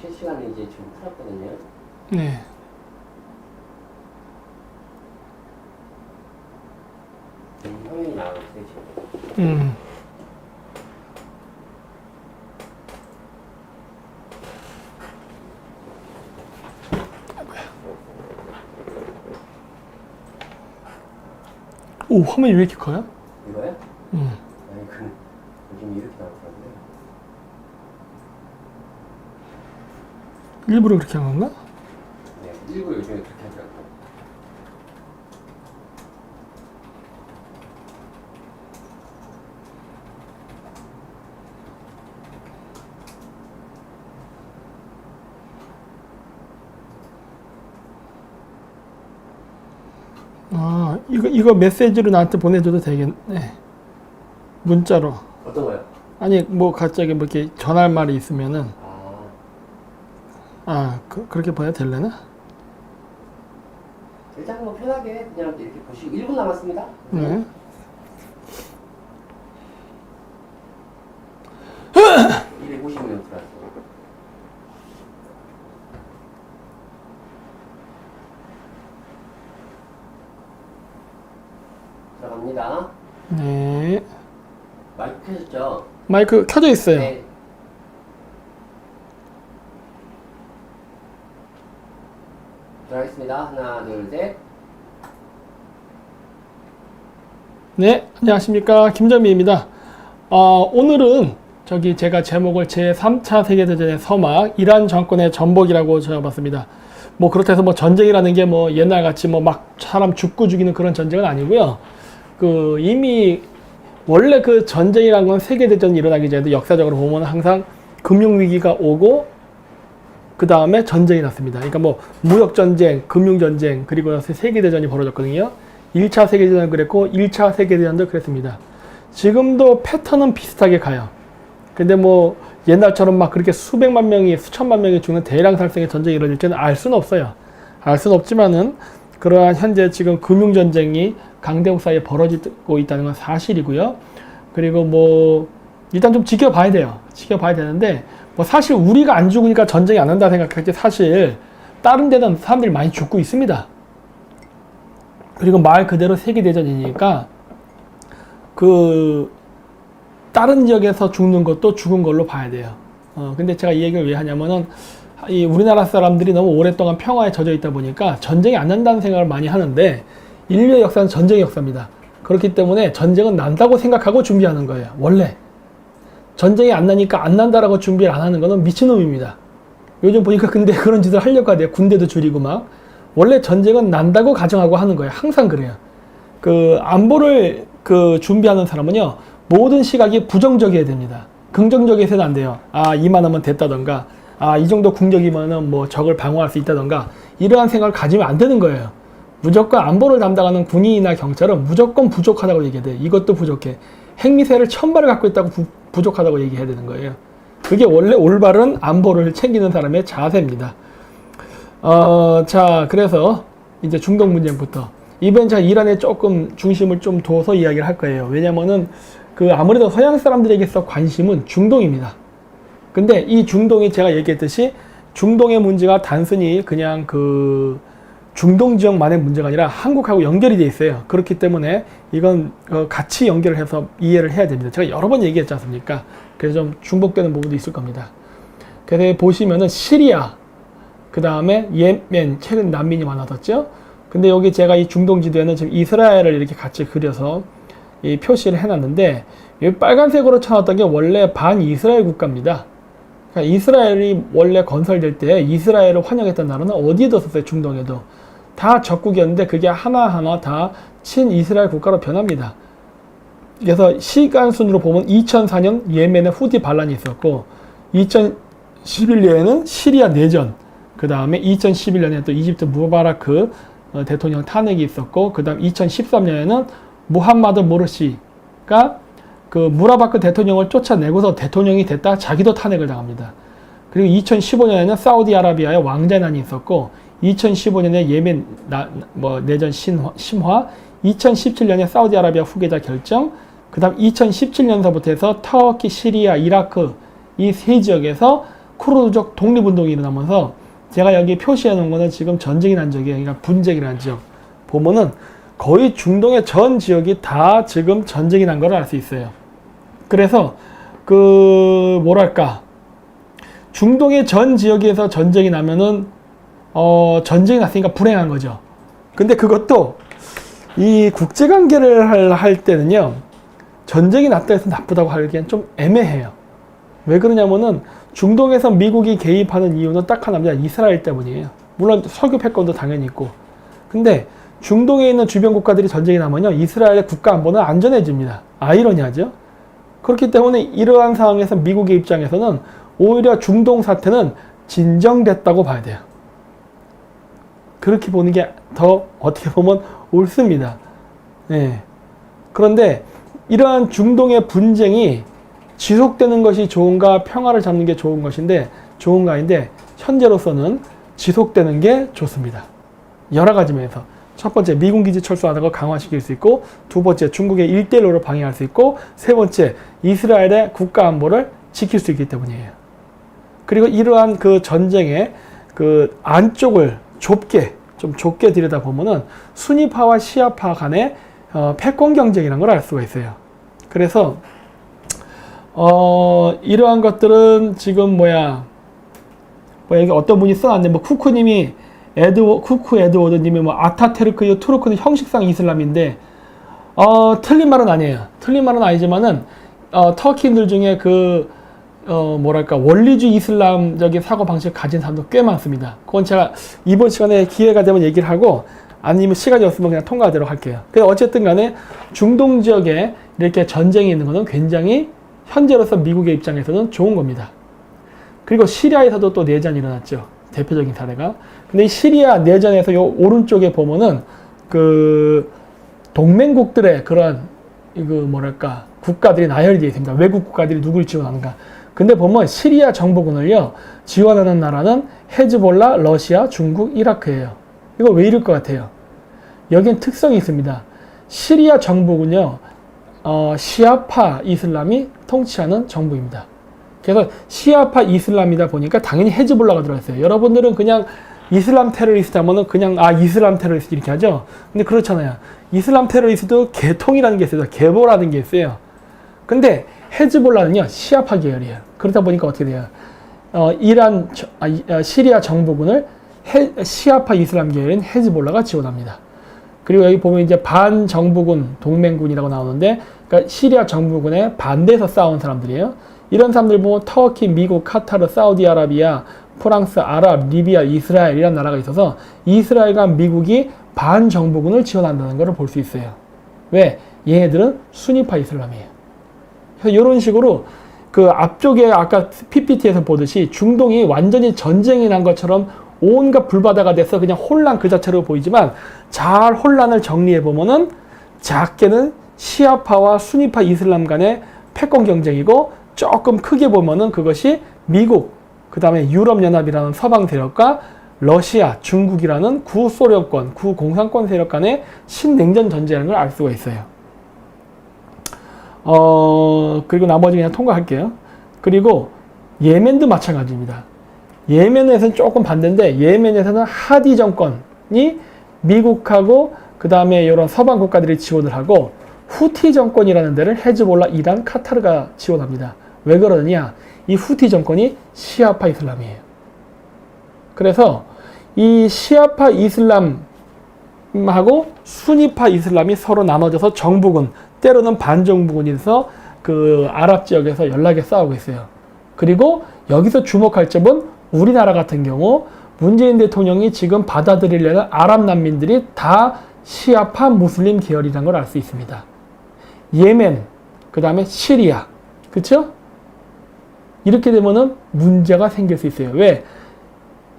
실시간에 이제 지금 풀었거든요. 네. 화면이 나오고 있어요, 지금. 오, 화면이 왜 이렇게 커요? 이거요? 아니, 요즘 이렇게 나오더라고요. 일부러 그렇게 한 건가? 네, 일부러 요즘에 그렇게 하더라고요. 아, 이거 메시지로 나한테 보내줘도 되겠네. 문자로. 어떤 거요? 아니, 뭐, 갑자기 뭐 이렇게 전할 말이 있으면은, 그렇게 보내도 될래나? 일단 뭐 편하게 그냥 이렇게 보시고 1분 남았습니다. 네. 네. 250명 들어왔어요. 들어갑니다. 네. 마이크 켜졌죠? 마이크 켜져 있어요. 네. 들어가겠습니다. 하나, 둘, 셋. 네, 안녕하십니까. 김정미입니다. 오늘은 제가 제목을 제3차 세계대전의 서막, 이란 정권의 전복이라고 적어봤습니다. 뭐 그렇다 해서 뭐 전쟁이라는 게 뭐 옛날같이 뭐 막 사람 죽고 죽이는 그런 전쟁은 아니고요. 이미 원래 그 전쟁이라는 건 세계대전이 일어나기 전에도 역사적으로 보면 항상 금융위기가 오고 그 다음에 전쟁이 났습니다. 그러니까 뭐 무역전쟁, 금융전쟁, 그리고 나서 세계대전이 벌어졌거든요. 1차 세계대전은 그랬고 1차 세계대전도 그랬습니다. 지금도 패턴은 비슷하게 가요. 근데 뭐 옛날처럼 막 그렇게 수백만 명이, 수천만 명이 죽는 대량 살생의 전쟁이 일어날지는 알 수는 없어요. 알 수는 없지만은 그러한 현재 지금 금융전쟁이 강대국 사이에 벌어지고 있다는 건 사실이고요. 그리고 뭐 일단 좀 지켜봐야 돼요. 지켜봐야 되는데 뭐 사실 우리가 안 죽으니까 전쟁이 안 난다 생각하지 사실 다른 데는 사람들이 많이 죽고 있습니다. 그리고 말 그대로 세계대전이니까 다른 지역에서 죽는 것도 죽은 걸로 봐야 돼요. 근데 제가 이 얘기를 왜 하냐면은 이 우리나라 사람들이 너무 오랫동안 평화에 젖어 있다 보니까 전쟁이 안 난다는 생각을 많이 하는데 인류의 역사는 전쟁의 역사입니다. 그렇기 때문에 전쟁은 난다고 생각하고 준비하는 거예요. 원래 전쟁이 안 나니까 안 난다라고 준비를 안 하는 거는 미친놈입니다. 요즘 보니까 근데 그런 짓을 하려고 하대요. 군대도 줄이고 막. 원래 전쟁은 난다고 가정하고 하는 거예요. 항상 그래요. 안보를 준비하는 사람은요, 모든 시각이 부정적이어야 됩니다. 긍정적이어서는 안 돼요. 이만하면 됐다던가, 이 정도 국력이면은 뭐 적을 방어할 수 있다던가, 이러한 생각을 가지면 안 되는 거예요. 무조건 안보를 담당하는 군인이나 경찰은 무조건 부족하다고 얘기해야 돼. 이것도 부족해. 핵미사일을 1000발을 갖고 있다고 부족하다고 얘기해야 되는 거예요. 그게 원래 올바른 안보를 챙기는 사람의 자세입니다. 자, 그래서 이제 중동 문제부터. 이번 제가 이란에 조금 중심을 좀 둬서 이야기를 할 거예요. 왜냐면은 아무래도 서양 사람들에게서 관심은 중동입니다. 근데 이 중동이 제가 얘기했듯이 중동의 문제가 단순히 그냥 중동 지역만의 문제가 아니라 한국하고 연결이 돼 있어요. 그렇기 때문에 이건 같이 연결을 해서 이해를 해야 됩니다. 제가 여러 번 얘기했지 않습니까? 그래서 좀 중복되는 부분도 있을 겁니다. 그래서 보시면은 시리아, 그 다음에 예멘, 최근 난민이 많아졌죠? 근데 여기 제가 이 중동 지도에는 지금 이스라엘을 이렇게 같이 그려서 이 표시를 해놨는데, 이 빨간색으로 쳐놨던 게 원래 반이스라엘 국가입니다. 그러니까 이스라엘이 원래 건설될 때 이스라엘을 환영했던 나라는 어디에도 없었어요. 중동에도. 다 적국이었는데 그게 하나하나 다 친이스라엘 국가로 변합니다. 그래서 시간 순으로 보면 2004년 예멘에 후디 반란이 있었고, 2011년에는 시리아 내전, 그 다음에 2011년에 또 이집트 무바라크 대통령 탄핵이 있었고, 그 다음 2013년에는 무함마드 모르시가 무라바크 대통령을 쫓아내고서 대통령이 됐다 자기도 탄핵을 당합니다. 그리고 2015년에는 사우디아라비아의 왕자난이 있었고, 2015년에 예멘 내전 심화, 2017년에 사우디아라비아 후계자 결정, 그 다음 2017년서부터 해서 터키, 시리아, 이라크 이 세 지역에서 쿠르드족 독립운동이 일어나면서 제가 여기 표시해 놓은 거는 지금 전쟁이 난 지역이에요. 그러니까 분쟁이라는 지역. 보면은 거의 중동의 전 지역이 다 지금 전쟁이 난 걸 알 수 있어요. 그래서 뭐랄까, 중동의 전 지역에서 전쟁이 나면은 전쟁이 났으니까 불행한 거죠. 근데 그것도 이 국제관계를 할 때는요, 전쟁이 났다 해서 나쁘다고 하기엔 좀 애매해요. 왜 그러냐면은 중동에서 미국이 개입하는 이유는 딱 하나입니다. 이스라엘 때문이에요. 물론 석유 패권도 당연히 있고. 근데 중동에 있는 주변 국가들이 전쟁이 나면요, 이스라엘의 국가 안보는 안전해집니다. 아이러니하죠? 그렇기 때문에 이러한 상황에서 미국의 입장에서는 오히려 중동 사태는 진정됐다고 봐야 돼요. 그렇게 보는 게 더 어떻게 보면 옳습니다. 네. 그런데 이러한 중동의 분쟁이 지속되는 것이 좋은가, 평화를 잡는 게 좋은 것인데, 좋은가인데, 현재로서는 지속되는 게 좋습니다. 여러 가지 면에서. 첫 번째, 미군 기지 철수하는 걸 강화시킬 수 있고, 두 번째, 중국의 1대1로 방해할 수 있고, 세 번째, 이스라엘의 국가 안보를 지킬 수 있기 때문이에요. 그리고 이러한 그 전쟁의 그 안쪽을 좀 좁게 들여다보면은 순위파와 시아파 간의 패권 경쟁이라는 걸 알 수가 있어요. 그래서 이러한 것들은 지금 여기 어떤 분이 써놨네. 쿠쿠님이 쿠쿠 에드워드님이 아타테르크요 투르크는 형식상 이슬람인데 틀린 말은 아니에요. 틀린 말은 아니지만은 터키인들 중에 원리주의 이슬람적인 사고방식을 가진 사람도 꽤 많습니다. 그건 제가 이번 시간에 기회가 되면 얘기를 하고, 아니면 시간이 없으면 그냥 통과하도록 할게요. 그래서 어쨌든 간에 중동 지역에 이렇게 전쟁이 있는 것은 굉장히 현재로서 미국의 입장에서는 좋은 겁니다. 그리고 시리아에서도 또 내전이 일어났죠. 대표적인 사례가. 근데 이 시리아 내전에서 요 오른쪽에 보면은 동맹국들의 그런 국가들이 나열이 되어 있습니다. 외국 국가들이 누굴 지원하는가. 근데 보면 시리아 정부군을요, 지원하는 나라는 헤즈볼라, 러시아, 중국, 이라크예요. 이거 왜 이럴 것 같아요? 여기엔 특성이 있습니다. 시리아 정부군요, 시아파 이슬람이 통치하는 정부입니다. 그래서 시아파 이슬람이다 보니까 당연히 헤즈볼라가 들어있어요. 여러분들은 그냥 이슬람 테러리스트 하면은 그냥 이슬람 테러리스트 이렇게 하죠. 근데 그렇잖아요. 이슬람 테러리스트도 계통이라는 게 있어요. 계보라는 게 있어요. 근데 헤즈볼라는요, 시아파 계열이에요. 그러다 보니까 어떻게 돼요? 시리아 정부군을 시아파 이슬람 계열인 헤즈볼라가 지원합니다. 그리고 여기 보면 이제 반정부군, 동맹군이라고 나오는데, 그러니까 시리아 정부군에 반대해서 싸운 사람들이에요. 이런 사람들 보면 터키, 미국, 카타르, 사우디아라비아, 프랑스, 아랍, 리비아, 이스라엘 이런 나라가 있어서 이스라엘과 미국이 반정부군을 지원한다는 것을 볼 수 있어요. 왜? 얘네들은 순위파 이슬람이에요. 그래서 이런 식으로 앞쪽에 아까 PPT에서 보듯이 중동이 완전히 전쟁이 난 것처럼 온갖 불바다가 돼서 그냥 혼란 그 자체로 보이지만, 잘 혼란을 정리해보면은 작게는 시아파와 순위파 이슬람 간의 패권 경쟁이고, 조금 크게 보면은 그것이 미국, 그 다음에 유럽연합이라는 서방 세력과 러시아, 중국이라는 구소련권, 구공산권 세력 간의 신냉전 전쟁이라는 걸 알 수가 있어요. 그리고 나머지 그냥 통과할게요. 그리고 예멘도 마찬가지입니다. 예멘에서는 조금 반대인데, 예멘에서는 하디 정권이 미국하고 그 다음에 이런 서방 국가들이 지원을 하고, 후티 정권이라는 데를 헤즈볼라, 이란, 카타르가 지원합니다. 왜 그러느냐? 이 후티 정권이 시아파 이슬람이에요. 그래서 이 시아파 이슬람하고 순위파 이슬람이 서로 나눠져서 정부군, 때로는 반정부군이 돼서 아랍 지역에서 연락에 싸우고 있어요. 그리고 여기서 주목할 점은 우리나라 같은 경우 문재인 대통령이 지금 받아들이려는 아랍 난민들이 다 시아파 무슬림 계열이라는 걸 알 수 있습니다. 예멘, 그 다음에 시리아, 그쵸? 이렇게 되면은 문제가 생길 수 있어요. 왜?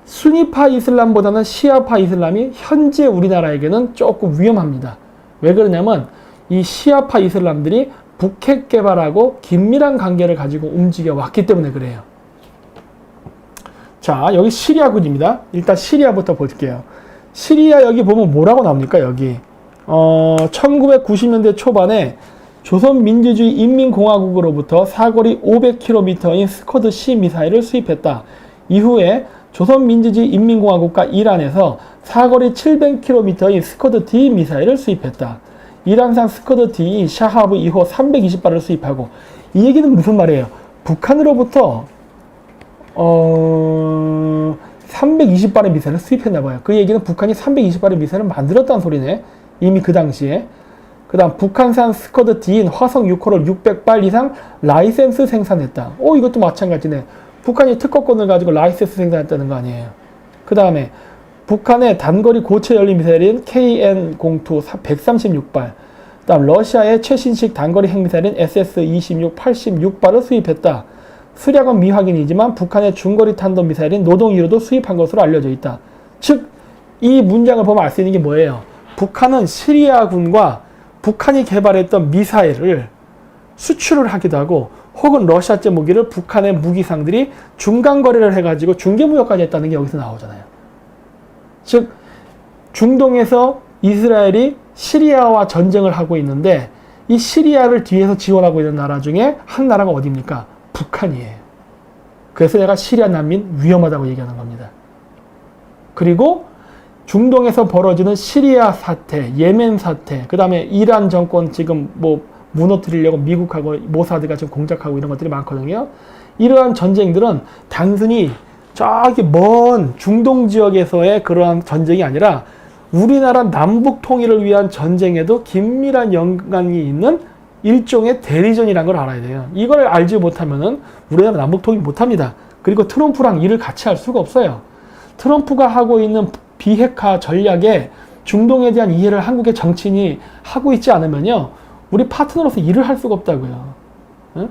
순위파 이슬람보다는 시아파 이슬람이 현재 우리나라에게는 조금 위험합니다. 왜 그러냐면 이 시아파 이슬람들이 북핵 개발하고 긴밀한 관계를 가지고 움직여 왔기 때문에 그래요. 자, 여기 시리아군입니다. 일단 시리아부터 볼게요. 시리아 여기 보면 뭐라고 나옵니까? 여기 1990년대 초반에 조선민주주의 인민공화국으로부터 사거리 500km인 스커드-C 미사일을 수입했다. 이후에 조선민주주의 인민공화국과 이란에서 사거리 700km인 스커드-D 미사일을 수입했다. 이란산 스커드-D 샤하브 2호 320발을 수입하고, 이 얘기는 무슨 말이에요? 북한으로부터 320발의 미사일을 수입했나봐요. 그 얘기는 북한이 320발의 미사일을 만들었다는 소리네. 이미 그 당시에. 그 다음 북한산 스커드-D인 화성 6호를 600발 이상 라이센스 생산했다. 이것도 마찬가지네. 북한이 특허권을 가지고 라이센스 생산했다는 거 아니에요. 그 다음에 북한의 단거리 고체 연료 미사일인 KN-02 136발, 그 다음 러시아의 최신식 단거리 핵미사일인 SS-26 86발을 수입했다. 수량은 미확인이지만 북한의 중거리 탄도 미사일인 노동2호도 수입한 것으로 알려져 있다. 즉, 이 문장을 보면 알 수 있는 게 뭐예요? 북한은 시리아군과 북한이 개발했던 미사일을 수출을 하기도 하고, 혹은 러시아제 무기를 북한의 무기상들이 중간거래를 해가지고 중개무역까지 했다는 게 여기서 나오잖아요. 즉, 중동에서 이스라엘이 시리아와 전쟁을 하고 있는데, 이 시리아를 뒤에서 지원하고 있는 나라 중에 한 나라가 어디입니까? 북한이에요. 그래서 내가 시리아 난민 위험하다고 얘기하는 겁니다. 그리고 중동에서 벌어지는 시리아 사태, 예멘 사태, 그 다음에 이란 정권 지금 무너뜨리려고 미국하고 모사드가 지금 공작하고 이런 것들이 많거든요. 이러한 전쟁들은 단순히 저기 먼 중동 지역에서의 그러한 전쟁이 아니라 우리나라 남북 통일을 위한 전쟁에도 긴밀한 연관이 있는 일종의 대리전이라는 걸 알아야 돼요. 이걸 알지 못하면은 우리나라 남북 통일 못합니다. 그리고 트럼프랑 일을 같이 할 수가 없어요. 트럼프가 하고 있는 비핵화 전략에 중동에 대한 이해를 한국의 정치인이 하고 있지 않으면요, 우리 파트너로서 일을 할 수가 없다고요. 응?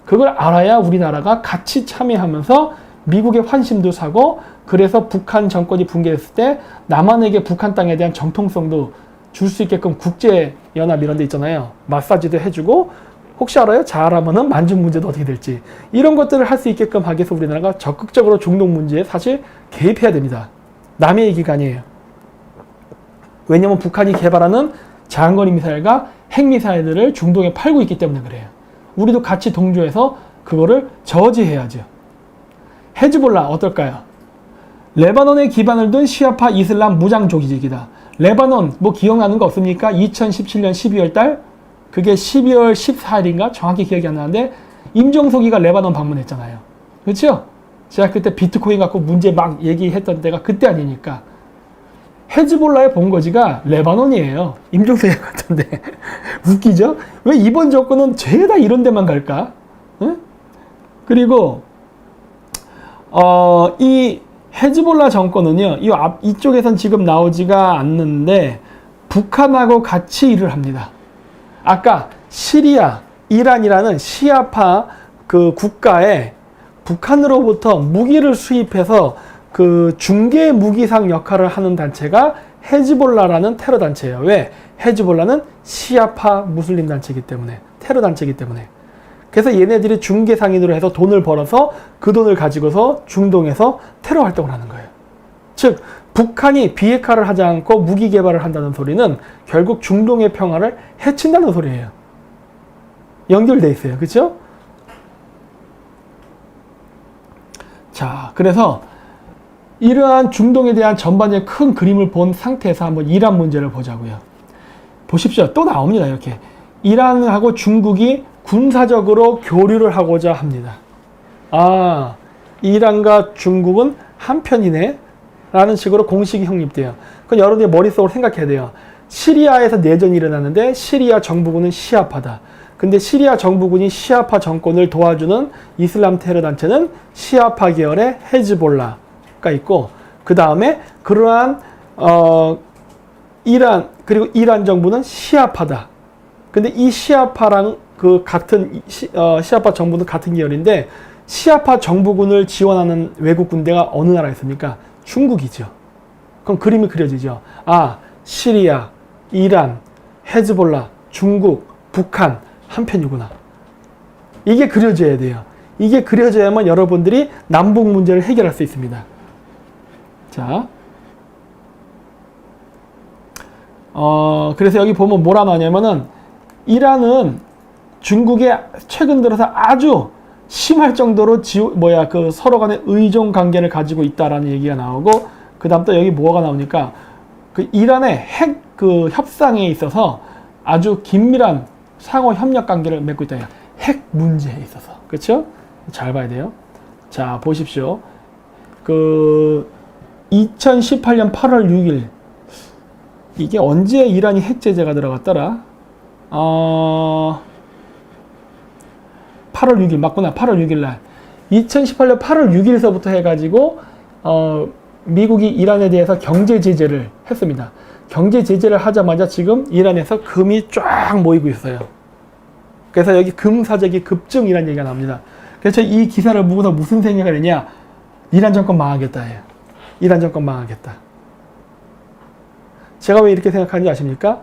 그걸 알아야 우리나라가 같이 참여하면서 미국의 환심도 사고, 그래서 북한 정권이 붕괴했을 때 남한에게 북한 땅에 대한 정통성도 줄 수 있게끔 국제연합 이런 데 있잖아요. 마사지도 해주고, 혹시 알아요? 잘하면은 만중 문제도 어떻게 될지. 이런 것들을 할 수 있게끔 하기 위해서 우리나라가 적극적으로 중동 문제에 사실 개입해야 됩니다. 남의 얘기가 아니에요. 왜냐면 북한이 개발하는 장거리 미사일과 핵미사일들을 중동에 팔고 있기 때문에 그래요. 우리도 같이 동조해서 그거를 저지해야죠. 헤즈볼라 어떨까요? 레바논에 기반을 둔 시아파 이슬람 무장 조직이다. 레바논 기억나는 거 없습니까? 2017년 12월 달, 그게 12월 14일인가? 정확히 기억이 안 나는데 임종석이가 레바논 방문했잖아요. 그렇죠? 제가 그때 비트코인 갖고 문제 막 얘기했던 때가 그때 아니니까. 헤즈볼라의 본거지가 레바논이에요. 임종석이 같은데 웃기죠? 왜 이번 정권은 죄다 이런 데만 갈까? 응? 그리고 이 헤즈볼라 정권은요, 이쪽에선 지금 나오지가 않는데 북한하고 같이 일을 합니다. 아까 시리아, 이란이라는 시아파 그 국가에 북한으로부터 무기를 수입해서 그 중개 무기상 역할을 하는 단체가 헤즈볼라라는 테러 단체예요. 왜? 헤즈볼라는 시아파 무슬림 단체이기 때문에, 테러 단체이기 때문에. 그래서 얘네들이 중개상인으로 해서 돈을 벌어서 그 돈을 가지고서 중동에서 테러 활동을 하는 거예요. 즉, 북한이 비핵화를 하지 않고 무기 개발을 한다는 소리는 결국 중동의 평화를 해친다는 소리예요. 연결돼 있어요. 그렇죠? 자, 그래서 이러한 중동에 대한 전반적인 큰 그림을 본 상태에서 한번 이란 문제를 보자고요. 보십시오. 또 나옵니다. 이렇게. 이란하고 중국이 군사적으로 교류를 하고자 합니다. 아, 이란과 중국은 한편이네 라는 식으로 공식이 형립돼요. 그건 여러분의 머릿속으로 생각해야 돼요. 시리아에서 내전이 일어났는데 시리아 정부군은 시아파다. 근데 시리아 정부군이 시아파 정권을 도와주는 이슬람 테러 단체는 시아파 계열의 헤즈볼라가 있고, 그 다음에 그러한 이란, 그리고 이란 정부는 시아파다. 근데 이 시아파랑 그 같은 시아파 정부는 같은 계열인데, 시아파 정부군을 지원하는 외국 군대가 어느 나라에 있습니까? 중국이죠. 그럼 그림이 그려지죠. 아, 시리아, 이란, 헤즈볼라, 중국, 북한 한편이구나. 이게 그려져야 돼요. 이게 그려져야만 여러분들이 남북 문제를 해결할 수 있습니다. 자, 그래서 여기 보면 뭐라 나오냐면은, 이란은 중국에 최근 들어서 아주 심할 정도로 서로 간의 의존 관계를 가지고 있다라는 얘기가 나오고, 그 다음 또 여기 뭐가 나오니까 그 이란의 핵 그 협상에 있어서 아주 긴밀한 상호 협력 관계를 맺고 있다. 핵 문제에 있어서. 그렇죠? 잘 봐야 돼요. 자, 보십시오. 그 2018년 8월 6일 이게 언제 이란이 핵 제재가 들어갔더라? 8월 6일 맞구나. 8월 6일 날 2018년 8월 6일서부터 해가지고 미국이 이란에 대해서 경제 제재를 했습니다. 경제 제재를 하자마자 지금 이란에서 금이 쫙 모이고 있어요. 그래서 여기 금 사재기 급증이라는 얘기가 나옵니다. 그래서 이 기사를 보고서 무슨 생각을 했냐? 이란 정권 망하겠다 해요. 이란 정권 망하겠다. 제가 왜 이렇게 생각하는지 아십니까?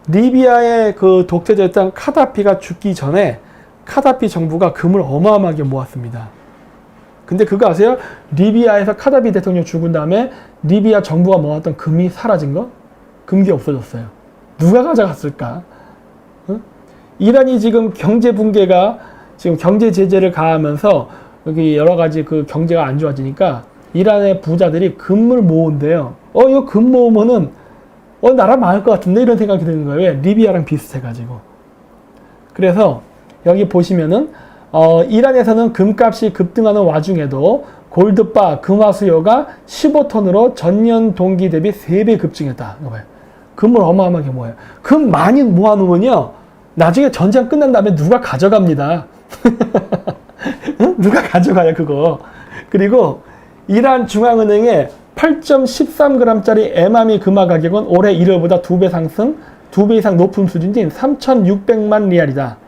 리비아의 그 독재자였던 카다피가 죽기 전에 카다피 정부가 금을 어마어마하게 모았습니다. 근데 그거 아세요? 리비아에서 카다피 대통령 죽은 다음에 리비아 정부가 모았던 금이 사라진 거? 금이 없어졌어요. 누가 가져갔을까? 응? 이란이 지금 경제 붕괴가 지금 경제 제재를 가하면서 여기 여러 가지 그 경제가 안 좋아지니까 이란의 부자들이 금을 모은대요. 이거 금 모으면은 나라 망할 것 같은데 이런 생각이 드는 거예요. 왜? 리비아랑 비슷해가지고. 그래서 여기 보시면은 이란에서는 금값이 급등하는 와중에도 골드바 금화 수요가 15톤으로 전년 동기 대비 3배 급증했다. 금을 어마어마하게 모아요. 금 많이 모아놓으면요, 나중에 전쟁 끝난 다음에 누가 가져갑니다. 누가 가져가요, 그거. 그리고 이란 중앙은행의 8.13g짜리 에마미 금화 가격은 올해 1월보다 2배 상승, 2배 이상 높은 수준인 3,600만 리알이다.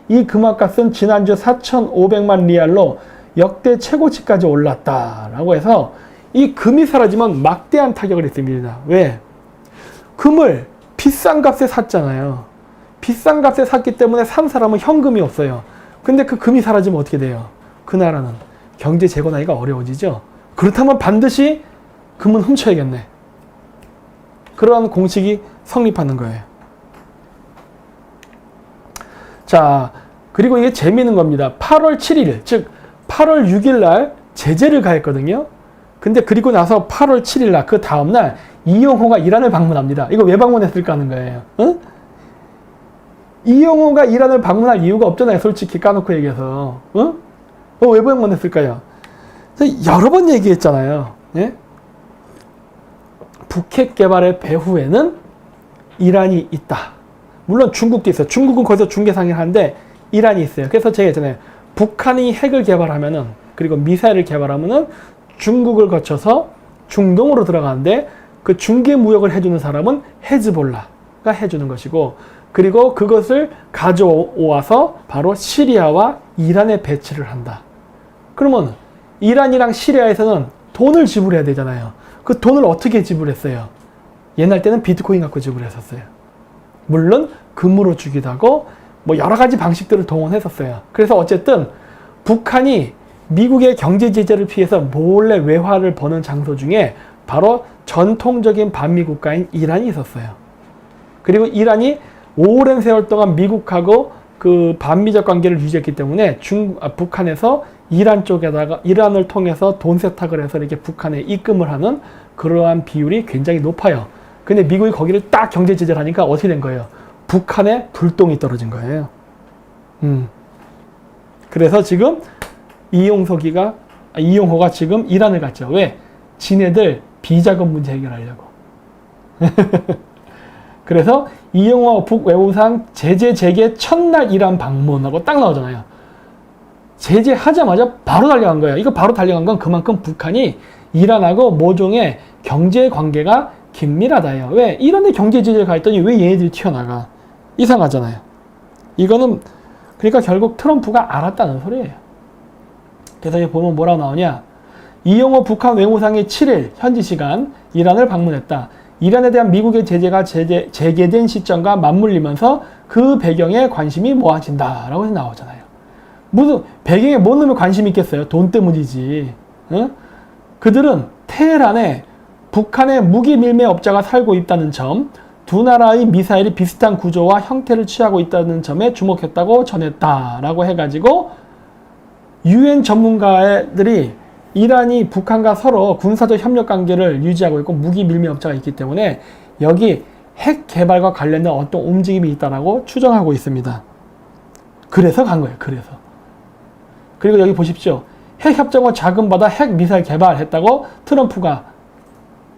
이 금화값은 지난주 4,500만 리알로 역대 최고치까지 올랐다라고 해서 이 금이 사라지면 막대한 타격을 했습니다. 왜? 금을 비싼 값에 샀잖아요. 비싼 값에 샀기 때문에 산 사람은 현금이 없어요. 근데 그 금이 사라지면 어떻게 돼요? 그 나라는 경제 재건하기가 어려워지죠. 그렇다면 반드시 금은 훔쳐야겠네. 그러한 공식이 성립하는 거예요. 자, 그리고 이게 재미있는 겁니다. 8월 7일, 즉 8월 6일 날 제재를 가했거든요. 근데 그리고 나서 8월 7일 날, 그 다음날 이용호가 이란을 방문합니다. 이거 왜 방문했을까 하는 거예요. 응? 이용호가 이란을 방문할 이유가 없잖아요. 솔직히 까놓고 얘기해서. 응? 왜 방문했을까요? 여러 번 얘기했잖아요. 예? 북핵 개발의 배후에는 이란이 있다. 물론 중국도 있어요. 중국은 거기서 중개상을 하는데 이란이 있어요. 그래서 제가 했잖아요. 북한이 핵을 개발하면은, 그리고 미사일을 개발하면은 중국을 거쳐서 중동으로 들어가는데 그 중개 무역을 해주는 사람은 헤즈볼라가 해주는 것이고, 그리고 그것을 가져와서 바로 시리아와 이란에 배치를 한다. 그러면 이란이랑 시리아에서는 돈을 지불해야 되잖아요. 그 돈을 어떻게 지불했어요? 옛날 때는 비트코인 갖고 지불했었어요. 물론 금으로 주기도 하고 뭐 여러 가지 방식들을 동원했었어요. 그래서 어쨌든 북한이 미국의 경제 제재를 피해서 몰래 외화를 버는 장소 중에 바로 전통적인 반미 국가인 이란이 있었어요. 그리고 이란이 오랜 세월 동안 미국하고 그 반미적 관계를 유지했기 때문에 북한에서 이란 쪽에다가 이란을 통해서 돈 세탁을 해서 이렇게 북한에 입금을 하는 그러한 비율이 굉장히 높아요. 근데 미국이 거기를 딱 경제 제재를 하니까 어떻게 된 거예요? 북한에 불똥이 떨어진 거예요. 그래서 지금 이용호가 지금 이란을 갔죠. 왜? 지네들 비자금 문제 해결하려고. 그래서 이용호 북외무상 제재 재개 첫날 이란 방문하고 딱 나오잖아요. 제재하자마자 바로 달려간 거예요. 이거 바로 달려간 건 그만큼 북한이 이란하고 모종의 경제 관계가 긴밀하다예요. 왜? 이란에 경제 제재를 가했더니 왜 얘네들이 튀어나가? 이상하잖아요. 이거는 그러니까 결국 트럼프가 알았다는 소리예요. 그래서 여기 보면 뭐라고 나오냐? 이용호 북한 외무상이 7일 현지 시간 이란을 방문했다. 이란에 대한 미국의 제재가 재개된 시점과 맞물리면서 그 배경에 관심이 모아진다라고 해서 나오잖아요. 무슨 배경에 뭔 놈의 관심이 있겠어요? 돈 때문이지. 응? 그들은 테헤란에 북한의 무기 밀매 업자가 살고 있다는 점, 두 나라의 미사일이 비슷한 구조와 형태를 취하고 있다는 점에 주목했다고 전했다라고 해가지고 UN 전문가들이 이란이 북한과 서로 군사적 협력 관계를 유지하고 있고 무기 밀매 업체가 있기 때문에 여기 핵 개발과 관련된 어떤 움직임이 있다라고 추정하고 있습니다. 그래서 간 거예요. 그래서. 그리고 여기 보십시오. 핵 협정을 자금받아 핵 미사일 개발했다고 트럼프가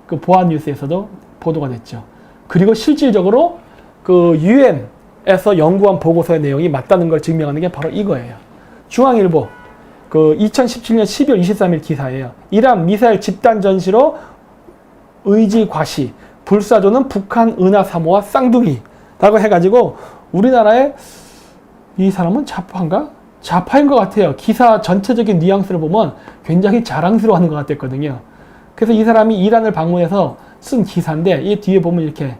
그 보안 뉴스에서도 보도가 됐죠. 그리고 실질적으로 그 UN에서 연구한 보고서의 내용이 맞다는 걸 증명하는 게 바로 이거예요. 중앙일보 그 2017년 12월 23일 기사예요. 이란 미사일 집단 전시로 의지 과시, 불사조는 북한 은하 3호와 쌍둥이라고 해가지고 우리나라에 이 사람은 좌파인가? 좌파인 것 같아요. 기사 전체적인 뉘앙스를 보면 굉장히 자랑스러워하는 것 같았거든요. 그래서 이 사람이 이란을 방문해서 쓴 기사인데 이 뒤에 보면 이렇게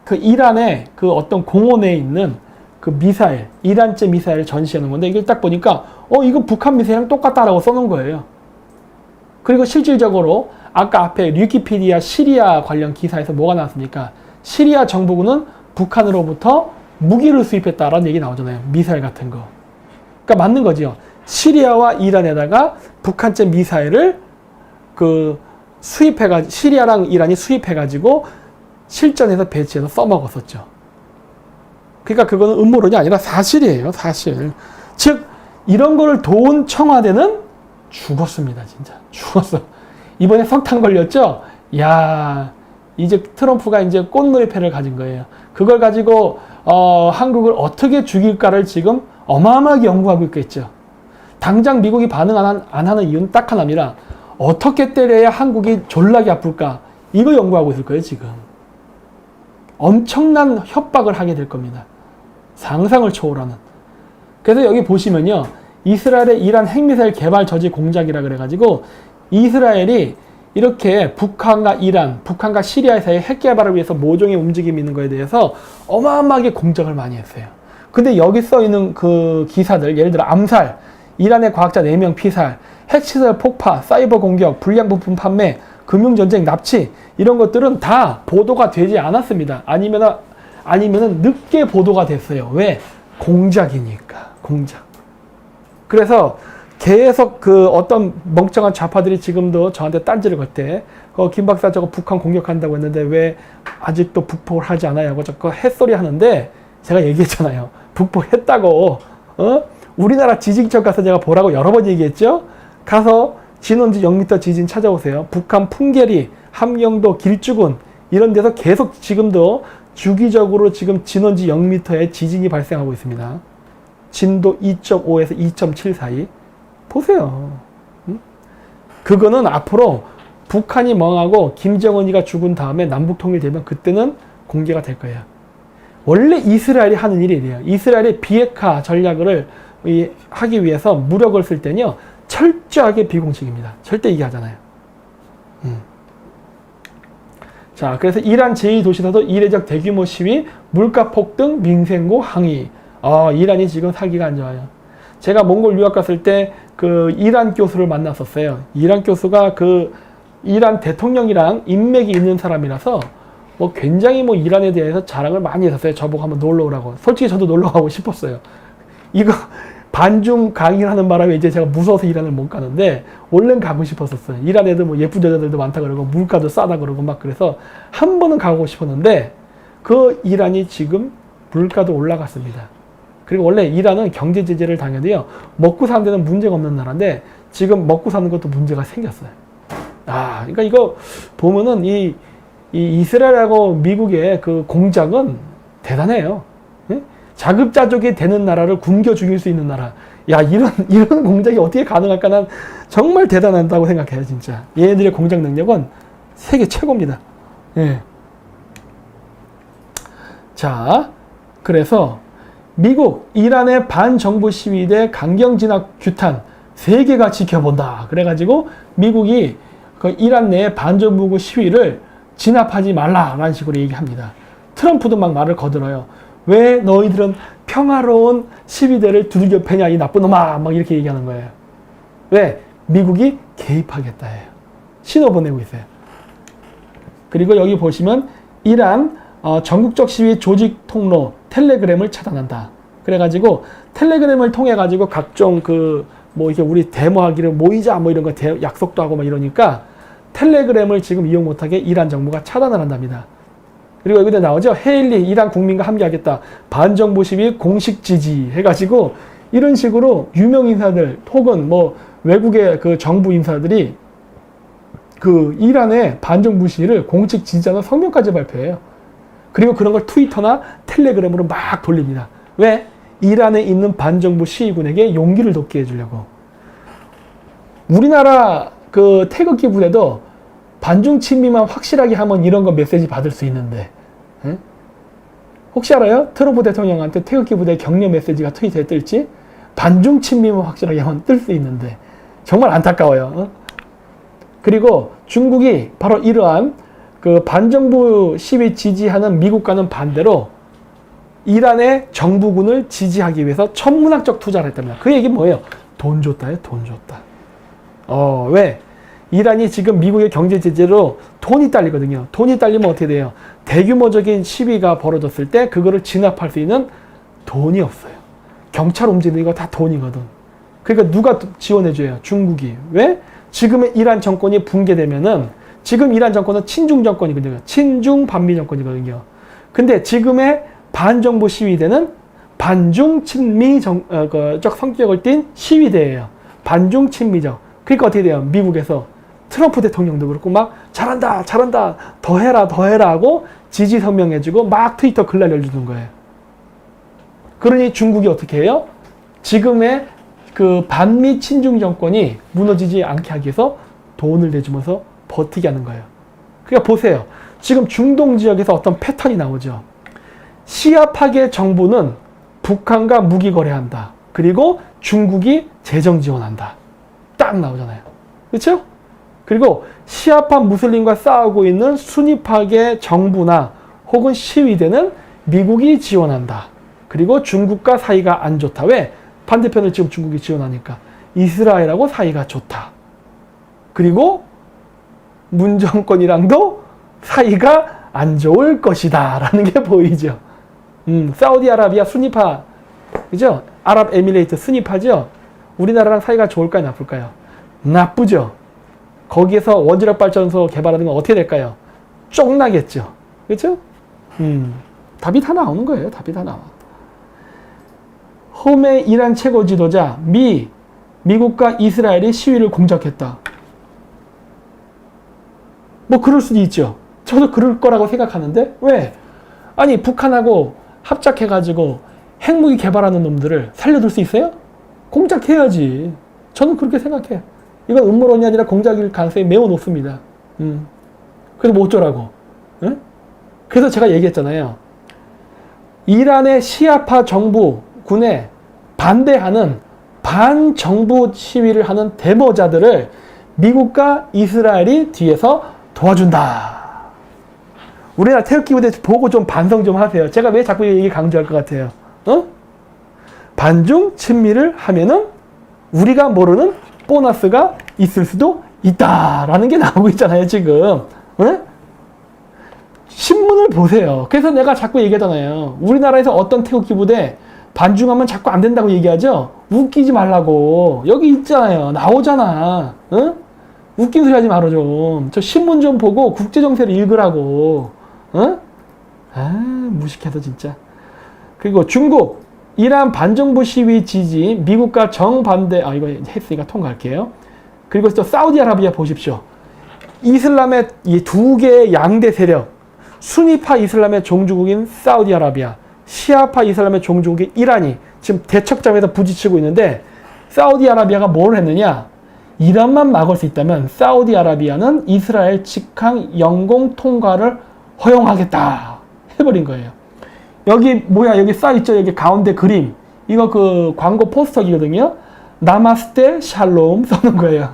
그 이란의 그 어떤 공원에 있는 그 미사일, 이란제 미사일을 전시하는 건데 이걸 딱 보니까 이거 북한 미사일이랑 똑같다라고 써놓은 거예요. 그리고 실질적으로 아까 앞에 위키피디아 시리아 관련 기사에서 뭐가 나왔습니까? 시리아 정부군은 북한으로부터 무기를 수입했다라는 얘기 나오잖아요. 미사일 같은 거. 그러니까 맞는 거죠. 시리아와 이란에다가 북한제 미사일을 시리아랑 이란이 수입해가지고 실전에서 배치해서 써먹었었죠. 그러니까 그거는 음모론이 아니라 사실이에요. 사실. 즉 이런 거를 도운 청와대는 죽었습니다. 진짜 죽었어. 이번에 석탄 걸렸죠? 야, 이제 트럼프가 이제 꽃놀이 패를 가진 거예요. 그걸 가지고 한국을 어떻게 죽일까를 지금 어마어마하게 연구하고 있겠죠. 당장 미국이 반응 안 하는 이유는 딱 하나입니다. 어떻게 때려야 한국이 졸라게 아플까? 이거 연구하고 있을 거예요, 지금. 엄청난 협박을 하게 될 겁니다. 상상을 초월하는. 그래서 여기 보시면요. 이스라엘의 이란 핵미사일 개발 저지 공작이라 그래가지고 이스라엘이 이렇게 북한과 이란, 북한과 시리아 사이의 핵 개발을 위해서 모종의 움직임이 있는 거에 대해서 어마어마하게 공작을 많이 했어요. 근데 여기 써 있는 그 기사들, 예를 들어 암살, 이란의 과학자 4명 피살, 핵시설 폭파, 사이버 공격, 불량 부품 판매, 금융전쟁, 납치 이런 것들은 다 보도가 되지 않았습니다. 아니면은 늦게 보도가 됐어요. 왜? 공작이니까. 공작. 그래서 계속 그 어떤 멍청한 좌파들이 지금도 저한테 딴지를 걸 때, 김 박사 저거 북한 공격한다고 했는데 왜 아직도 북폭을 하지 않아요? 하고 자꾸 햇소리 하는데 제가 얘기했잖아요. 북폭했다고. 우리나라 지진청 가서 제가 보라고 여러 번 얘기했죠? 가서 진원지 0m 지진 찾아오세요. 북한 풍계리, 함경도, 길주군 이런 데서 계속 지금도 주기적으로 지금 진원지 0m의 지진이 발생하고 있습니다. 진도 2.5에서 2.7 사이. 보세요. 그거는 앞으로 북한이 멍하고 김정은이가 죽은 다음에 남북통일되면 그때는 공개가 될 거예요. 원래 이스라엘이 하는 일이 이래요. 이스라엘의 비핵화 전략을 하기 위해서 무력을 쓸 때는요. 철저하게 비공식입니다. 절대 얘기하잖아요. 자, 그래서 이란 제2도시에서도 이례적 대규모 시위, 물가 폭등, 민생고 항의. 이란이 지금 사기가 안 좋아요. 제가 몽골 유학 갔을 때 그 이란 교수를 만났었어요. 이란 교수가 그 이란 대통령이랑 인맥이 있는 사람이라서 굉장히 이란에 대해서 자랑을 많이 했었어요. 저보고 한번 놀러 오라고. 솔직히 저도 놀러 가고 싶었어요. 이거 반중 강의를 하는 바람에 이제 제가 무서워서 이란을 못 가는데 원래는 가고 싶었었어요. 이란 애들 예쁜 여자들도 많다 그러고 물가도 싸다 그러고 막 그래서 한 번은 가고 싶었는데 그 이란이 지금 물가도 올라갔습니다. 그리고 원래 이란은 경제 제재를 당해도요. 먹고 사는 데는 문제가 없는 나라인데 지금 먹고 사는 것도 문제가 생겼어요. 그러니까 이거 보면은 이 이스라엘하고 미국의 그 공작은 대단해요. 예? 자급자족이 되는 나라를 굶겨 죽일 수 있는 나라. 야, 이런 공작이 어떻게 가능할까? 난 정말 대단하다고 생각해요, 진짜. 얘네들의 공작 능력은 세계 최고입니다. 예. 자, 그래서 미국, 이란의 반정부 시위대 강경 진압 규탄 세계가 지켜본다. 그래가지고 미국이 그 이란 내의 반정부 시위를 진압하지 말라라는 식으로 얘기합니다. 트럼프도 막 말을 거들어요. 왜 너희들은 평화로운 시위대를 두들겨 패냐 이 나쁜 놈아 막 이렇게 얘기하는 거예요. 왜? 미국이 개입하겠다 해요. 신호 보내고 있어요. 그리고 여기 보시면 이란 전국적 시위 조직 통로 텔레그램을 차단한다. 그래가지고 텔레그램을 통해 가지고 각종 뭐 이게 우리 데모하기를 모이자 뭐 이런 거 약속도 하고 막 이러니까 텔레그램을 지금 이용 못하게 이란 정부가 차단을 한답니다. 그리고 여기도 나오죠. 헤일리 이란 국민과 함께하겠다. 반정부 시위 공식 지지 해가지고 이런 식으로 유명 인사들 혹은 뭐 외국의 그 정부 인사들이 그 이란의 반정부 시위를 공식 지지하는 성명까지 발표해요. 그리고 그런 걸 트위터나 텔레그램으로 막 돌립니다. 왜? 이란에 있는 반정부 시위군에게 용기를 돋게 해주려고. 우리나라 그 태극기 부대도 반중 친미만 확실하게 하면 이런 거 메시지 받을 수 있는데, 응? 혹시 알아요? 트럼프 대통령한테 태극기 부대 격려 메시지가 트위터에 뜰지? 반중 친미만 확실하게 하면 뜰 수 있는데 정말 안타까워요. 응? 그리고 중국이 바로 이러한 그 반정부 시위 지지하는 미국과는 반대로 이란의 정부군을 지지하기 위해서 천문학적 투자를 했답니다. 그 얘기 뭐예요? 돈 줬다요, 돈 줬다. 왜? 이란이 지금 미국의 경제 제재로 돈이 딸리거든요. 돈이 딸리면 어떻게 돼요? 대규모적인 시위가 벌어졌을 때 그거를 진압할 수 있는 돈이 없어요. 경찰 움직이는 거 다 돈이거든. 그러니까 누가 지원해줘요? 중국이. 왜? 지금의 이란 정권이 붕괴되면은 지금 이란 정권은 친중 정권이거든요. 친중 반미 정권이거든요. 근데 지금의 반정부 시위대는 반중 친미적 성격을 띤 시위대예요. 반중 친미적. 그러니까 어떻게 돼요? 미국에서 트럼프 대통령도 그렇고 막 잘한다, 잘한다, 더 해라, 더 해라 하고 지지 성명해주고 막 트위터 글 날려주는 거예요. 그러니 중국이 어떻게 해요? 지금의 그 반미 친중 정권이 무너지지 않게 하기 위해서 돈을 내주면서 버티게 하는 거예요. 그러니까 보세요. 지금 중동 지역에서 어떤 패턴이 나오죠. 시아 파괴 정부는 북한과 무기 거래한다. 그리고 중국이 재정 지원한다. 딱 나오잖아요. 그렇죠? 그리고 시아파 무슬림과 싸우고 있는 수니파계 정부나 혹은 시위대는 미국이 지원한다. 그리고 중국과 사이가 안 좋다. 왜? 반대편을 지금 중국이 지원하니까. 이스라엘하고 사이가 좋다. 그리고 문 정권이랑도 사이가 안 좋을 것이다. 라는 게 보이죠. 사우디아라비아 수니파, 그죠? 아랍에미레이트 수니파죠? 우리나라랑 사이가 좋을까요? 나쁠까요? 나쁘죠. 거기에서 원자력 발전소 개발하는 건 어떻게 될까요? 쫑나겠죠. 그렇죠? 답이 다 나오는 거예요. 답이 다 나와. 홈의 이란 최고 지도자 미국과 이스라엘이 시위를 공작했다. 뭐 그럴 수도 있죠. 저도 그럴 거라고 생각하는데 왜? 아니 북한하고 합작해가지고 핵무기 개발하는 놈들을 살려둘 수 있어요? 공작해야지. 저는 그렇게 생각해요. 이건 음모론이 아니라 공작일 가능성이 매우 높습니다. 그래서 뭐 어쩌라고. 응? 그래서 제가 얘기했잖아요. 이란의 시아파 정부군에 반대하는 반정부 시위를 하는 데모자들을 미국과 이스라엘이 뒤에서 도와준다. 우리나라 태극기 부대 보고 좀 반성 좀 하세요. 제가 왜 자꾸 얘기 강조할 것 같아요? 반중 친미를 하면은 우리가 모르는 보너스가 있을 수도 있다라는 게 나오고 있잖아요, 지금. 신문을 보세요. 그래서 내가 자꾸 얘기하잖아요. 우리나라에서 어떤 태극기 부대 반중하면 자꾸 안 된다고 얘기하죠? 웃기지 말라고. 여기 있잖아요. 나오잖아. 웃긴 소리 하지 말아 좀. 저 신문 좀 보고 국제정세를 읽으라고. 무식해서 진짜. 그리고 중국, 이란 반정부 시위 지지, 미국과 정반대, 이거 했으니까 통과할게요. 그리고 또 사우디아라비아 보십시오. 이슬람의 이 두 개의 양대 세력, 수니파 이슬람의 종주국인 사우디아라비아, 시아파 이슬람의 종주국인 이란이 지금 대척점에서 부딪히고 있는데 사우디아라비아가 뭘 했느냐? 이란만 막을 수 있다면 사우디아라비아는 이스라엘 직항 영공 통과를 허용하겠다 해버린 거예요. 여기 뭐야? 여기 써있죠? 여기 가운데 그림. 이거 그 광고 포스터기거든요. 나마스테 샬롬 써놓은 거예요.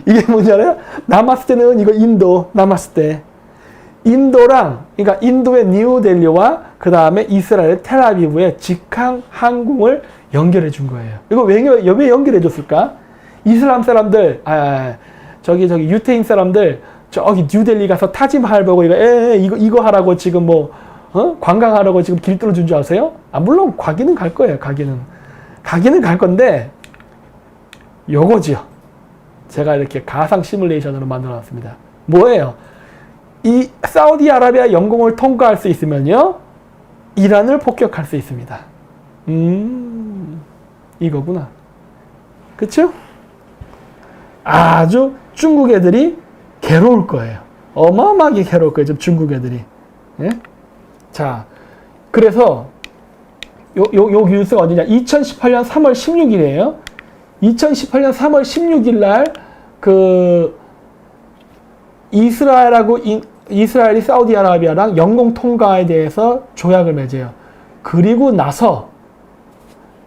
이게 뭔지 알아요? 나마스테는 이거 인도 나마스테. 인도랑 그러니까 인도의 뉴델리와 그 다음에 이스라엘 텔아비브의 직항 항공을 연결해 준 거예요. 이거 왜 연결해 줬을까? 이슬람 사람들, 저기 유태인 사람들 저기 뉴델리 가서 타지마할 보고 이거 하라고 지금 뭐 관광하라고 지금 길 뚫어준 줄 아세요? 아 물론 가기는 갈 거예요. 가기는 갈 건데 요거지요. 제가 이렇게 가상 시뮬레이션으로 만들어놨습니다. 뭐예요? 이 사우디아라비아 영공을 통과할 수 있으면요 이란을 폭격할 수 있습니다. 이거구나. 그쵸? 아주 중국 애들이 괴로울 거예요. 어마어마하게 괴로울 거예요. 중국 애들이. 예? 자, 그래서 요 뉴스가 어디냐? 2018년 3월 16일이에요. 2018년 3월 16일 날 그 이스라엘이 사우디아라비아랑 영공 통과에 대해서 조약을 맺어요. 그리고 나서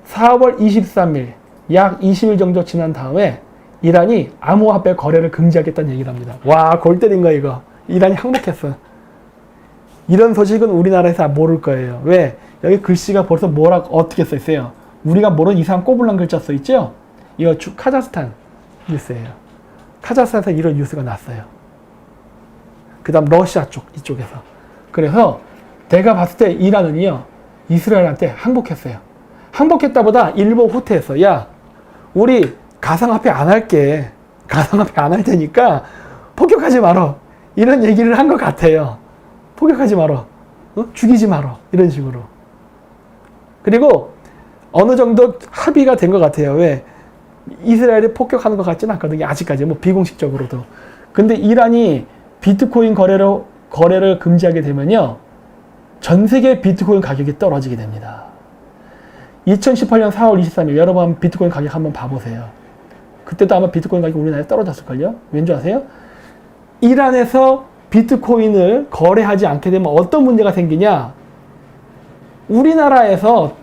4월 23일 약 20일 정도 지난 다음에 이란이 암호화폐 거래를 금지하겠다는 얘기를 합니다. 와, 골 때린 거 이거. 이란이 항복했어. 이런 소식은 우리나라에서 모를 거예요. 왜? 여기 글씨가 벌써 어떻게 써 있어요? 우리가 모르는 이상한 꼬불랑 글자 써 있죠? 이거 카자흐스탄 뉴스예요. 카자흐스탄에서 이런 뉴스가 났어요. 그 다음 러시아 이쪽에서. 그래서 내가 봤을 때 이란은요, 이스라엘한테 항복했어요. 항복했다보다 일본 후퇴했어. 야, 우리 가상화폐 안 할게. 가상화폐 안 할 테니까 폭격하지 말어. 이런 얘기를 한 것 같아요. 폭격하지 말어. 죽이지 말어. 이런 식으로. 그리고 어느 정도 합의가 된 것 같아요. 왜? 이스라엘이 폭격하는 것 같지는 않거든요. 아직까지 뭐 비공식적으로도. 근데 이란이 비트코인 거래를 금지하게 되면요. 전 세계 비트코인 가격이 떨어지게 됩니다. 2018년 4월 23일 여러분 한번 비트코인 가격 한번 봐보세요. 그때도 아마 비트코인 가격이 우리나라에 떨어졌을걸요? 왠지 아세요? 이란에서 비트코인을 거래하지 않게 되면 어떤 문제가 생기냐? 우리나라에서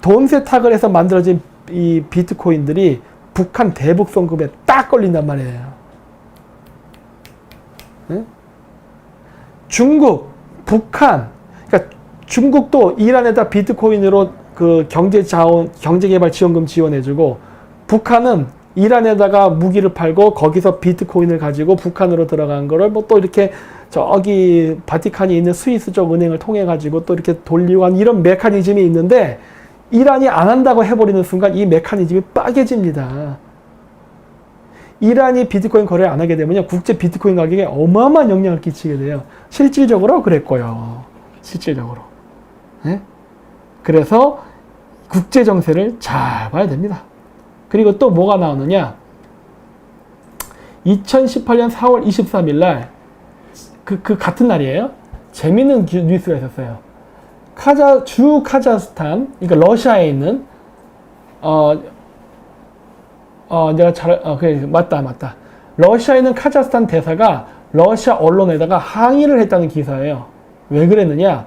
돈 세탁을 해서 만들어진 이 비트코인들이 북한 대북 송금에 딱 걸린단 말이에요. 네? 중국, 북한, 그러니까 중국도 이란에다 비트코인으로 그 경제개발 지원금 지원해주고, 북한은 이란에다가 무기를 팔고 거기서 비트코인을 가지고 북한으로 들어간 거를 뭐 또 이렇게 저기 바티칸이 있는 스위스 쪽 은행을 통해 가지고 또 이렇게 돌리고 한 이런 메커니즘이 있는데, 이란이 안 한다고 해버리는 순간 이 메커니즘이 빠개집니다. 이란이 비트코인 거래를 안 하게 되면요, 국제 비트코인 가격에 어마어마한 영향을 끼치게 돼요. 실질적으로 그랬고요. 실질적으로. 네? 그래서 국제 정세를 잘 봐야 됩니다. 그리고 또 뭐가 나오느냐? 2018년 4월 23일 날 그 같은 날이에요. 재밌는 뉴스가 있었어요. 카자흐스탄, 그러니까 러시아에 있는 그래, 맞다. 러시아에 있는 카자흐스탄 대사가 러시아 언론에다가 항의를 했다는 기사예요. 왜 그랬느냐?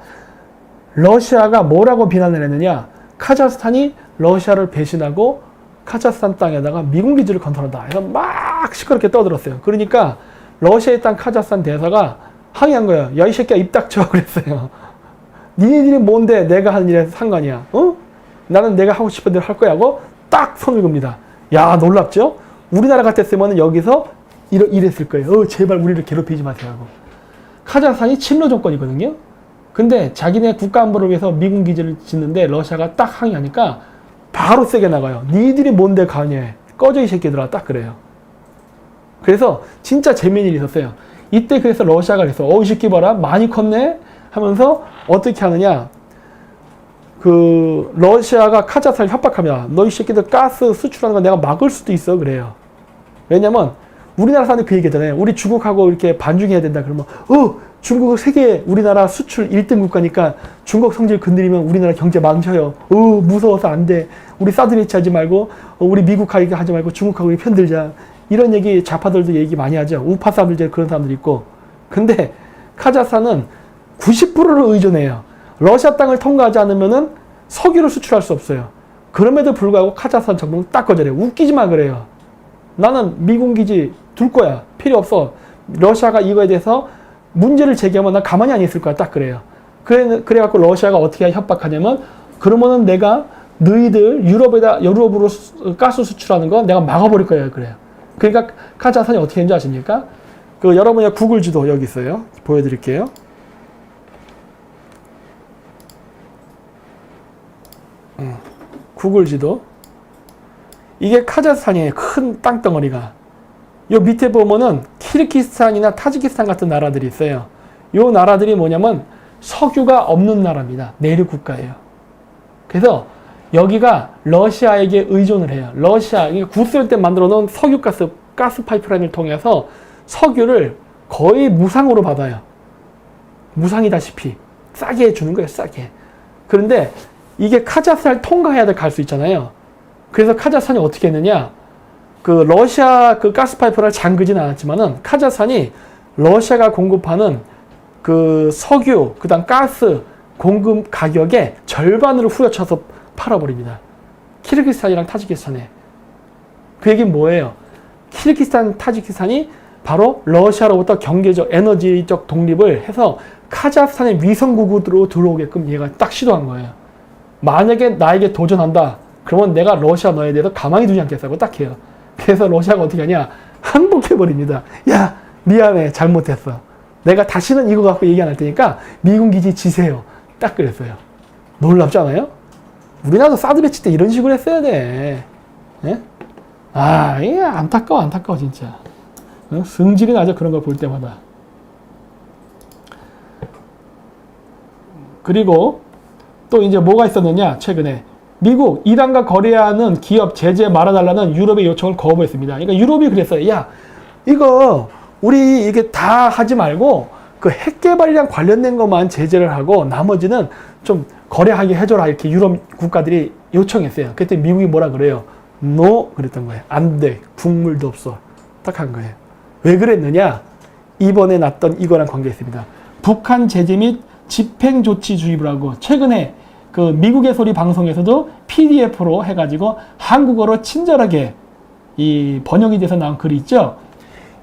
러시아가 뭐라고 비난을 했느냐? 카자흐스탄이 러시아를 배신하고 카자흐스탄 땅에다가 미군 기지를 건설한다 해서 막 시끄럽게 떠들었어요. 그러니까 러시아의 땅 카자흐스탄 대사가 항의한 거예요. 야, 이 새끼야, 입 닥쳐. 그랬어요. 니네들이 뭔데 내가 하는 일에 상관이야. 나는 내가 하고 싶은 대로 할 거야 하고 딱 손을 긋습니다. 야, 놀랍죠? 우리나라 같았으면 여기서 이랬을 거예요. 제발 우리를 괴롭히지 마세요 하고. 카자흐스탄이 친러 정권이거든요. 근데 자기네 국가 안보를 위해서 미군 기지를 짓는데 러시아가 딱 항의하니까 바로 세게 나가요. 니들이 뭔데 가냐. 꺼져 이 새끼들아. 딱 그래요. 그래서 진짜 재미있는 일이 있었어요. 이때 그래서 러시아가 그랬어. 이 새끼 봐라. 많이 컸네? 하면서 어떻게 하느냐. 그 러시아가 카자흐스탄을 협박합니다. 너 이 새끼들 가스 수출하는 거 내가 막을 수도 있어. 그래요. 왜냐면 우리나라 사람들이 그 얘기잖아요. 우리 중국하고 이렇게 반중해야 된다. 그러면 중국은 세계 우리나라 수출 1등 국가니까 중국 성질 건드리면 우리나라 경제 망쳐요. 무서워서 안 돼. 우리 사드 배치하지 말고 우리 미국하고 하지 말고 중국하고 편들자. 이런 얘기 좌파들도 얘기 많이 하죠. 우파 사람들 그런 사람들이 있고. 근데 카자흐스탄은 90%를 의존해요. 러시아 땅을 통과하지 않으면은 석유를 수출할 수 없어요. 그럼에도 불구하고 카자흐스탄 정부는 딱 거절해요. 웃기지 마 그래요. 나는 미군 기지 둘 거야. 필요 없어. 러시아가 이거에 대해서 문제를 제기하면 난 가만히 안 있을 거야. 딱 그래요. 그래갖고 러시아가 어떻게 협박하냐면, 그러면은 내가 너희들 유럽으로 가스 수출하는 거 내가 막아버릴 거예요. 그래요. 그러니까 카자흐스탄이 어떻게 했는지 아십니까? 그 여러분의 구글 지도 여기 있어요. 보여드릴게요. 구글 지도. 이게 카자흐스탄이에요. 큰 땅덩어리가. 요 밑에 보면은 키르기스탄이나 타지키스탄 같은 나라들이 있어요. 요 나라들이 뭐냐면 석유가 없는 나라입니다. 내륙 국가예요. 그래서 여기가 러시아에게 의존을 해요. 러시아, 구스열 때 만들어 놓은 석유가스, 가스 파이프라인을 통해서 석유를 거의 무상으로 받아요. 무상이다시피. 싸게 해주는 거예요, 싸게. 그런데 이게 카자흐스탄을 통과해야 갈 수 있잖아요. 그래서 카자흐스탄이 어떻게 했느냐. 그 러시아 그 가스 파이프를 잠그진 않았지만은 카자흐스탄이 러시아가 공급하는 그 석유, 그 다음 가스 공급 가격의 절반으로 후려쳐서 팔아버립니다. 키르기스탄이랑 타지키스탄에. 그 얘기는 뭐예요? 키르기스탄, 타지키스탄이 바로 러시아로부터 경제적, 에너지적 독립을 해서 카자흐스탄의 위성국으로 들어오게끔 얘가 딱 시도한 거예요. 만약에 나에게 도전한다. 그러면 내가 러시아 너에 대해서 가만히 두지 않겠다고 딱 해요. 그래서 러시아가 어떻게 하냐? 항복해버립니다. 야, 미안해. 잘못했어. 내가 다시는 이거 갖고 얘기 안 할 테니까 미군 기지 지세요. 딱 그랬어요. 놀랍지 않아요? 우리나라도 사드 배치 때 이런 식으로 했어야 돼. 예? 아, 이게 안타까워, 진짜. 어? 승질이 나죠, 그런 걸 볼 때마다. 그리고 또 이제 뭐가 있었느냐, 최근에. 미국, 이란과 거래하는 기업 제재 말아달라는 유럽의 요청을 거부했습니다. 그러니까 유럽이 그랬어요. 야, 이거, 우리 이게 다 하지 말고, 그 핵 개발이랑 관련된 것만 제재를 하고, 나머지는 좀 거래하게 해줘라. 이렇게 유럽 국가들이 요청했어요. 그때 미국이 뭐라 그래요? No? 그랬던 거예요. 안 돼. 국물도 없어. 딱 한 거예요. 왜 그랬느냐? 이번에 났던 이거랑 관계 있습니다. 북한 제재 및 집행조치주의를 하고, 최근에 그 미국의 소리 방송에서도 PDF로 해가지고 한국어로 친절하게 이 번역이 돼서 나온 글이 있죠.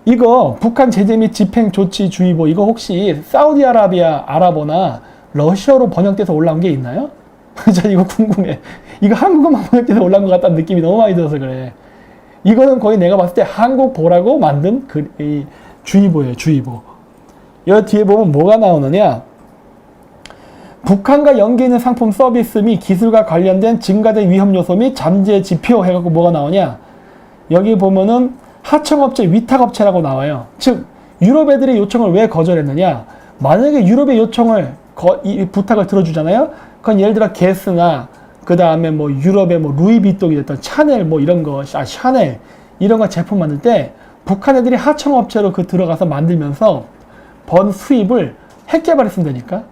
이거 북한 제재 및 집행조치주의보 이거 혹시 사우디아라비아 아랍어나 러시아로 번역돼서 올라온 게 있나요? 저 이거 궁금해. 이거 한국어만 번역돼서 올라온 것 같다는 느낌이 너무 많이 들어서 그래. 이거는 거의 내가 봤을 때 한국 보라고 만든 이 주의보예요. 주의보. 여기 뒤에 보면 뭐가 나오느냐. 북한과 연계 있는 상품 서비스 및 기술과 관련된 증가된 위험 요소 및 잠재 지표 해갖고 뭐가 나오냐. 여기 보면은 하청업체, 위탁업체라고 나와요. 즉 유럽 애들의 요청을 왜 거절했느냐. 만약에 유럽의 요청을 이 부탁을 들어주잖아요. 그건 예를 들어 게스나 그 다음에 뭐 유럽의 뭐 루이비통이 됐던 샤넬 뭐 이런 거, 샤넬 이런 거 제품 만들 때 북한 애들이 하청업체로 그 들어가서 만들면서 번 수입을 핵 개발했으면 되니까.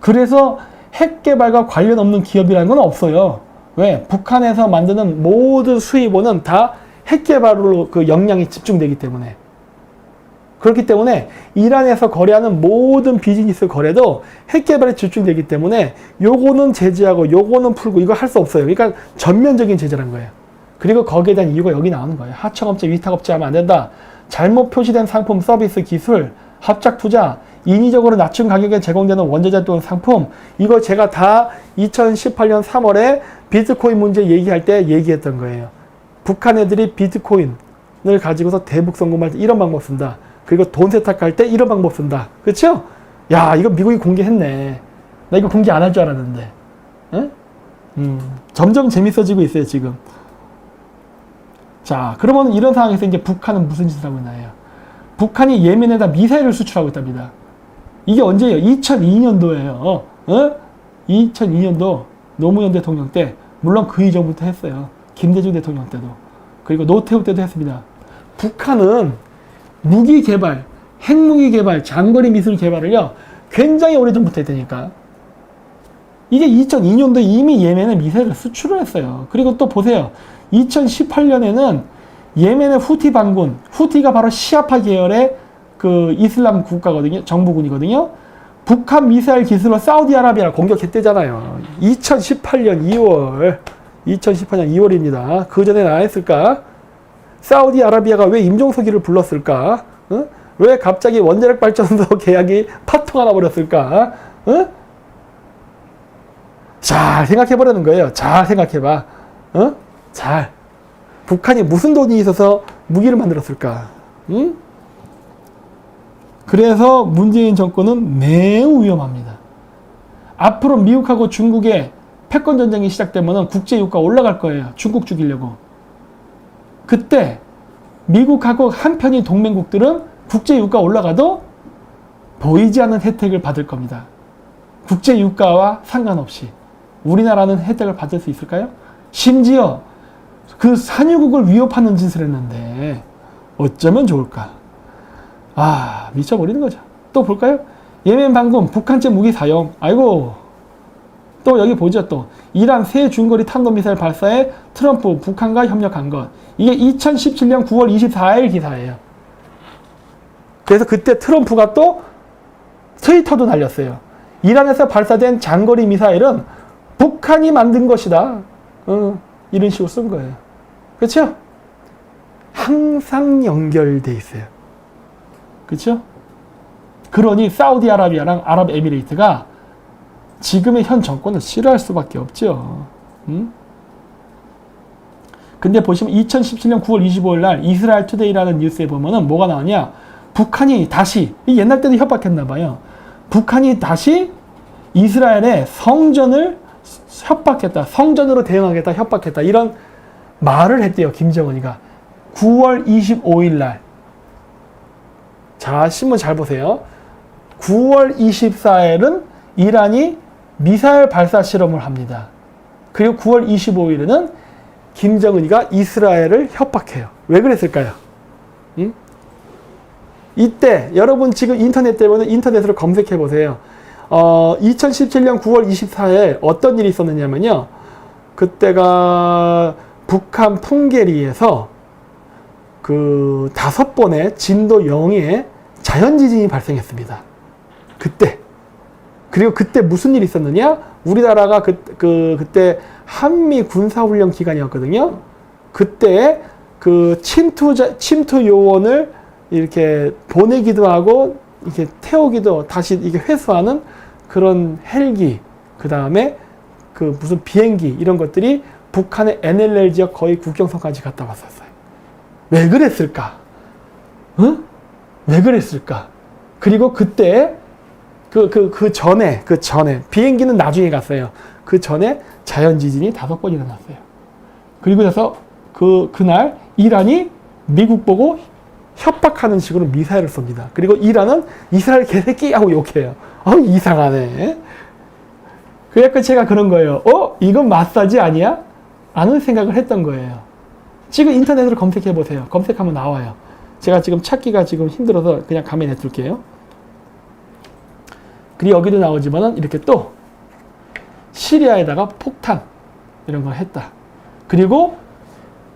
그래서 핵 개발과 관련 없는 기업이라는 건 없어요. 왜? 북한에서 만드는 모든 수입원은 다 핵 개발로 그 역량이 집중되기 때문에. 그렇기 때문에 이란에서 거래하는 모든 비즈니스 거래도 핵 개발에 집중되기 때문에 요거는 제재하고 요거는 풀고 이거 할 수 없어요. 그러니까 전면적인 제재란 거예요. 그리고 거기에 대한 이유가 여기 나오는 거예요. 하청업체, 위탁업체 하면 안 된다. 잘못 표시된 상품, 서비스, 기술, 합작 투자, 인위적으로 낮춘 가격에 제공되는 원자재 또는 상품, 이거 제가 다 2018년 3월에 비트코인 문제 얘기할 때 얘기했던 거예요. 북한 애들이 비트코인을 가지고서 대북 송금할 때 이런 방법 쓴다. 그리고 돈 세탁할 때 이런 방법 쓴다. 그렇죠? 야, 이거 미국이 공개했네. 나 이거 공개 안 할 줄 알았는데. 에? 점점 재밌어지고 있어요, 지금. 자, 그러면 이런 상황에서 이제 북한은 무슨 짓을 하고 있나요? 북한이 예멘에다 미사일을 수출하고 있답니다. 이게 언제예요? 2002년도예요. 어? 2002년도 노무현 대통령 때, 물론 그 이전부터 했어요. 김대중 대통령 때도. 그리고 노태우 때도 했습니다. 북한은 무기 개발, 핵무기 개발, 장거리 미술 개발을요, 굉장히 오래전부터 했다니까. 이게 2002년도에 이미 예멘에 미사일을 수출을 했어요. 그리고 또 보세요. 2018년에는 예멘의 후티 반군, 후티가 바로 시아파 계열의 그 이슬람 국가거든요. 정부군이거든요. 북한 미사일 기술로 사우디아라비아를 공격했대잖아요. 2018년 2월. 2018년 2월입니다. 그 전에 안 했을까? 사우디아라비아가 왜 임종석이를 불렀을까? 어? 왜 갑자기 원자력 발전소 계약이 파토가 나버렸을까? 어? 잘 생각해보라는 거예요. 잘 생각해봐. 어? 잘. 북한이 무슨 돈이 있어서 무기를 만들었을까? 응? 그래서 문재인 정권은 매우 위험합니다. 앞으로 미국하고 중국의 패권 전쟁이 시작되면 국제유가 올라갈 거예요. 중국 죽이려고. 그때 미국하고 한편의 동맹국들은 국제유가 올라가도 보이지 않는 혜택을 받을 겁니다. 국제유가와 상관없이 우리나라는 혜택을 받을 수 있을까요? 심지어 그 산유국을 위협하는 짓을 했는데 어쩌면 좋을까? 아, 미쳐버리는 거죠. 또 볼까요? 예멘 방금 북한제 무기 사용. 아이고. 또 여기 보죠. 또 이란 새 중거리 탄도미사일 발사에 트럼프 북한과 협력한 것. 이게 2017년 9월 24일 기사예요. 그래서 그때 트럼프가 또 트위터도 날렸어요. 이란에서 발사된 장거리 미사일은 북한이 만든 것이다. 이런 식으로 쓴 거예요. 그렇죠? 항상 연결돼 있어요. 그렇죠? 그러니 사우디아라비아랑 아랍에미레이트가 지금의 현 정권을 싫어할 수밖에 없죠. 근데 보시면 2017년 9월 25일 날 이스라엘 투데이라는 뉴스에 보면은 뭐가 나오냐? 북한이 다시, 옛날 때도 협박했나 봐요. 북한이 다시 이스라엘의 성전을 협박했다. 성전으로 대응하겠다. 협박했다. 이런 말을 했대요. 김정은이가. 9월 25일 날. 자, 신문 잘 보세요. 9월 24일은 이란이 미사일 발사 실험을 합니다. 그리고 9월 25일에는 김정은이가 이스라엘을 협박해요. 왜 그랬을까요? 이때 여러분 지금 인터넷 때문에 인터넷으로 검색해 보세요. 2017년 9월 24일 어떤 일이 있었느냐면요. 그때가 북한 풍계리에서 그 5번의 진도 0의 자연지진이 발생했습니다. 그때. 그리고 그때 무슨 일이 있었느냐? 우리나라가 그때 한미 군사훈련 기간이었거든요. 그때 그 침투 요원을 이렇게 보내기도 하고, 이렇게 태우기도 다시 이게 회수하는 그런 헬기, 그 다음에 그 무슨 비행기, 이런 것들이 북한의 NLL 지역 거의 국경선까지 갔다 왔었어요. 왜 그랬을까? 응? 왜 그랬을까? 그리고 그때 그 전에 비행기는 나중에 갔어요. 그 전에 자연지진이 5번 일어났어요. 그리고 나서 그날 이란이 미국 보고 협박하는 식으로 미사일을 쏩니다. 그리고 이란은 이스라엘 개새끼 하고 욕해요. 이상하네. 그래서 제가 그런 거예요. 이건 마사지 아니야? 라는 생각을 했던 거예요. 지금 인터넷으로 검색해 보세요. 검색하면 나와요. 제가 지금 찾기가 지금 힘들어서 그냥 가만히 냅둘게요. 그리고 여기도 나오지만은 이렇게 또 시리아에다가 폭탄 이런 걸 했다. 그리고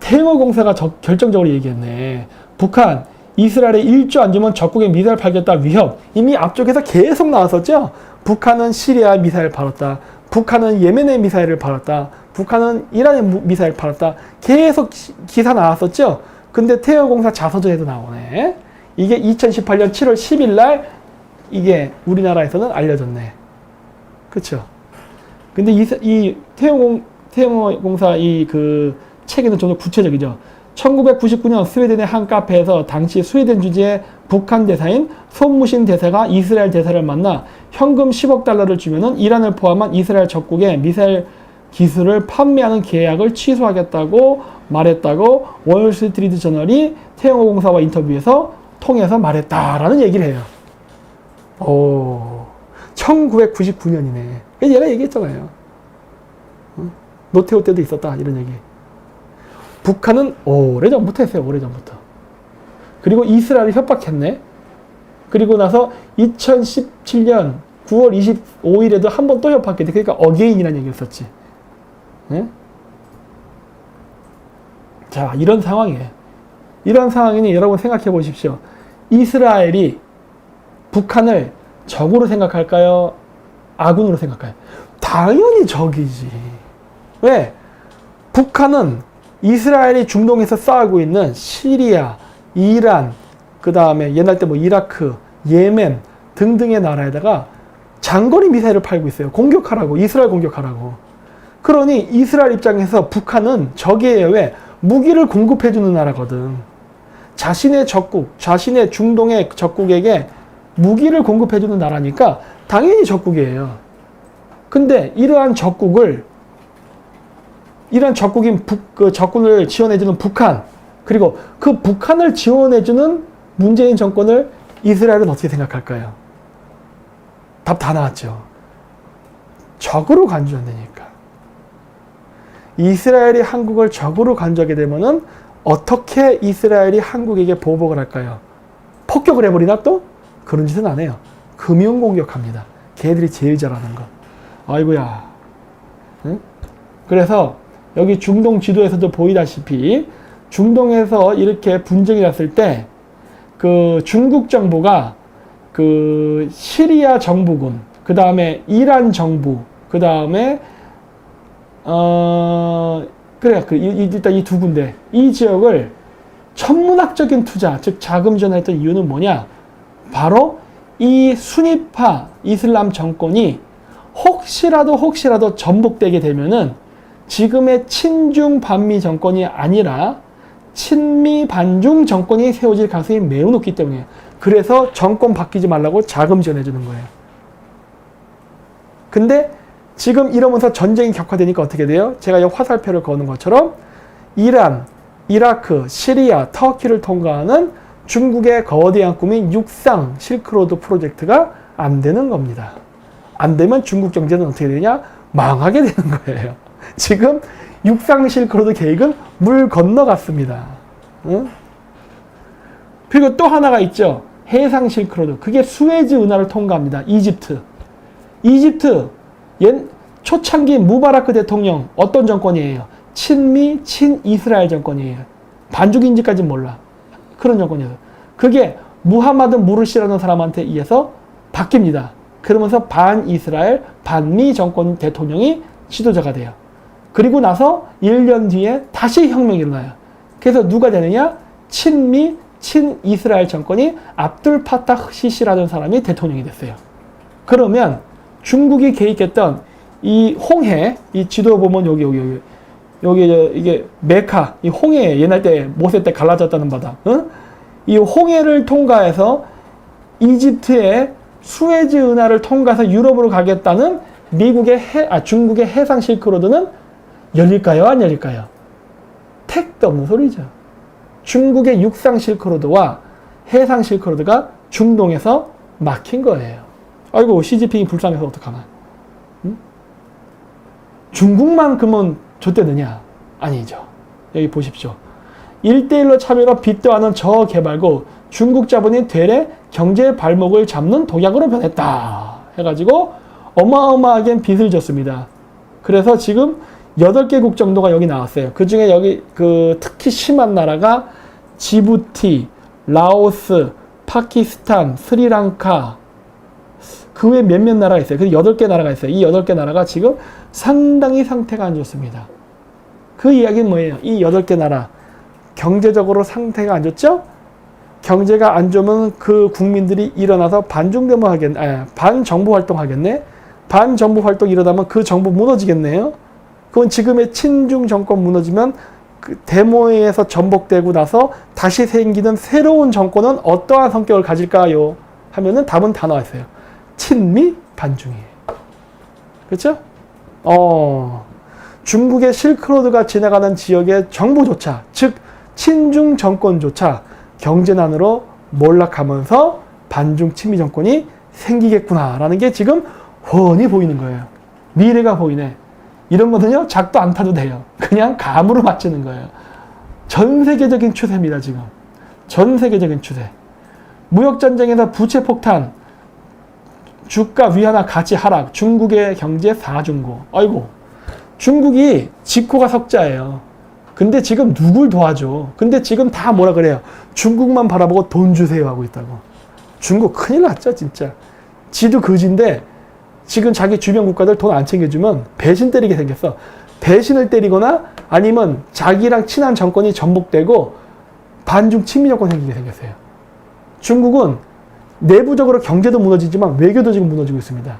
태영호공사가 결정적으로 얘기했네. 북한 이스라엘에 1조 안 주면 적국의 미사일 팔겠다 위협. 이미 앞쪽에서 계속 나왔었죠. 북한은 시리아 미사일 팔았다. 북한은 예멘의 미사일을 팔았다. 북한은 이란의 미사일 팔았다. 계속 기사 나왔었죠. 근데 태영공사 자서전에도 나오네. 이게 2018년 7월 10일 날 이게 우리나라에서는 알려졌네. 그쵸? 근데 이 태영공사 그 책에는 좀 더 구체적이죠. 1999년 스웨덴의 한 카페에서 당시 스웨덴 주재의 북한 대사인 손무신 대사가 이스라엘 대사를 만나 현금 10억 달러를 주면은 이란을 포함한 이스라엘 적국에 미사일 기술을 판매하는 계약을 취소하겠다고 말했다고 월스트리트 저널이 태영호공사와 인터뷰에서 통해서 말했다라는 얘기를 해요. 1999년이네. 얘가 얘기했잖아요. 노태우 때도 있었다 이런 얘기. 북한은 오래전부터 했어요. 오래전부터. 그리고 이스라엘을 협박했네. 그리고 나서 2017년 9월 25일에도 한 번 또 협박했대. 그러니까 어게인이라는 얘기였었지. 네? 자, 이런 상황이에요. 이런 상황이니 여러분 생각해 보십시오. 이스라엘이 북한을 적으로 생각할까요? 아군으로 생각할까요? 당연히 적이지. 왜? 북한은 이스라엘이 중동에서 싸우고 있는 시리아, 이란, 그 다음에 옛날 때 뭐 이라크, 예멘 등등의 나라에다가 장거리 미사일을 팔고 있어요. 공격하라고, 이스라엘 공격하라고. 그러니 이스라엘 입장에서 북한은 적이에요. 왜? 무기를 공급해주는 나라거든. 자신의 적국, 자신의 중동의 적국에게 무기를 공급해주는 나라니까 당연히 적국이에요. 근데 이러한 적국인 그 적군을 지원해주는 북한, 그리고 그 북한을 지원해주는 문재인 정권을 이스라엘은 어떻게 생각할까요? 답 다 나왔죠. 적으로 간주한다니까. 이스라엘이 한국을 적으로 간주하게 되면은 어떻게 이스라엘이 한국에게 보복을 할까요? 폭격을 해버리나 또? 그런 짓은 안 해요. 금융 공격합니다. 걔들이 제일 잘하는 거. 아이고야. 응? 그래서 여기 중동 지도에서도 보이다시피 중동에서 이렇게 분쟁이 났을 때 그 중국 정부가 그 시리아 정부군, 그 다음에 이란 정부, 그 다음에 일단 이 두 군데, 이 지역을 천문학적인 투자, 즉 자금 지원했던 이유는 뭐냐? 바로 이 순위파 이슬람 정권이 혹시라도 전복되게 되면은 지금의 친중 반미 정권이 아니라 친미 반중 정권이 세워질 가능성이 매우 높기 때문이에요. 그래서 정권 바뀌지 말라고 자금 지원해 주는 거예요. 근데 지금 이러면서 전쟁이 격화되니까 어떻게 돼요? 제가 이 화살표를 거는 것처럼 이란, 이라크, 시리아, 터키를 통과하는 중국의 거대한 꿈인 육상 실크로드 프로젝트가 안 되는 겁니다. 안 되면 중국 경제는 어떻게 되냐? 망하게 되는 거예요. 지금 육상 실크로드 계획은 물 건너갔습니다. 응? 그리고 또 하나가 있죠. 해상 실크로드. 그게 수에즈 운하를 통과합니다. 이집트 초창기 무바라크 대통령 어떤 정권이에요? 친미, 친이스라엘 정권이에요. 반죽인지까지는 몰라. 그런 정권이에요. 그게 무하마드 무르시라는 사람한테 의해서 바뀝니다. 그러면서 반이스라엘, 반미 정권 대통령이 지도자가 돼요. 그리고 나서 1년 뒤에 다시 혁명이 일어나요. 그래서 누가 되느냐? 친미, 친이스라엘 정권이 압둘 파타흐 시시라는 사람이 대통령이 됐어요. 그러면 중국이 계획했던 이 홍해, 이 지도 보면 여기 이게 메카, 이 홍해, 옛날 때 모세 때 갈라졌다는 바다. 응? 이 홍해를 통과해서 이집트의 수에즈 운하를 통과해서 유럽으로 가겠다는 중국의 해상 실크로드는 열릴까요? 안 열릴까요? 택도 없는 소리죠. 중국의 육상 실크로드와 해상 실크로드가 중동에서 막힌 거예요. 아이고, 시진핑이 불쌍해서 어떡하나. 응? 중국만큼은 좆대느냐? 아니죠. 여기 보십시오. 1대1로 차별화 빚도하는 저개발국, 중국 자본이 되레 경제 발목을 잡는 독약으로 변했다. 해가지고 어마어마하게 빚을 졌습니다. 그래서 지금 8개국 정도가 여기 나왔어요. 그 중에 여기 특히 심한 나라가 지부티, 라오스, 파키스탄, 스리랑카, 그 외에 몇몇 나라가 있어요. 그래서 8개 나라가 있어요. 이 8개 나라가 지금 상당히 상태가 안 좋습니다. 그 이야기는 뭐예요? 이 8개 나라 경제적으로 상태가 안 좋죠? 경제가 안 좋으면 그 국민들이 일어나서 반중대모 하겠네, 반정부 활동 하겠네? 반정부 활동 일어나면 그 정부 무너지겠네요? 그건 지금의 친중 정권 무너지면 그 데모에서 전복되고 나서 다시 생기는 새로운 정권은 어떠한 성격을 가질까요? 하면은 답은 다 나와 있어요. 친미 반중이에요. 그렇죠? 중국의 실크로드가 지나가는 지역의 정부조차, 즉 친중 정권조차 경제난으로 몰락하면서 반중 친미 정권이 생기겠구나라는 게 지금 훤히 보이는 거예요. 미래가 보이네. 이런 거는요, 작도 안 타도 돼요. 그냥 감으로 맞추는 거예요. 전 세계적인 추세입니다, 지금. 전 세계적인 추세. 무역전쟁에서 부채 폭탄, 주가 위안화 가치 하락, 중국의 경제 사중고. 아이고, 중국이 지코가 석자예요. 근데 지금 누굴 도와줘? 근데 지금 다 뭐라 그래요? 중국만 바라보고 돈 주세요 하고 있다고. 중국 큰일 났죠, 진짜. 지도 거지인데 지금 자기 주변 국가들 돈 안 챙겨주면 배신 때리게 생겼어. 배신을 때리거나 아니면 자기랑 친한 정권이 전복되고 반중 친미 정권 생기게 생겼어요. 중국은 내부적으로 경제도 무너지지만 외교도 지금 무너지고 있습니다.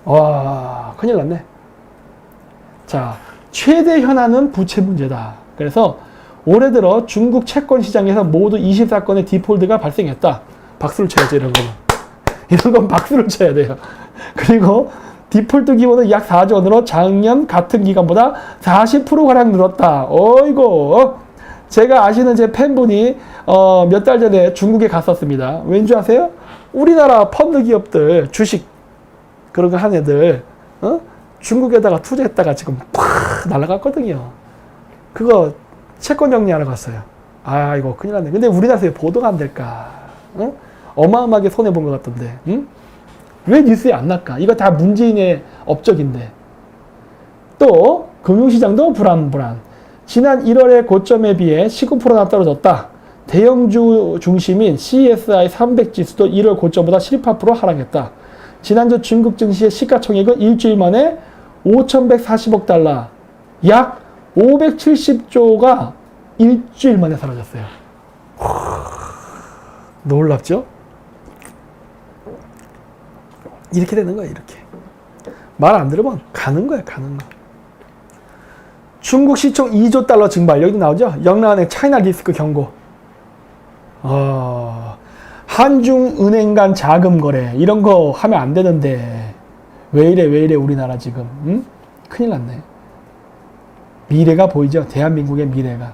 와, 큰일 났네. 자, 최대 현안은 부채 문제다. 그래서 올해 들어 중국 채권 시장에서 모두 24건의 디폴트가 발생했다. 박수를 쳐야지, 이런 거는. 이런 건 박수를 쳐야 돼요. 그리고 디폴트 기본은 약 4조 원으로 작년 같은 기간보다 40%가량 늘었다. 어이고. 제가 아시는 제 팬분이 몇 달 전에 중국에 갔었습니다. 왠지 아세요? 우리나라 펀드 기업들 주식 그런 거 한 애들 중국에다가 투자했다가 지금 팍 날아갔거든요. 그거 채권 정리하러 갔어요. 아 이거 큰일 났네. 근데 우리나라에서 보도가 안 될까? 어마어마하게 손해본 것 같던데. 왜 뉴스에 안 날까? 이거 다 문재인의 업적인데. 또 금융시장도 불안. 지난 1월의 고점에 비해 19%나 떨어졌다. 대형주 중심인 CSI 300 지수도 1월 고점보다 18% 하락했다. 지난주 중국 증시의 시가총액은 일주일 만에 5,140억 달러, 약 570조가 일주일 만에 사라졌어요. 놀랍죠? 이렇게 되는 거야, 이렇게. 말 안 들으면 가는 거야, 가는 거. 중국 시총 2조 달러 증발. 여기 나오죠? 영란은행 차이나 리스크 경고. 한중은행 간 자금 거래. 이런 거 하면 안 되는데. 왜 이래, 우리나라 지금. 응? 큰일 났네. 미래가 보이죠? 대한민국의 미래가.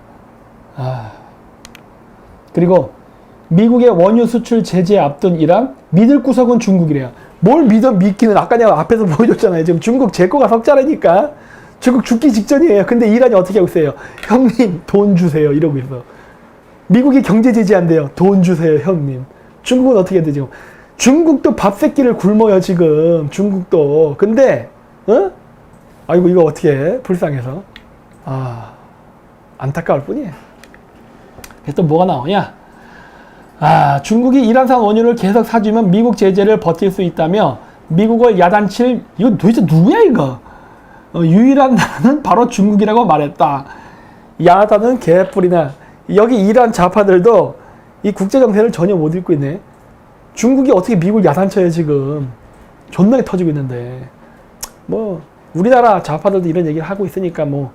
그리고 미국의 원유 수출 제재 앞둔 이란, 믿을 구석은 중국이래요. 뭘 믿기는 아까 내가 앞에서 보여줬잖아요. 지금 중국 제 거가 석자라니까. 중국 죽기 직전이에요. 근데 이란이 어떻게 하고 있어요? 형님 돈 주세요 이러고 있어. 미국이 경제 제재한대요. 돈 주세요 형님. 중국은 어떻게 해야 되죠? 중국도 밥새끼를 굶어요 지금. 중국도. 근데 아이고 이거 어떻게 해? 불쌍해서. 안타까울 뿐이에요. 그래서 또 뭐가 나오냐? 중국이 이란산 원유를 계속 사주면 미국 제재를 버틸 수 있다며 미국을 야단칠, 이거 도대체 누구야 이거? 유일한 나라는 바로 중국이라고 말했다. 야단은 개뿔이나. 여기 이란 좌파들도 이 국제정세를 전혀 못 읽고 있네. 중국이 어떻게 미국을 야단쳐요 지금. 존나게 터지고 있는데. 뭐 우리나라 좌파들도 이런 얘기를 하고 있으니까 뭐.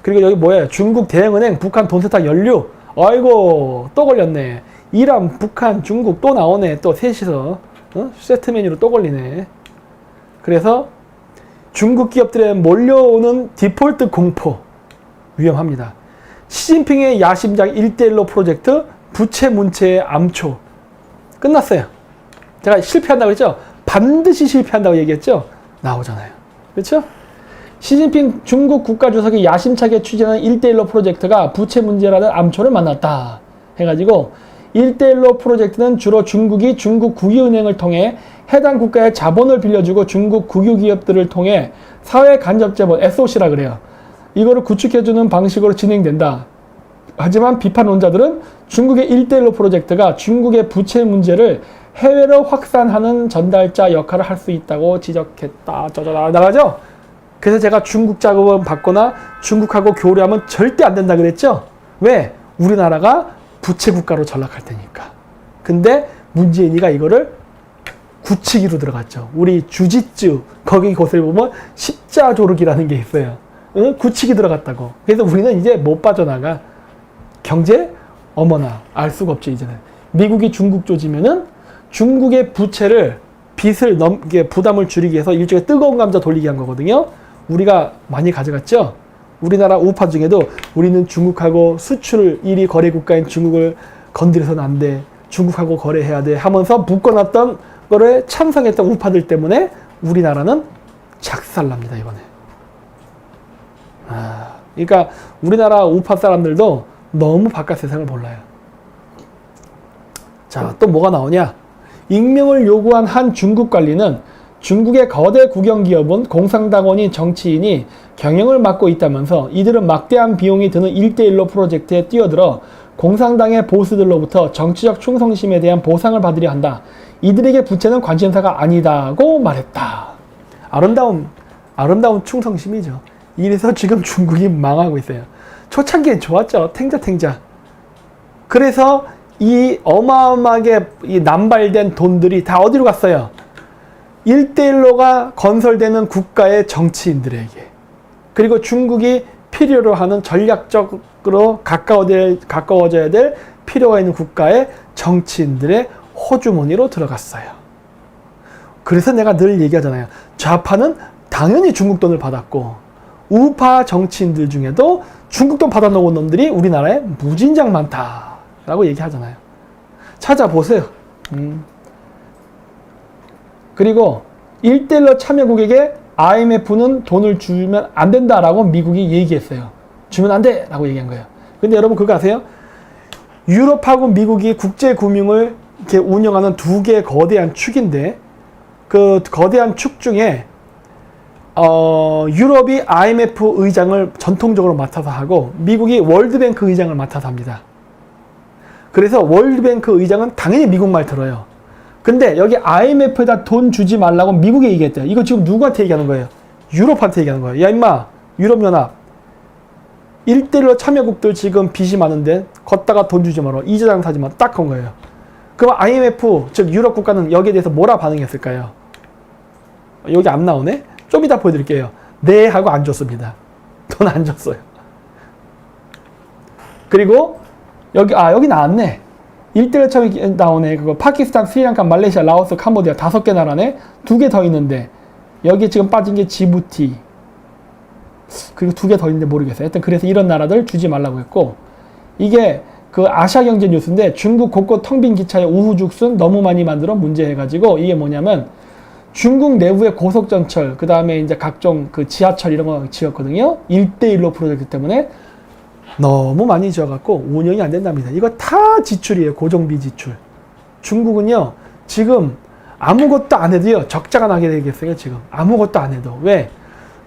그리고 여기 뭐예요? 중국 대형은행, 북한 돈세탁 연료. 아이고 또 걸렸네. 이란, 북한, 중국 또 나오네. 또 셋이서 세트 메뉴로 또 걸리네. 그래서 중국 기업들에 몰려오는 디폴트 공포 위험합니다. 시진핑의 야심작 1대1로 프로젝트 부채 문체의 암초 끝났어요. 제가 실패한다고 했죠? 반드시 실패한다고 얘기했죠? 나오잖아요. 그렇죠? 시진핑 중국 국가주석이 야심차게 추진하는 1대1로 프로젝트가 부채 문제라는 암초를 만났다 해가지고 1대1로 프로젝트는 주로 중국이 중국 국유은행을 통해 해당 국가에 자본을 빌려주고 중국 국유기업들을 통해 사회 간접자본 SOC라 그래요. 이거를 구축해주는 방식으로 진행된다. 하지만 비판론자들은 중국의 1대1로 프로젝트가 중국의 부채 문제를 해외로 확산하는 전달자 역할을 할 수 있다고 지적했다. 나가죠? 그래서 제가 중국 자금을 받거나 중국하고 교류하면 절대 안 된다 그랬죠? 왜? 우리나라가 부채 국가로 전락할 테니까. 근데 문재인이가 이거를 굳히기로 들어갔죠. 우리 주짓수 거기 곳을 보면 십자조르기라는 게 있어요. 굳히기 들어갔다고. 그래서 우리는 이제 못 빠져나가. 경제? 어머나 알 수가 없죠 이제는. 미국이 중국 조지면은 중국의 부채를 빚을 부담을 줄이기 위해서 일종의 뜨거운 감자 돌리기 한 거거든요. 우리가 많이 가져갔죠. 우리나라 우파 중에도 우리는 중국하고 수출 1위 거래 국가인 중국을 건드려서는 안 돼. 중국하고 거래해야 돼 하면서 묶어놨던 거를 찬성했던 우파들 때문에 우리나라는 작살납니다 이번에. 그러니까 우리나라 우파 사람들도 너무 바깥 세상을 몰라요. 자, 또 뭐가 나오냐? 익명을 요구한 한 중국 관리는 중국의 거대 국영기업은 공산당원인 정치인이 경영을 맡고 있다면서 이들은 막대한 비용이 드는 1대1로 프로젝트에 뛰어들어 공산당의 보스들로부터 정치적 충성심에 대한 보상을 받으려 한다. 이들에게 부채는 관심사가 아니다고 말했다. 아름다운 충성심이죠. 이래서 지금 중국이 망하고 있어요. 초창기엔 좋았죠. 탱자. 그래서 이 어마어마하게 이 남발된 돈들이 다 어디로 갔어요? 1대1로가 건설되는 국가의 정치인들에게. 그리고 중국이 필요로 하는 전략적으로 가까워져야 될 필요가 있는 국가의 정치인들의 호주머니로 들어갔어요. 그래서 내가 늘 얘기하잖아요. 좌파는 당연히 중국 돈을 받았고 우파 정치인들 중에도 중국 돈 받아놓은 놈들이 우리나라에 무진장 많다라고 얘기하잖아요. 찾아보세요. 그리고 1대1로 참여국에게 IMF는 돈을 주면 안 된다라고 미국이 얘기했어요. 주면 안 돼! 라고 얘기한 거예요. 근데 여러분 그거 아세요? 유럽하고 미국이 국제금융을 이렇게 운영하는 두 개의 거대한 축인데 그 거대한 축 중에 유럽이 IMF 의장을 전통적으로 맡아서 하고 미국이 월드뱅크 의장을 맡아서 합니다. 그래서 월드뱅크 의장은 당연히 미국 말 들어요. 근데 여기 IMF에다 돈 주지 말라고 미국에 얘기했대요. 이거 지금 누구한테 얘기하는 거예요? 유럽한테 얘기하는 거예요. 야 임마 유럽연합 1대1로 참여국들 지금 빚이 많은데 걷다가 돈 주지 마라. 이자장 사지 마. 딱 한 거예요. 그럼 IMF 즉 유럽 국가는 여기에 대해서 뭐라 반응했을까요? 여기 안 나오네? 좀 이따 보여드릴게요. 네 하고 안 줬습니다. 돈 안 줬어요. 그리고 여기 나왔네. 1대1 참여 나오네. 그거 파키스탄, 스리랑카, 말레이시아, 라오스, 캄보디아 5개 나라네. 2개 더 있는데 여기 지금 빠진 게 지부티. 그리고 2개 더 있는데 모르겠어요. 하여튼 그래서 이런 나라들 주지 말라고 했고 이게 그 아시아경제 뉴스인데 중국 곳곳 텅 빈 기차에 우후죽순 너무 많이 만들어 문제 해가지고 이게 뭐냐면 중국 내부의 고속전철 그 다음에 이제 각종 그 지하철 이런 거 지었거든요. 1대1로 프로젝트 때문에 너무 많이 지어갖고 운영이 안 된답니다. 이거 다 지출이에요. 고정비 지출. 중국은요 지금 아무것도 안 해도요 적자가 나게 되겠어요. 지금 아무것도 안 해도. 왜?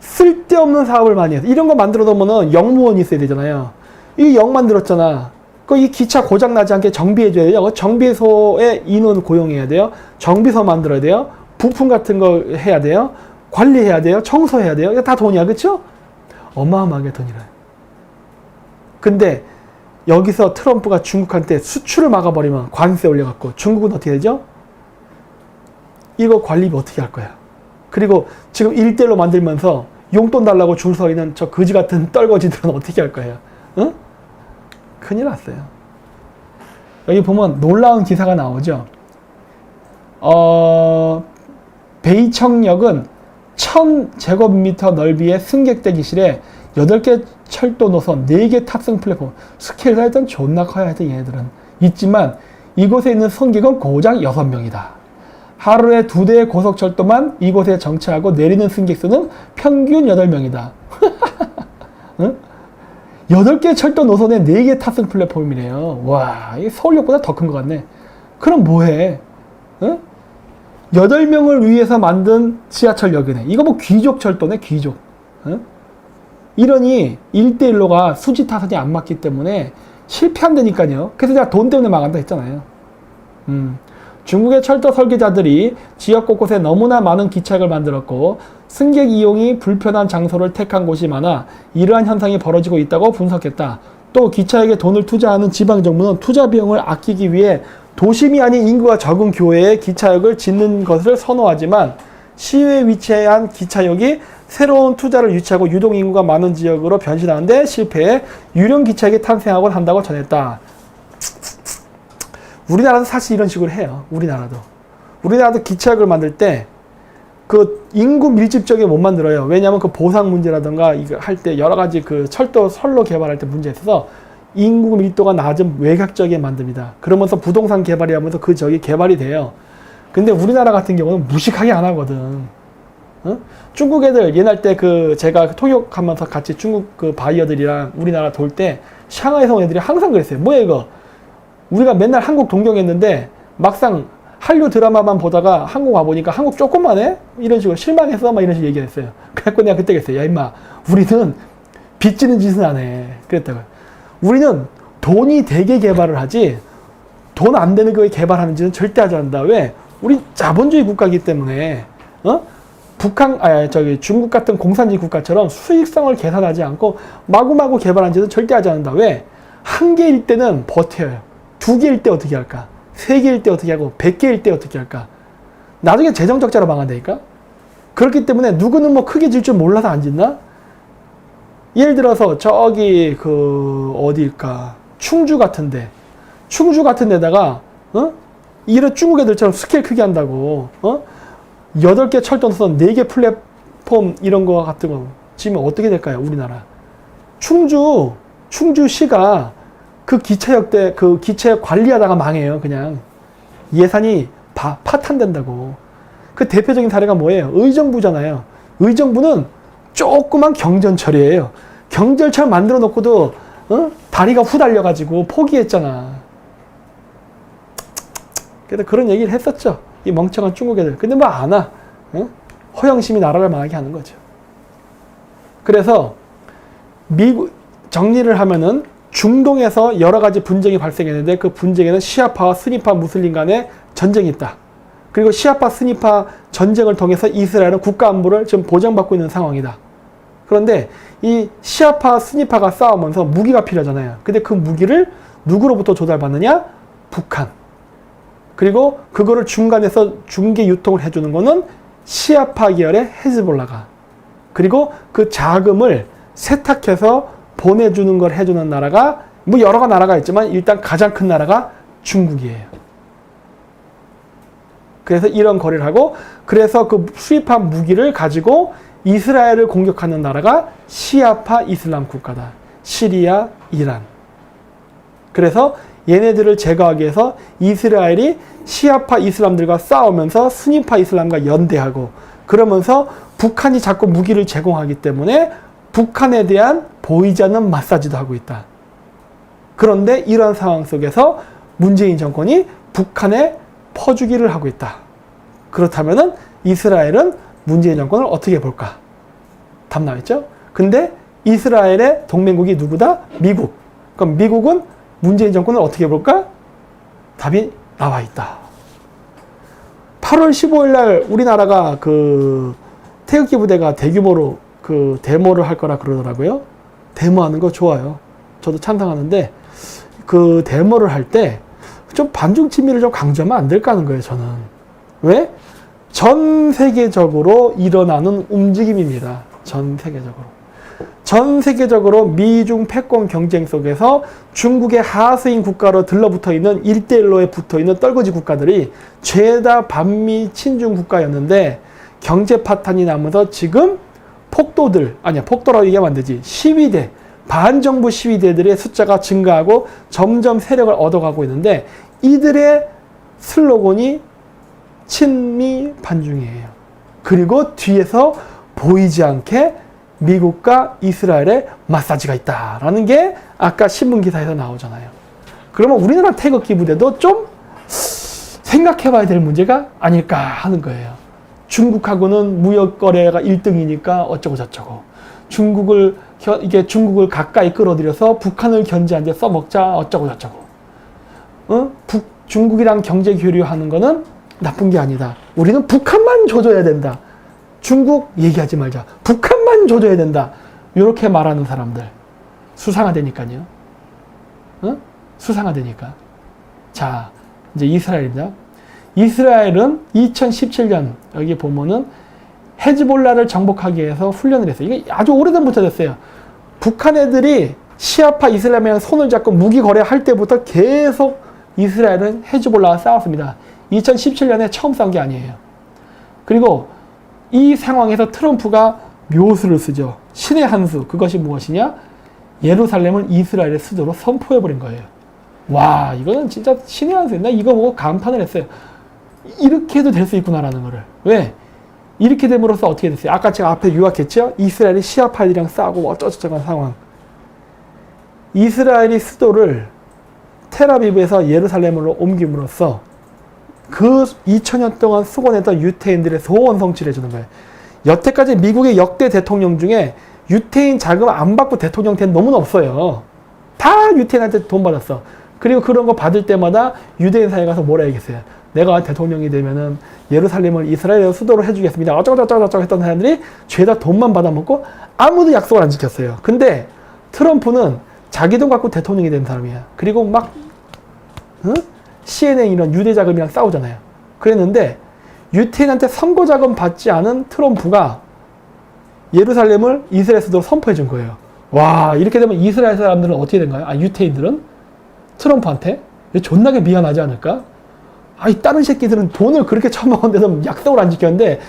쓸데없는 사업을 많이 해서 이런 거 만들어 놓으면은 영무원이 있어야 되잖아요. 이 영 만들었잖아. 이 기차 고장 나지 않게 정비해줘야 돼요. 정비소에 인원 고용해야 돼요. 정비소 만들어야 돼요. 부품 같은 거 해야 돼요. 관리해야 돼요. 청소해야 돼요. 이거 다 돈이야, 그렇죠? 어마어마하게 돈이라요. 근데 여기서 트럼프가 중국한테 수출을 막아버리면 관세 올려갖고 중국은 어떻게 되죠? 이거 관리비 어떻게 할 거야? 그리고 지금 1대1로 만들면서 용돈 달라고 줄 서 있는 저 거지 같은 떨거지들은 어떻게 할 거예요? 응? 큰일 났어요. 여기 보면 놀라운 기사가 나오죠. 베이청역은 1000제곱미터 넓이의 승객 대기실에 8개 철도 노선, 4개 탑승 플랫폼, 스케일이 하여튼 존나 커야 하여튼 얘네들은 있지만 이곳에 있는 승객은 고작 6명이다. 하루에 2대의 고속철도만 이곳에 정차하고 내리는 승객 수는 평균 8명이다. 응? 8개 철도 노선에 4개 탑승 플랫폼이래요. 와, 이게 서울역보다 더 큰 것 같네. 그럼 뭐해? 응? 8명을 위해서 만든 지하철역이네. 이거 뭐 귀족철도네, 귀족. 응? 이러니 1대1로가 수지 타선이 안 맞기 때문에 실패한다니까요. 그래서 내가 돈 때문에 망한다 했잖아요. 중국의 철도 설계자들이 지역 곳곳에 너무나 많은 기차역을 만들었고 승객 이용이 불편한 장소를 택한 곳이 많아 이러한 현상이 벌어지고 있다고 분석했다. 또 기차역에 돈을 투자하는 지방정부는 투자 비용을 아끼기 위해 도심이 아닌 인구가 적은 교외에 기차역을 짓는 것을 선호하지만 시외에 위치한 기차역이 새로운 투자를 유치하고 유동인구가 많은 지역으로 변신하는데 실패해 유령 기차역이 탄생하곤 한다고 전했다. 우리나라도 사실 이런 식으로 해요. 우리나라도 기차역을 만들 때 그 인구 밀집적에 못 만들어요. 왜냐하면 그 보상 문제라든가 이거 할 때 여러 가지 그 철도 선로 개발할 때 문제 있어서 인구 밀도가 낮은 외곽적에 만듭니다. 그러면서 부동산 개발이 하면서 그 저기 개발이 돼요. 근데 우리나라 같은 경우는 무식하게 안 하거든. 어? 중국 애들 옛날 때 그 제가 통역하면서 같이 중국 그 바이어들이랑 우리나라 돌 때 샹하이에서 온 애들이 항상 그랬어요. 뭐야 이거? 우리가 맨날 한국 동경했는데 막상 한류 드라마만 보다가 한국 와보니까 한국 조금만 해? 이런 식으로 실망해서 막 이런 식으로 얘기했어요. 그래서 내가 그때 그랬어요. 야 임마 우리는 빚지는 짓은 안 해. 그랬다가 우리는 돈이 되게 개발을 하지 돈 안 되는 거에 개발하는 짓은 절대 하지 않는다. 왜? 우리 자본주의 국가이기 때문에 중국 같은 공산주의 국가처럼 수익성을 계산하지 않고 마구마구 개발하는 짓은 절대 하지 않는다. 왜? 한 개일 때는 버텨요. 2개일 때 어떻게 할까? 3개일 때 어떻게 하고 100개일 때 어떻게 할까? 나중에 재정적자로 망한다니까? 그렇기 때문에 누구는 뭐 크게 질 줄 몰라서 안 짓나? 예를 들어서 저기 어디일까? 충주 같은 데다가 이런 중국 애들처럼 스케일 크게 한다고, 8개 철도선 4개 플랫폼 이런 거 같은 거 지면 어떻게 될까요? 우리나라. 충주시가 그 기차역대, 그 기차역 관리하다가 망해요, 그냥. 예산이 파탄된다고. 그 대표적인 사례가 뭐예요? 의정부잖아요. 의정부는 조그만 경전철이에요. 경전철 만들어 놓고도, 다리가 후달려가지고 포기했잖아. 그래서 그런 얘기를 했었죠. 이 멍청한 중국 애들. 근데 뭐 안 와. 허영심이 나라를 망하게 하는 거죠. 그래서 미국 정리를 하면은 중동에서 여러 가지 분쟁이 발생했는데 그 분쟁에는 시아파와 스니파 무슬림 간의 전쟁이 있다. 그리고 시아파 스니파 전쟁을 통해서 이스라엘은 국가 안보를 지금 보장받고 있는 상황이다. 그런데 이 시아파 스니파가 싸우면서 무기가 필요하잖아요. 근데 그 무기를 누구로부터 조달받느냐? 북한. 그리고 그거를 중간에서 중개 유통을 해주는 거는 시아파 계열의 헤즈볼라가. 그리고 그 자금을 세탁해서 보내주는 걸 해주는 나라가 뭐 여러 나라가 있지만 일단 가장 큰 나라가 중국이에요. 그래서 이런 거래를 하고, 그래서 그 수입한 무기를 가지고 이스라엘을 공격하는 나라가 시아파 이슬람 국가다. 시리아, 이란. 그래서 얘네들을 제거하기 위해서 이스라엘이 시아파 이슬람들과 싸우면서 스니파 이슬람과 연대하고, 그러면서 북한이 자꾸 무기를 제공하기 때문에 북한에 대한 보이지 않는 마사지도 하고 있다. 그런데 이런 상황 속에서 문재인 정권이 북한에 퍼주기를 하고 있다. 그렇다면은 이스라엘은 문재인 정권을 어떻게 볼까? 답 나왔죠? 근데 이스라엘의 동맹국이 누구다? 미국. 그럼 미국은 문재인 정권을 어떻게 볼까? 답이 나와 있다. 8월 15일 날 우리나라가 그 태극기 부대가 대규모로 그 데모를 할 거라 그러더라고요. 데모하는 거 좋아요. 저도 찬성하는데 그 데모를 할 때 좀 반중 친미를 좀 강조하면 안 될까 하는 거예요, 저는. 왜? 전 세계적으로 일어나는 움직임입니다. 전 세계적으로. 전 세계적으로 미중 패권 경쟁 속에서 중국의 하수인 국가로 들러붙어 있는 1대1로에 붙어 있는 떨거지 국가들이 죄다 반미 친중 국가였는데 경제 파탄이 나면서 지금 폭도라고 얘기하면 안 되지. 시위대, 반정부 시위대들의 숫자가 증가하고 점점 세력을 얻어가고 있는데 이들의 슬로건이 친미 반중이에요. 그리고 뒤에서 보이지 않게 미국과 이스라엘의 마사지가 있다라는 게 아까 신문 기사에서 나오잖아요. 그러면 우리나라 태극기 부대도 좀 생각해봐야 될 문제가 아닐까 하는 거예요. 중국하고는 무역 거래가 1등이니까 어쩌고 저쩌고. 중국을 가까이 끌어들여서 북한을 견제하는데 써먹자 어쩌고 저쩌고. 중국이랑 경제 교류하는 거는 나쁜 게 아니다. 우리는 북한만 줘줘야 된다. 중국 얘기하지 말자. 북한만 줘줘야 된다. 이렇게 말하는 사람들. 수상화되니까요. 수상화되니까. 자, 이제 이스라엘입니다. 이스라엘은 2017년 여기 보면은 헤즈볼라를 정복하기 위해서 훈련을 했어요. 이게 아주 오래전부터 됐어요. 북한 애들이 시아파 이슬람이랑 손을 잡고 무기 거래할 때부터 계속 이스라엘은 헤즈볼라와 싸웠습니다. 2017년에 처음 싸운 게 아니에요. 그리고 이 상황에서 트럼프가 묘수를 쓰죠. 신의 한 수. 그것이 무엇이냐? 예루살렘을 이스라엘의 수도로 선포해버린 거예요. 와, 이거는 진짜 신의 한 수였나? 이거 보고 감탄을 했어요. 이렇게 해도 될 수 있구나라는 거를. 왜? 이렇게 됨으로써 어떻게 됐어요? 아까 제가 앞에 요약했죠? 이스라엘이 시아파들이랑 싸우고 어쩌고저쩌고 한 상황. 이스라엘이 수도를 텔아비브에서 예루살렘으로 옮김으로써 그 2000년 동안 수고했던 유태인들의 소원 성취를 해주는 거예요. 여태까지 미국의 역대 대통령 중에 유태인 자금 안 받고 대통령 된 놈은 없어요. 다 유태인한테 돈 받았어. 그리고 그런 거 받을 때마다 유대인 사회에 가서 뭐라 얘기했어요. 내가 대통령이 되면은 예루살렘을 이스라엘의 수도로 해주겠습니다. 어쩌고저쩌고 했던 사람들이 죄다 돈만 받아먹고 아무도 약속을 안 지켰어요. 근데 트럼프는 자기 돈 갖고 대통령이 된 사람이야. 그리고 막 CNN 이런 유대 자금이랑 싸우잖아요. 그랬는데 유태인한테 선거 자금 받지 않은 트럼프가 예루살렘을 이스라엘 수도로 선포해 준 거예요. 와, 이렇게 되면 이스라엘 사람들은 어떻게 된가요? 유태인들은 트럼프한테 존나게 미안하지 않을까? 아이 다른 새끼들은 돈을 그렇게 처먹었는데도 약속을 안 지켰는데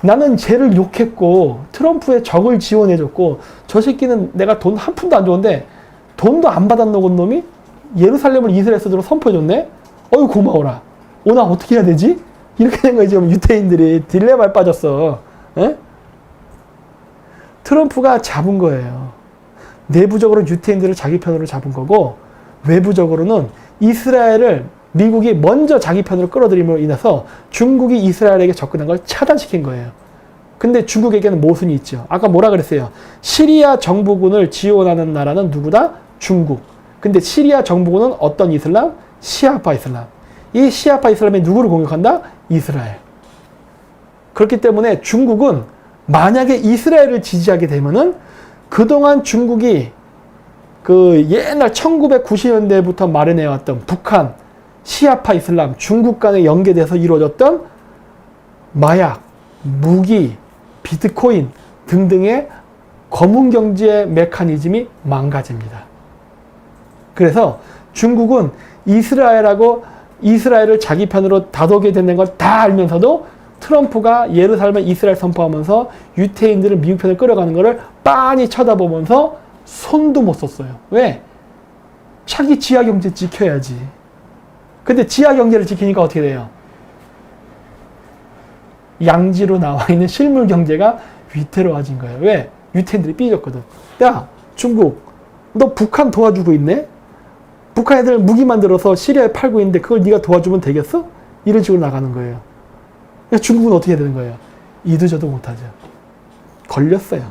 나는 쟤를 욕했고 트럼프의 적을 지원해줬고 저 새끼는 내가 돈 한 푼도 안 줬는데 돈도 안 받아놓은 놈이 예루살렘을 이스라엘 수도로 선포해줬네? 어휴 고마워라. 나 어떻게 해야 되지? 이렇게 된 거예요. 지금 유태인들이 딜레마에 빠졌어. 에? 트럼프가 잡은 거예요. 내부적으로 유태인들을 자기 편으로 잡은 거고 외부적으로는 이스라엘을 미국이 먼저 자기 편으로 끌어들임으로 인해서 중국이 이스라엘에게 접근한 걸 차단시킨 거예요. 근데 중국에게는 모순이 있죠. 아까 뭐라 그랬어요? 시리아 정부군을 지원하는 나라는 누구다? 중국. 근데 시리아 정부군은 어떤 이슬람? 시아파 이슬람. 이 시아파 이슬람이 누구를 공격한다? 이스라엘. 그렇기 때문에 중국은 만약에 이스라엘을 지지하게 되면은 그동안 중국이 그 옛날 1990년대부터 마련해왔던 북한, 시아파 이슬람, 중국 간에 연계돼서 이루어졌던 마약, 무기, 비트코인 등등의 검은 경제 메커니즘이 망가집니다. 그래서 중국은 이스라엘을 자기 편으로 다독게 되는 걸 다 알면서도 트럼프가 예루살렘 이스라엘 선포하면서 유태인들을 미국 편을 끌어가는 것을 빤히 쳐다보면서 손도 못 썼어요. 왜? 자기 지하 경제 지켜야지. 근데 지하 경제를 지키니까 어떻게 돼요? 양지로 나와 있는 실물 경제가 위태로워진 거예요. 왜? 유태인들이 삐졌거든. 야, 중국, 너 북한 도와주고 있네? 북한 애들 무기 만들어서 시리아에 팔고 있는데 그걸 네가 도와주면 되겠어? 이런 식으로 나가는 거예요. 중국은 어떻게 되는 거예요? 이도저도 못하죠. 걸렸어요.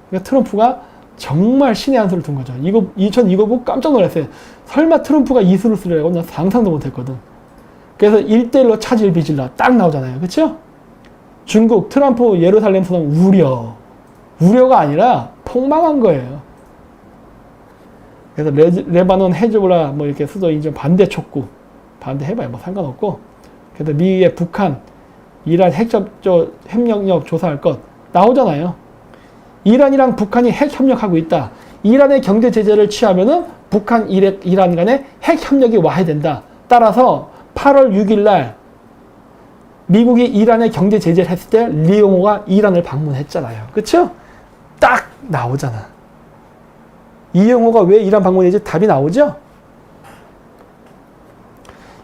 그러니까 트럼프가 정말 신의 한 수를 둔 거죠. 전 이거 보고 깜짝 놀랐어요. 설마 트럼프가 이 수를 쓰려고 난 상상도 못했거든. 그래서 1대1로 차질 빚을라 딱 나오잖아요. 그렇죠? 중국, 트럼프, 예루살렘 선언 우려가 아니라 폭망한 거예요. 그래서 레바논, 헤즈볼라 뭐 이렇게 수도 인정 반대 촉구, 반대해봐야 뭐 상관없고, 그래서 미국의 북한, 이란 핵협력 조사할 것 나오잖아요. 이란이랑 북한이 핵협력하고 있다. 이란의 경제 제재를 취하면은 북한, 이란 간에 핵협력이 와야 된다. 따라서 8월 6일 날 미국이 이란의 경제 제재를 했을 때 리용호가 이란을 방문했잖아요. 그쵸? 딱 나오잖아. 이용호가 왜 이란 방문했지? 답이 나오죠?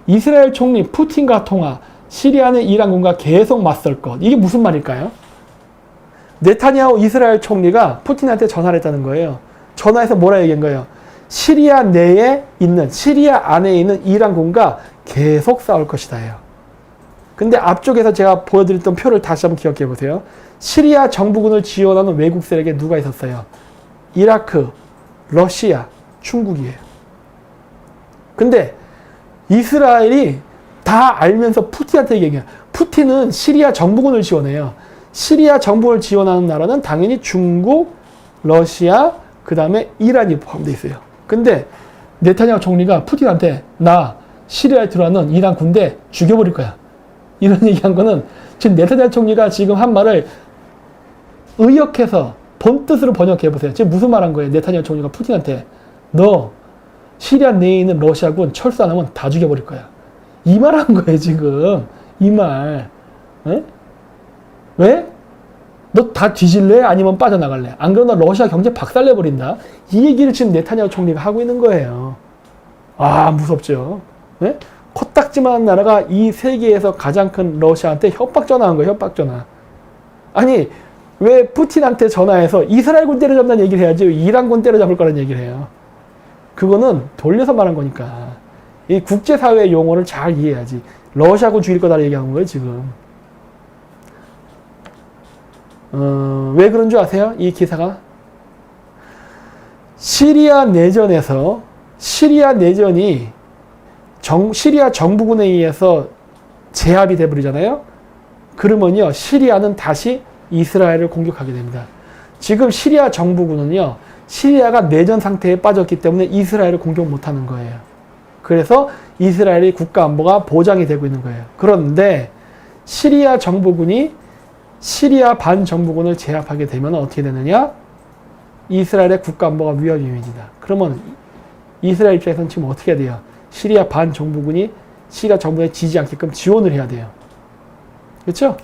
이스라엘 총리 푸틴과 통화, 시리아는 이란군과 계속 맞설 것. 이게 무슨 말일까요? 네타냐후 이스라엘 총리가 푸틴한테 전화를 했다는 거예요. 전화해서 뭐라 얘기한 거예요? 시리아 안에 있는 이란군과 계속 싸울 것이다요. 근데 앞쪽에서 제가 보여드렸던 표를 다시 한번 기억해 보세요. 시리아 정부군을 지원하는 외국 세력에 누가 있었어요? 이라크, 러시아, 중국이에요. 근데 이스라엘이 다 알면서 푸틴한테 얘기해요. 푸틴은 시리아 정부군을 지원해요. 시리아 정부를 지원하는 나라는 당연히 중국, 러시아, 그 다음에 이란이 포함되어 있어요. 근데 네타냐후 총리가 푸틴한테 나 시리아에 들어가는 이란 군대 죽여버릴 거야. 이런 얘기한 거는 지금 네타냐후 총리가 지금 한 말을 의역해서 본뜻으로 번역해 보세요. 지금 무슨 말 한 거예요? 네타냐후 총리가 푸틴한테 너 시리아 내에 있는 러시아군 철수 안 하면 다 죽여버릴 거야. 이 말 한 거예요, 지금. 이 말. 에? 왜? 너 다 뒤질래? 아니면 빠져나갈래? 안 그러면 러시아 경제 박살내버린다. 이 얘기를 지금 네타냐후 총리가 하고 있는 거예요. 아, 무섭죠? 에? 코딱지만한 나라가 이 세계에서 가장 큰 러시아한테 협박 전화한 거예요, 협박 전화. 아니, 왜 푸틴한테 전화해서 이스라엘군 때려잡는 얘기를 해야지 이란군 때려잡을 거라는 얘기를 해요. 그거는 돌려서 말한 거니까. 이 국제사회의 용어를 잘 이해해야지. 러시아군 죽일 거다 얘기하는 거예요, 지금. 왜 그런 줄 아세요? 이 기사가? 시리아 내전이 시리아 정부군에 의해서 제압이 돼버리잖아요? 그러면요, 시리아는 다시 이스라엘을 공격하게 됩니다. 지금 시리아 정부군은요, 시리아가 내전 상태에 빠졌기 때문에 이스라엘을 공격 못하는 거예요. 그래서 이스라엘의 국가 안보가 보장이 되고 있는 거예요. 그런데 시리아 정부군이 시리아 반정부군을 제압하게 되면 어떻게 되느냐? 이스라엘의 국가 안보가 위협입니다. 그러면 이스라엘 입장에서는 지금 어떻게 돼요? 시리아 반정부군이 시리아 정부에 지지 않게끔 지원을 해야 돼요. 그렇죠?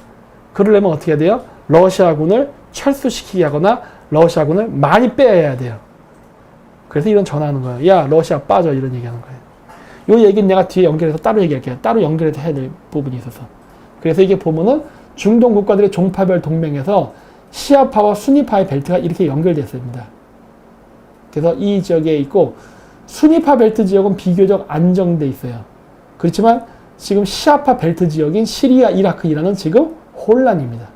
그러려면 어떻게 해야 돼요? 러시아군을 철수시키게 하거나 러시아군을 많이 빼야 돼요. 그래서 이런 전화하는 거예요. 야, 러시아 빠져. 이런 얘기하는 거예요. 이 얘기는 내가 뒤에 연결해서 따로 얘기할게요. 따로 연결해서 해야 될 부분이 있어서. 그래서 이게 보면은 중동 국가들의 종파별 동맹에서 시아파와 순위파의 벨트가 이렇게 연결됐습니다. 그래서 이 지역에 있고 순위파 벨트 지역은 비교적 안정돼 있어요. 그렇지만 지금 시아파 벨트 지역인 시리아, 이라크, 이란은 지금 혼란입니다.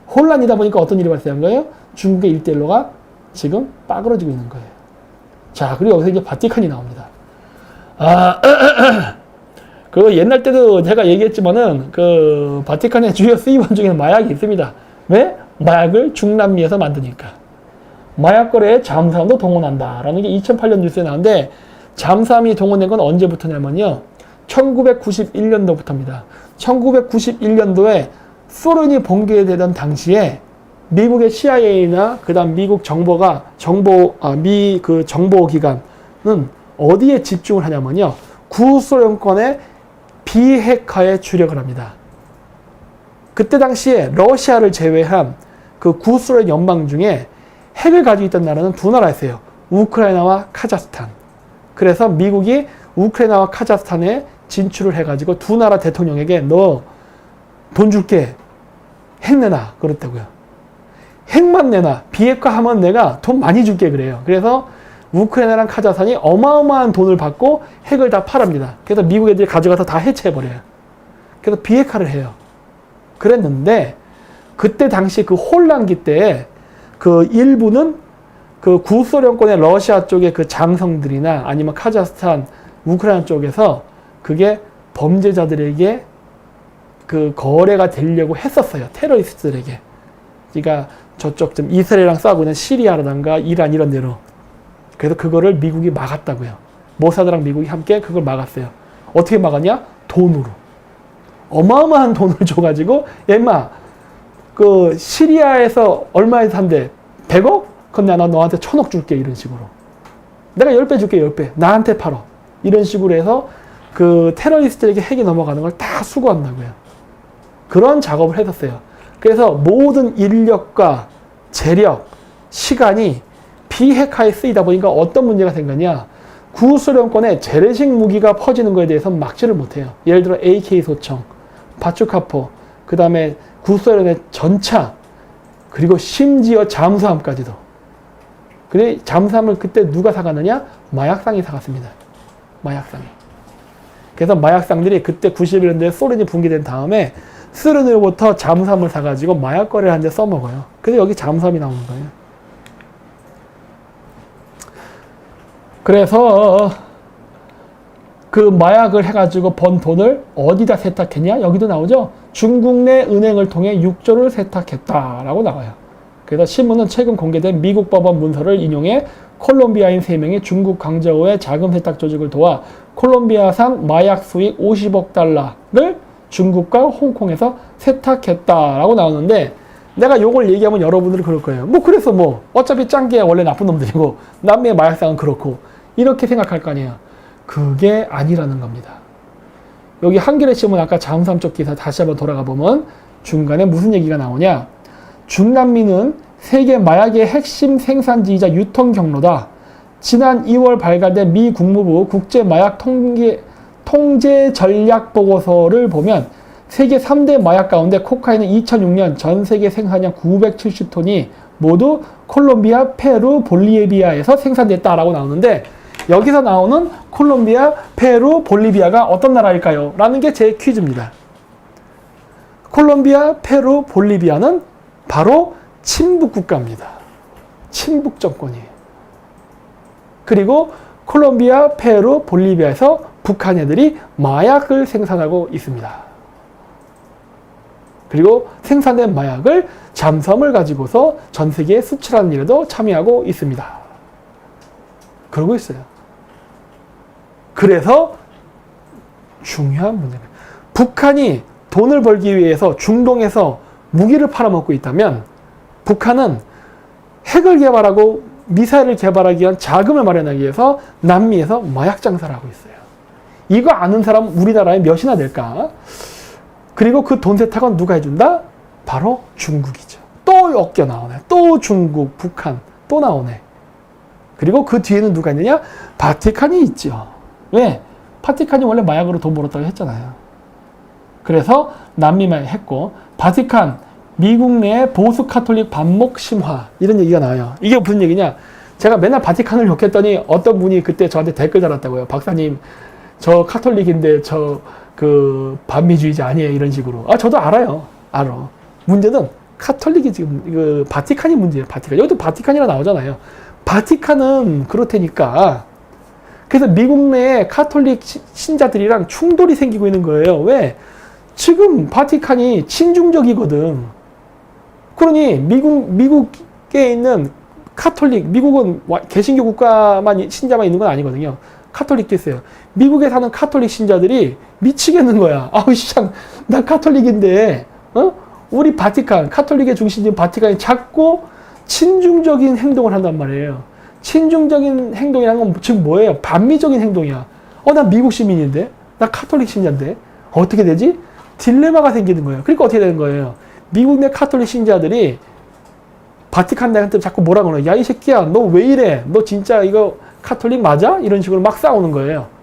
혼란이다 보니까 어떤 일이 발생한 거예요? 중국의 1대1로가 지금 빠그러지고 있는 거예요. 자, 그리고 여기서 이제 바티칸이 나옵니다. 그 옛날 때도 제가 얘기했지만은 그 바티칸의 주요 수입원 중에는 마약이 있습니다. 왜? 마약을 중남미에서 만드니까. 마약 거래에 잠수함도 동원한다라는 게 2008년 뉴스에 나왔는데 잠수함이 동원된 건 언제부터냐면요. 1991년도부터입니다. 1991년도에 소련이 붕괴되던 당시에 미국의 CIA나 그다음 미국 정보기관은 어디에 집중을 하냐면요. 구소련권의 비핵화에 주력을 합니다. 그때 당시에 러시아를 제외한 그 구소련 연방 중에 핵을 가지고 있던 나라는 두 나라였어요. 우크라이나와 카자흐스탄. 그래서 미국이 우크라이나와 카자흐스탄에 진출을 해가지고 두 나라 대통령에게 너 돈 줄게. 핵 내놔. 그렇다고요. 핵만 내놔. 비핵화하면 내가 돈 많이 줄게. 그래요. 그래서 우크라이나랑 카자흐스탄이 어마어마한 돈을 받고 핵을 다 팔합니다. 그래서 미국 애들이 가져가서 다 해체해버려요. 그래서 비핵화를 해요. 그랬는데 그때 당시 그 혼란기 때에 그 일부는 그 구소련권의 러시아 쪽의 그 장성들이나 아니면 카자흐스탄, 우크라이나 쪽에서 그게 범죄자들에게 그 거래가 되려고 했었어요. 테러리스트들에게. 그러니까 저쪽 좀 이스라엘이랑 싸우고 있는 시리아라든가 이란 이런 데로. 그래서 그거를 미국이 막았다고요. 모사드랑 미국이 함께 그걸 막았어요. 어떻게 막았냐? 돈으로. 어마어마한 돈을 줘가지고 얘마 그 시리아에서 얼마에 산대? 100억? 그럼 내가 너한테 1000억 줄게. 이런 식으로. 내가 10배 줄게. 10배. 나한테 팔어. 이런 식으로 해서 그 테러리스트에게 핵이 넘어가는 걸 다 수거한다고요. 그런 작업을 했었어요. 그래서 모든 인력과 재력, 시간이 비핵화에 쓰이다 보니까 어떤 문제가 생겼냐. 구소련권에 재래식 무기가 퍼지는 것에 대해서 막지를 못해요. 예를 들어 AK 소총, 바추카포, 그 다음에 구소련의 전차, 그리고 심지어 잠수함까지도. 그래 잠수함을 그때 누가 사갔느냐? 마약상이 사갔습니다. 마약상이. 그래서 마약상들이 그때 91년도에 소련이 붕괴된 다음에 소련으로부터 잠수함을 사가지고 마약 거래를 하는데 써먹어요. 그래서 여기 잠수함이 나오는 거예요. 그래서 그 마약을 해가지고 번 돈을 어디다 세탁했냐? 여기도 나오죠? 중국 내 은행을 통해 6조를 세탁했다라고 나와요. 그래서 신문은 최근 공개된 미국 법원 문서를 인용해 콜롬비아인 3명이 중국 광저우의 자금 세탁 조직을 도와 콜롬비아산 마약 수익 50억 달러를 중국과 홍콩에서 세탁했다라고 나오는데 내가 요걸 얘기하면 여러분들이 그럴 거예요. 뭐 그래서 뭐 어차피 짱게 원래 나쁜 놈들이고 남미의 마약상은 그렇고 이렇게 생각할 거 아니에요. 그게 아니라는 겁니다. 여기 한겨레 신문 아까 잠수함 쪽 기사 다시 한번 돌아가 보면 중간에 무슨 얘기가 나오냐. 중남미는 세계 마약의 핵심 생산지이자 유통 경로다. 지난 2월 발간된 미 국무부 국제마약 통제 전략 보고서를 보면 세계 3대 마약 가운데 코카인은 2006년 전 세계 생산량 970톤이 모두 콜롬비아, 페루, 볼리비아에서 생산됐다라고 나오는데 여기서 나오는 콜롬비아, 페루, 볼리비아가 어떤 나라일까요? 라는 게 제 퀴즈입니다. 콜롬비아, 페루, 볼리비아는 바로 친북 국가입니다. 친북 정권이에요. 그리고 콜롬비아, 페루, 볼리비아에서 북한 애들이 마약을 생산하고 있습니다. 그리고 생산된 마약을 잠수함을 가지고서 전 세계에 수출하는 일에도 참여하고 있습니다. 그러고 있어요. 그래서 중요한 문제입니다. 북한이 돈을 벌기 위해서 중동에서 무기를 팔아먹고 있다면 북한은 핵을 개발하고 미사일을 개발하기 위한 자금을 마련하기 위해서 남미에서 마약 장사를 하고 있어요. 이거 아는 사람 우리나라에 몇이나 될까? 그리고 그 돈 세탁은 누가 해준다? 바로 중국이죠. 또 엮여 나오네. 또 중국, 북한 또 나오네. 그리고 그 뒤에는 누가 있느냐? 바티칸이 있죠. 왜? 바티칸이 원래 마약으로 돈 벌었다고 했잖아요. 그래서 남미마약 했고, 바티칸, 미국 내 보수 카톨릭 반목 심화, 이런 얘기가 나와요. 이게 무슨 얘기냐? 제가 맨날 바티칸을 욕했더니 어떤 분이 그때 저한테 댓글 달았다고요. 박사님, 저 카톨릭인데 저 그 반미주의자 아니에요, 이런 식으로. 아, 저도 알아요. 알아. 문제는 카톨릭이 지금 그 바티칸이 문제예요. 바티칸. 여기도 바티칸이라 나오잖아요. 바티칸은 그렇다니까. 그래서 미국 내 카톨릭 신자들이랑 충돌이 생기고 있는 거예요. 왜? 지금 바티칸이 친중적이거든. 그러니 미국에 있는 카톨릭, 미국은 개신교 국가만 신자만 있는 건 아니거든요. 카톨릭도 있어요. 미국에 사는 카톨릭 신자들이 미치겠는 거야. 아우, 시장, 나 카톨릭인데, 우리 바티칸, 카톨릭의 중심인 바티칸이 자꾸 친중적인 행동을 한단 말이에요. 친중적인 행동이라는 건 지금 뭐예요? 반미적인 행동이야. 나 미국 시민인데? 나 카톨릭 신자인데? 어떻게 되지? 딜레마가 생기는 거예요. 그러니까 어떻게 되는 거예요? 미국 내 카톨릭 신자들이 바티칸 내한테 자꾸 뭐라 그러냐. 야, 이 새끼야, 너 왜 이래? 너 진짜 이거 카톨릭 맞아? 이런 식으로 막 싸우는 거예요.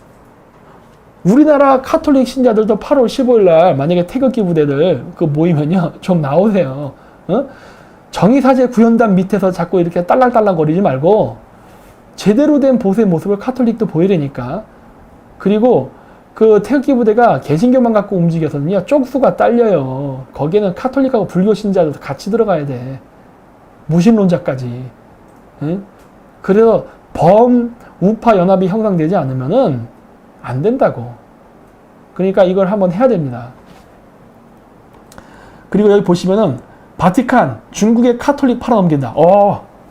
우리나라 카톨릭 신자들도 8월 15일 날 만약에 태극기 부대들 그 모이면요, 좀 나오세요. 정의사제 구현단 밑에서 자꾸 이렇게 딸랑딸랑 거리지 말고 제대로 된 보수의 모습을 카톨릭도 보이려니까. 그리고 그 태극기 부대가 개신교만 갖고 움직여서는요, 쪽수가 딸려요. 거기에는 카톨릭하고 불교 신자들도 같이 들어가야 돼. 무신론자까지. 그래서 범우파 연합이 형성되지 않으면은 안 된다고. 그러니까 이걸 한번 해야 됩니다. 그리고 여기 보시면은 바티칸, 중국의 카톨릭 팔아넘긴다.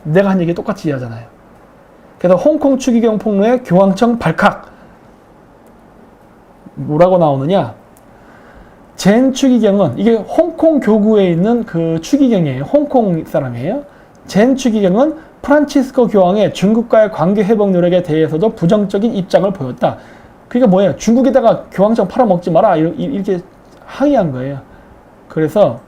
내가 한 얘기 똑같이 이해하잖아요. 그래서 홍콩 추기경 폭로에 교황청 발칵. 뭐라고 나오느냐? 젠 추기경은, 이게 홍콩 교구에 있는 그 추기경이에요. 홍콩 사람이에요. 젠 추기경은 프란치스코 교황의 중국과의 관계 회복 노력에 대해서도 부정적인 입장을 보였다. 그러니까 뭐예요? 중국에다가 교황청 팔아먹지 마라. 이렇게 항의한 거예요. 그래서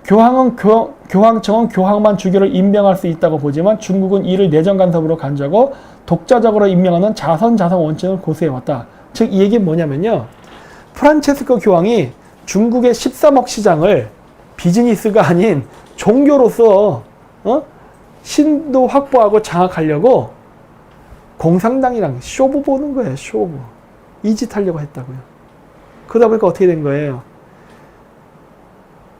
교황청은 교황만 주교를 임명할 수 있다고 보지만 중국은 이를 내정 간섭으로 간주하고 독자적으로 임명하는 자선자성 원칙을 고수해왔다. 즉, 이 얘기는 뭐냐면요. 프란체스코 교황이 중국의 13억 시장을 비즈니스가 아닌 종교로서 신도 확보하고 장악하려고 공산당이랑 쇼부 보는 거예요. 쇼부. 이 짓 하려고 했다고요. 그러다 보니까 어떻게 된 거예요?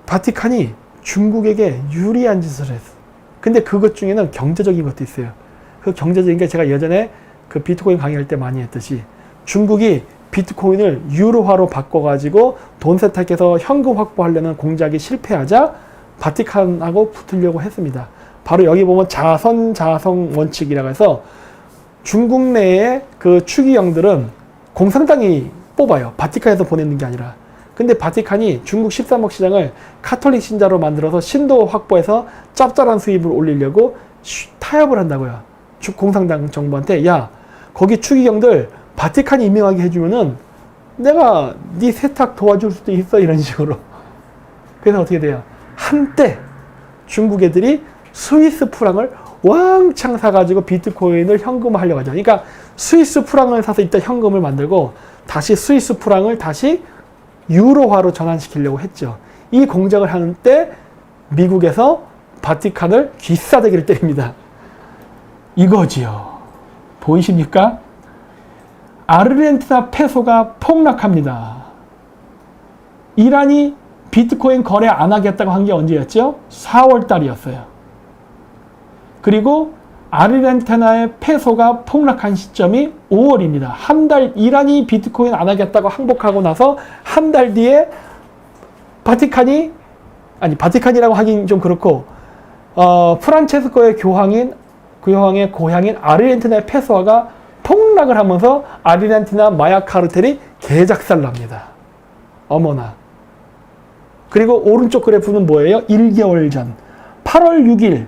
바티칸이 중국에게 유리한 짓을 했어. 근데 그것 중에는 경제적인 것도 있어요. 그 경제적인 게 제가 예전에 그 비트코인 강의할 때 많이 했듯이 중국이 비트코인을 유로화로 바꿔가지고 돈 세탁해서 현금 확보하려는 공작이 실패하자 바티칸하고 붙으려고 했습니다. 바로 여기 보면 자선 원칙이라고 해서 중국 내의 그 추기경들은 공산당이 뽑아요. 바티칸에서 보내는 게 아니라. 근데 바티칸이 중국 13억 시장을 카톨릭 신자로 만들어서 신도 확보해서 짭짤한 수입을 올리려고 타협을 한다고요. 공산당 정부한테, 야, 거기 추기경들 바티칸이 임명하게 해주면은 내가 네 세탁 도와줄 수도 있어, 이런 식으로. 그래서 어떻게 돼요? 한때 중국 애들이 스위스 프랑을 왕창 사가지고 비트코인을 현금화하려고 하죠. 그러니까 스위스 프랑을 사서 이따 현금을 만들고 다시 스위스 프랑을 다시 유로화로 전환시키려고 했죠. 이 공작을 하는 때 미국에서 바티칸을 귀싸대기를 때립니다. 이거지요. 보이십니까? 아르헨티나 페소가 폭락합니다. 이란이 비트코인 거래 안 하겠다고 한 게 언제였죠? 4월 달이었어요. 그리고 아르헨티나의 페소가 폭락한 시점이 5월입니다. 한 달, 이란이 비트코인 안 하겠다고 항복하고 나서 한 달 뒤에 바티칸이라고 하긴 좀 그렇고, 프란체스코의 교황의 고향인 아르헨티나의 페소화가 폭락을 하면서 아르헨티나 마약 카르텔이 개작살납니다. 어머나. 그리고 오른쪽 그래프는 뭐예요? 1개월 전. 8월 6일.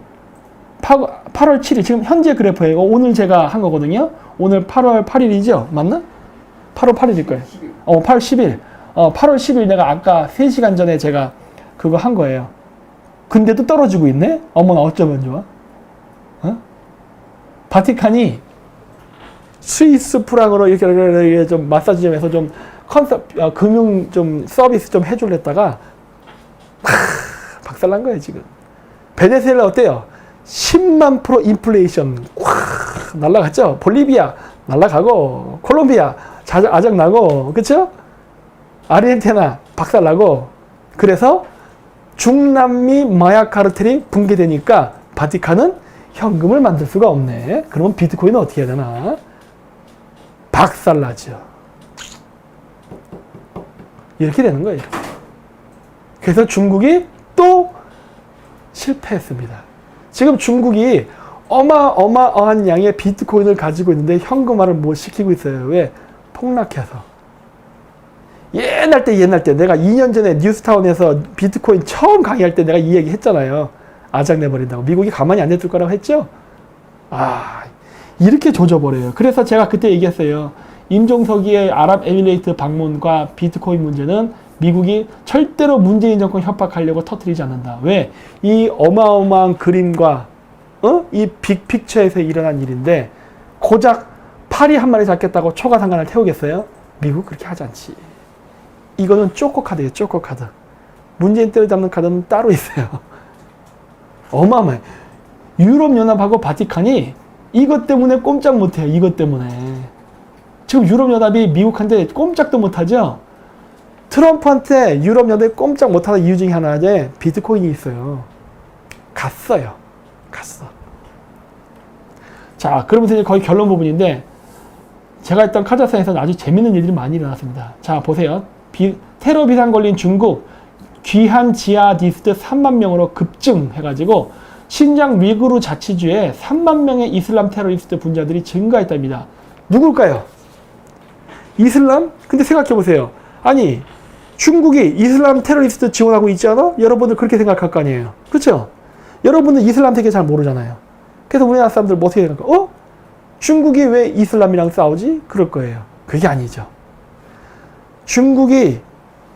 8월 7일. 지금 현재 그래프예요. 오늘 제가 한 거거든요. 오늘 8월 8일이죠? 맞나? 8월 8일일 거예요. 8월 10일. 8월 10일 내가 아까 3시간 전에 제가 그거 한 거예요. 근데도 떨어지고 있네? 어머나 어쩌면 좋아? 바티칸이 스위스 프랑으로 이렇게 좀 마사지점에서 좀 금융 좀 서비스 좀 해줄랬다가 박살난 거예요, 지금. 베네수엘라 어때요? 10만 프로 인플레이션 확 날라갔죠? 볼리비아 날라가고, 콜롬비아 아작나고, 그쵸? 아르헨티나 박살나고, 그래서 중남미 마약 카르텔이 붕괴되니까 바티칸은 현금을 만들 수가 없네. 그러면 비트코인은 어떻게 해야 되나? 박살나죠. 이렇게 되는 거예요. 그래서 중국이 또 실패했습니다. 지금 중국이 어마어마한 양의 비트코인을 가지고 있는데 현금화를 못 시키고 있어요. 왜? 폭락해서. 옛날 때 내가 2년 전에 뉴스타운에서 비트코인 처음 강의할 때 내가 이 얘기 했잖아요. 아작내버린다고. 미국이 가만히 안 냅둘 거라고 했죠? 이렇게 조져버려요. 그래서 제가 그때 얘기했어요. 임종석이의 아랍에미레이트 방문과 비트코인 문제는 미국이 절대로 문재인 정권 협박하려고 터뜨리지 않는다. 왜? 이 어마어마한 그림과 이 빅픽처에서 일어난 일인데 고작 파리 한 마리 잡겠다고 초가상간을 태우겠어요? 미국 그렇게 하지 않지. 이거는 쪼꼬카드예요. 쪼꼬카드. 문재인 때려잡는 카드는 따로 있어요. 어마어마해. 유럽연합하고 바티칸이 이것 때문에 꼼짝 못해요. 이것 때문에. 지금 유럽연합이 미국한테 꼼짝도 못하죠? 트럼프한테 유럽연합이 꼼짝 못하는 이유 중에 하나에 비트코인이 있어요. 갔어요. 갔어. 자, 그러면서 이제 거의 결론 부분인데 제가 했던 카자흐스탄에서는 아주 재밌는 일들이 많이 일어났습니다. 자, 보세요. 테러 비상 걸린 중국 귀한 지하디스트 3만 명으로 급증해가지고 신장 위구르 자치주에 3만 명의 이슬람 테러리스트 분자들이 증가했답니다. 누굴까요? 이슬람? 근데 생각해보세요. 아니, 중국이 이슬람 테러리스트 지원하고 있지 않아? 여러분들 그렇게 생각할 거 아니에요. 그렇죠? 여러분들 이슬람 되게 잘 모르잖아요. 그래서 우리나라 사람들 뭐 어떻게 생각할까? 중국이 왜 이슬람이랑 싸우지? 그럴 거예요. 그게 아니죠. 중국이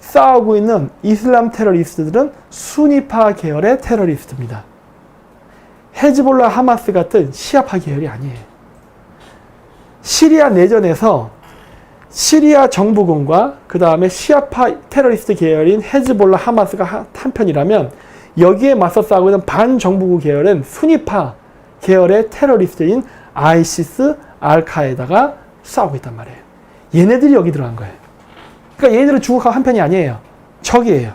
싸우고 있는 이슬람 테러리스트들은 수니파 계열의 테러리스트입니다. 헤즈볼라 하마스 같은 시아파 계열이 아니에요. 시리아 내전에서 시리아 정부군과 그 다음에 시아파 테러리스트 계열인 헤즈볼라 하마스가 한편이라면 여기에 맞서 싸우고 있는 반정부국 계열은 수니파 계열의 테러리스트인 아이시스, 알카에다가 싸우고 있단 말이에요. 얘네들이 여기 들어간 거예요. 그러니까 얘네들은 중국하고 한편이 아니에요. 적이에요.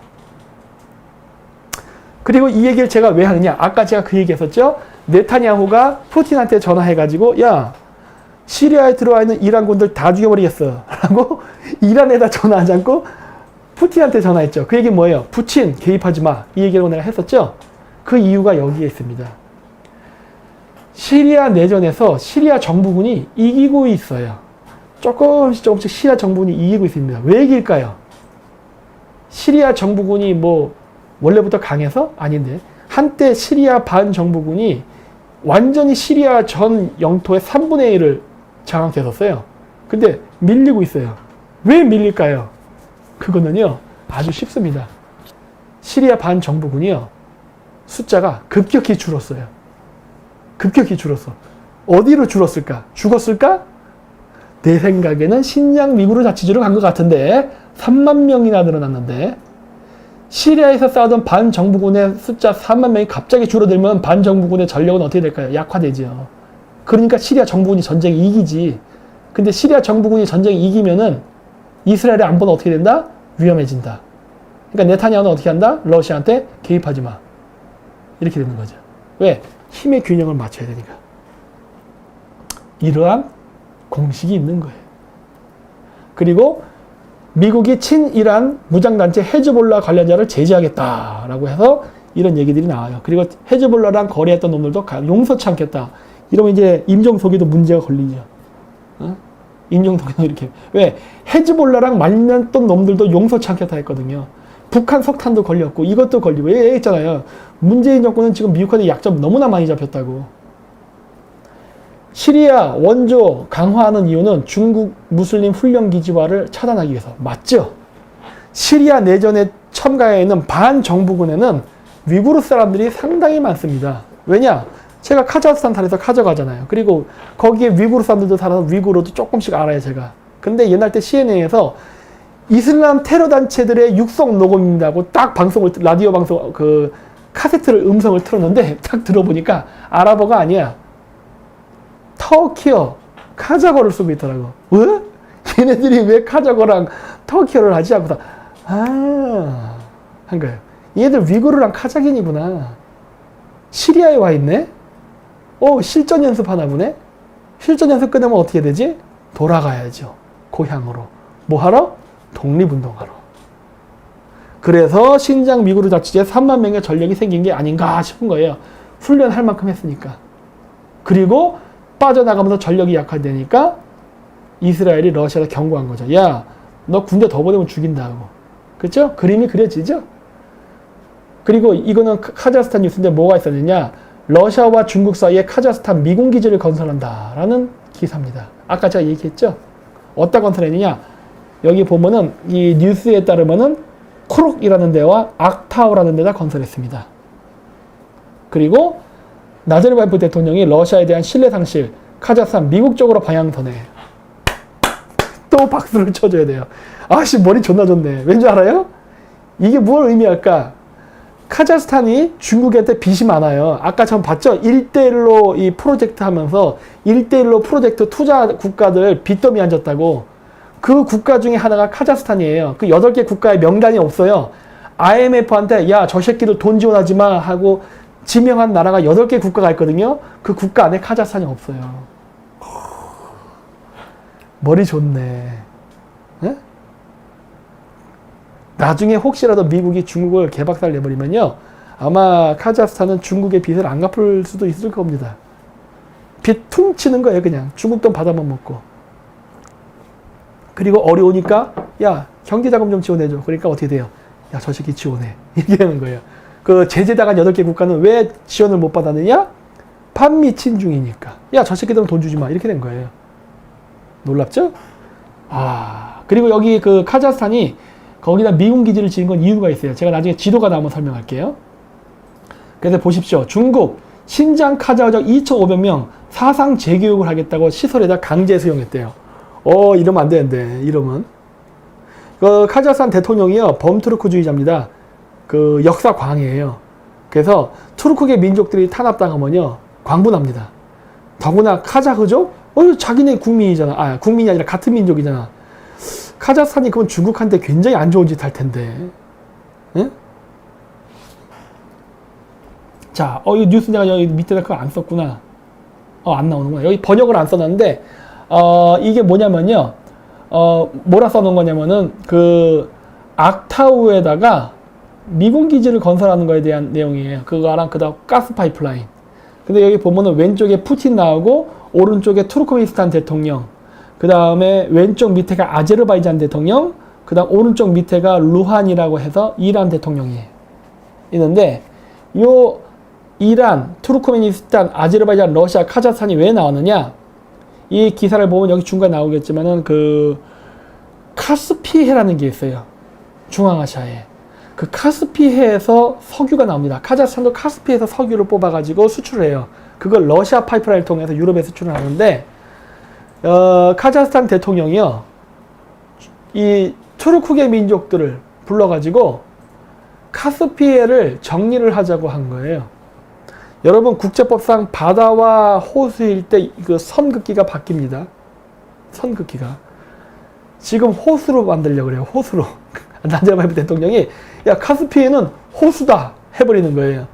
그리고 이 얘기를 제가 왜 하느냐. 아까 제가 그 얘기 했었죠. 네타냐후가 푸틴한테 전화해가지고 야, 시리아에 들어와 있는 이란군들 다 죽여버리겠어 라고 이란에다 전화하지 않고 푸틴한테 전화했죠. 그 얘기 뭐예요? 푸틴 개입하지 마. 이 얘기를 내가 했었죠. 그 이유가 여기에 있습니다. 시리아 내전에서 시리아 정부군이 이기고 있어요. 조금씩 시리아 정부군이 이기고 있습니다. 왜 이길까요? 시리아 정부군이 뭐 원래부터 강해서? 아닌데 한때 시리아 반정부군이 완전히 시리아 전 영토의 3분의 1을 장악했었어요. 근데 밀리고 있어요. 왜 밀릴까요? 그거는요 아주 쉽습니다. 시리아 반정부군이요 숫자가 급격히 줄었어요. 급격히 줄었어. 어디로 줄었을까? 죽었을까? 내 생각에는 신장 위구르 자치주로 간 것 같은데 3만 명이나 늘어났는데 시리아에서 싸우던 반정부군의 숫자 3만 명이 갑자기 줄어들면 반정부군의 전력은 어떻게 될까요? 약화되죠. 그러니까 시리아 정부군이 전쟁에 이기지. 근데 시리아 정부군이 전쟁에 이기면은 이스라엘의 안보는 어떻게 된다? 위험해진다. 그러니까 네타냐후는 어떻게 한다? 러시아한테 개입하지 마. 이렇게 되는 거죠. 왜? 힘의 균형을 맞춰야 되니까. 이러한 공식이 있는 거예요. 그리고 미국이 친이란 무장단체 헤즈볼라 관련자를 제재하겠다라고 해서 이런 얘기들이 나와요. 그리고 헤즈볼라랑 거래했던 놈들도 용서치 않겠다. 이러면 이제 임종석이도 문제가 걸리죠. 임종석이도 이렇게. 왜? 헤즈볼라랑 만났던 놈들도 용서치 않겠다 했거든요. 북한 석탄도 걸렸고 이것도 걸리고 얘기했잖아요. 문재인 정권은 지금 미국한테 약점 너무나 많이 잡혔다고. 시리아 원조 강화하는 이유는 중국 무슬림 훈련 기지화를 차단하기 위해서. 맞죠? 시리아 내전에 첨가해 있는 반정부군에는 위구르 사람들이 상당히 많습니다. 왜냐? 제가 카자흐스탄 달에서 가져가잖아요. 그리고 거기에 위구르 사람들도 살아서 위구르도 조금씩 알아요, 제가. 근데 옛날 때 CNN에서 이슬람 테러 단체들의 육성 녹음이라고 딱 방송을, 라디오 방송, 그 카세트를 음성을 틀었는데 딱 들어보니까 아랍어가 아니야. 터키어, 카자거를 쓰고 있더라고. 왜? 얘네들이 왜 카자거랑 터키어를 하지? 하고서 한 거예요. 얘들 위구르랑 카자긴이구나. 시리아에 와 있네? 실전 연습하나 보네? 실전 연습 끝나면 어떻게 되지? 돌아가야죠. 고향으로. 뭐 하러? 독립운동하러. 그래서 신장 위구르 자치제에 3만 명의 전력이 생긴 게 아닌가 싶은 거예요. 훈련할 만큼 했으니까. 그리고 빠져나가면서 전력이 약화되니까 이스라엘이 러시아를 경고한 거죠. 야, 너 군대 더 보내면 죽인다고. 그렇죠? 그림이 그려지죠? 그리고 이거는 카자흐스탄 뉴스인데 뭐가 있었느냐? 러시아와 중국 사이에 카자흐스탄 미군 기지를 건설한다라는 기사입니다. 아까 제가 얘기했죠? 어디다 건설했느냐? 여기 보면은 이 뉴스에 따르면은 쿠룩이라는 데와 악타우라는 데다 건설했습니다. 그리고 나제르바예프 대통령이 러시아에 대한 신뢰 상실, 카자흐스탄 미국 쪽으로 방향선회. 또 박수를 쳐줘야 돼요. 아씨, 머리 존나 좋네. 왠지 알아요? 이게 뭘 의미할까? 카자흐스탄이 중국한테 빚이 많아요. 아까 전 봤죠? 1대1로 이 프로젝트 하면서 1대1로 프로젝트 투자 국가들 빚더미 앉았다고. 그 국가 중에 하나가 카자흐스탄이에요. 그 8개 국가의 명단이 없어요. IMF한테 야, 저 새끼들 돈 지원하지 마 하고 지명한 나라가 8개 국가가 있거든요. 그 국가 안에 카자흐스탄이 없어요. 머리 좋네. 에? 나중에 혹시라도 미국이 중국을 개박살 내버리면요, 아마 카자흐스탄은 중국의 빚을 안 갚을 수도 있을 겁니다. 빚 퉁치는 거예요. 그냥 중국 돈 받아만 먹고. 그리고 어려우니까 야, 경제자금 좀 지원해줘. 그러니까 어떻게 돼요? 야, 저 새끼 지원해. 이렇게 하는 거예요. 그 제재당한 8개 국가는 왜 지원을 못 받았느냐? 반미 친중이니까. 야, 저 새끼들은 돈 주지 마. 이렇게 된 거예요. 놀랍죠? 그리고 여기 그 카자흐스탄이 거기다 미군 기지를 지은 건 이유가 있어요. 제가 나중에 지도가 나오면 설명할게요. 그래서 보십시오. 중국 신장 카자흐족 2,500명 사상 재교육을 하겠다고 시설에다 강제 수용했대요. 이러면 안 되는데, 이러면. 그 카자흐스탄 대통령이요, 범투르크주의자입니다. 그 역사 광이에요. 그래서 투르크계 민족들이 탄압당하면요, 광분합니다. 더구나 카자흐족? 자기네 국민이잖아. 국민이 아니라 같은 민족이잖아. 카자흐스탄이 그건 중국한테 굉장히 안 좋은 짓 할 텐데. 응? 자, 이 뉴스 내가 여기 밑에다 그거 안 썼구나. 안 나오는구나. 여기 번역을 안 써놨는데, 이게 뭐냐면요. 뭐라 써놓은 거냐면은, 그, 악타우에다가 미군 기지를 건설하는 거에 대한 내용이에요. 그거랑 그 다음 가스 파이프라인. 근데 여기 보면은 왼쪽에 푸틴 나오고, 오른쪽에 투르크메니스탄 대통령, 그 다음에 왼쪽 밑에가 아제르바이잔 대통령, 그 다음 오른쪽 밑에가 루한이라고 해서 이란 대통령이에요. 있는데, 요 이란, 투르크메니스탄, 아제르바이잔, 러시아, 카자흐스탄이 왜 나왔느냐? 이 기사를 보면 여기 중간에 나오겠지만은 그 카스피해라는 게 있어요. 중앙아시아에. 그 카스피해에서 석유가 나옵니다. 카자흐스탄도 카스피해에서 석유를 뽑아가지고 수출을 해요. 그걸 러시아 파이프라인을 통해서 유럽에 수출을 하는데, 카자흐스탄 대통령이요, 이 투르크계 민족들을 불러가지고 카스피해를 정리를 하자고 한 거예요. 여러분, 국제법상 바다와 호수일 때 그 선긋기가 바뀝니다. 선긋기가. 지금 호수로 만들려고 그래요. 호수로. 나제르바예프 대통령이 야, 카스피해는 호수다 해버리는 거예요.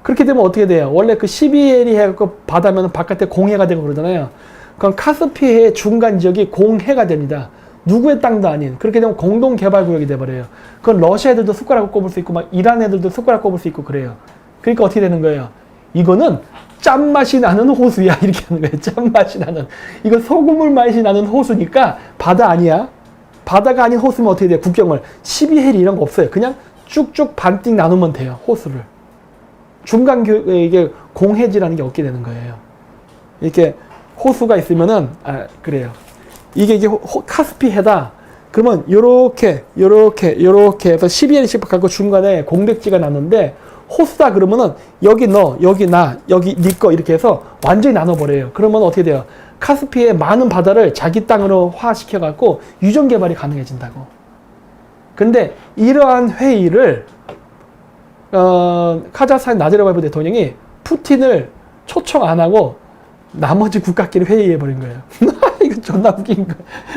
그렇게 되면 어떻게 돼요? 원래 그 시비엘이 해갖고 바다면 바깥에 공해가 되고 그러잖아요. 그럼 카스피해의 중간 지역이 공해가 됩니다. 누구의 땅도 아닌. 그렇게 되면 공동개발구역이 돼버려요. 그건 러시아 애들도 숟가락을 꼽을 수 있고 막 이란 애들도 숟가락 꼽을 수 있고 그래요. 그러니까 어떻게 되는 거예요? 이거는 짠맛이 나는 호수야. 이렇게 하는 거예요. 짠맛이 나는. 이거 소금물 맛이 나는 호수니까 바다 아니야. 바다가 아닌 호수면 어떻게 돼요? 국경을. 시비해리 이런 거 없어요. 그냥 쭉쭉 반띵 나누면 돼요. 호수를. 중간 이게 공해지라는 게 없게 되는 거예요. 이렇게 호수가 있으면은 그래요. 이게 카스피해다. 그러면 요렇게 해서 12N씩 갖고 중간에 공백지가 났는데 호수다 그러면은 여기 너, 여기 나, 여기 니 거 이렇게 해서 완전히 나눠버려요. 그러면 어떻게 돼요? 카스피의 많은 바다를 자기 땅으로 화시켜갖고 유전 개발이 가능해진다고. 근데 이러한 회의를 카자흐스탄 나제르바예프 대통령이 푸틴을 초청 안 하고 나머지 국가끼리 회의해버린 거예요. 이거 존나 웃긴 거야.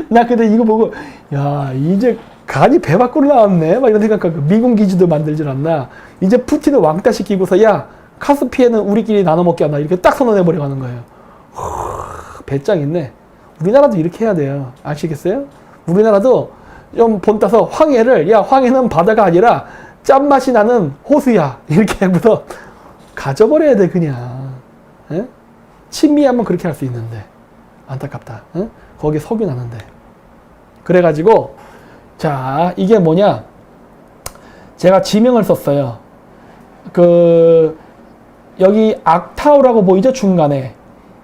나 근데 이거 보고, 야, 이제 간이 배 밖으로 나왔네? 막 이런 생각하고, 미군 기지도 만들질 않나? 이제 푸틴을 왕따 시키고서, 야, 카스피해는 우리끼리 나눠 먹게 하나? 이렇게 딱 선언해버리고 하는 거예요. 배짱 있네. 우리나라도 이렇게 해야 돼요. 아시겠어요? 우리나라도 좀 본따서 황해를, 야, 황해는 바다가 아니라 짠맛이 나는 호수야. 이렇게 하고서 가져버려야 돼, 그냥. 에? 친미하면 그렇게 할 수 있는데. 안타깝다. 응? 거기 석유 나는데. 그래가지고, 자, 이게 뭐냐. 제가 지명을 썼어요. 여기 악타우라고 보이죠? 중간에.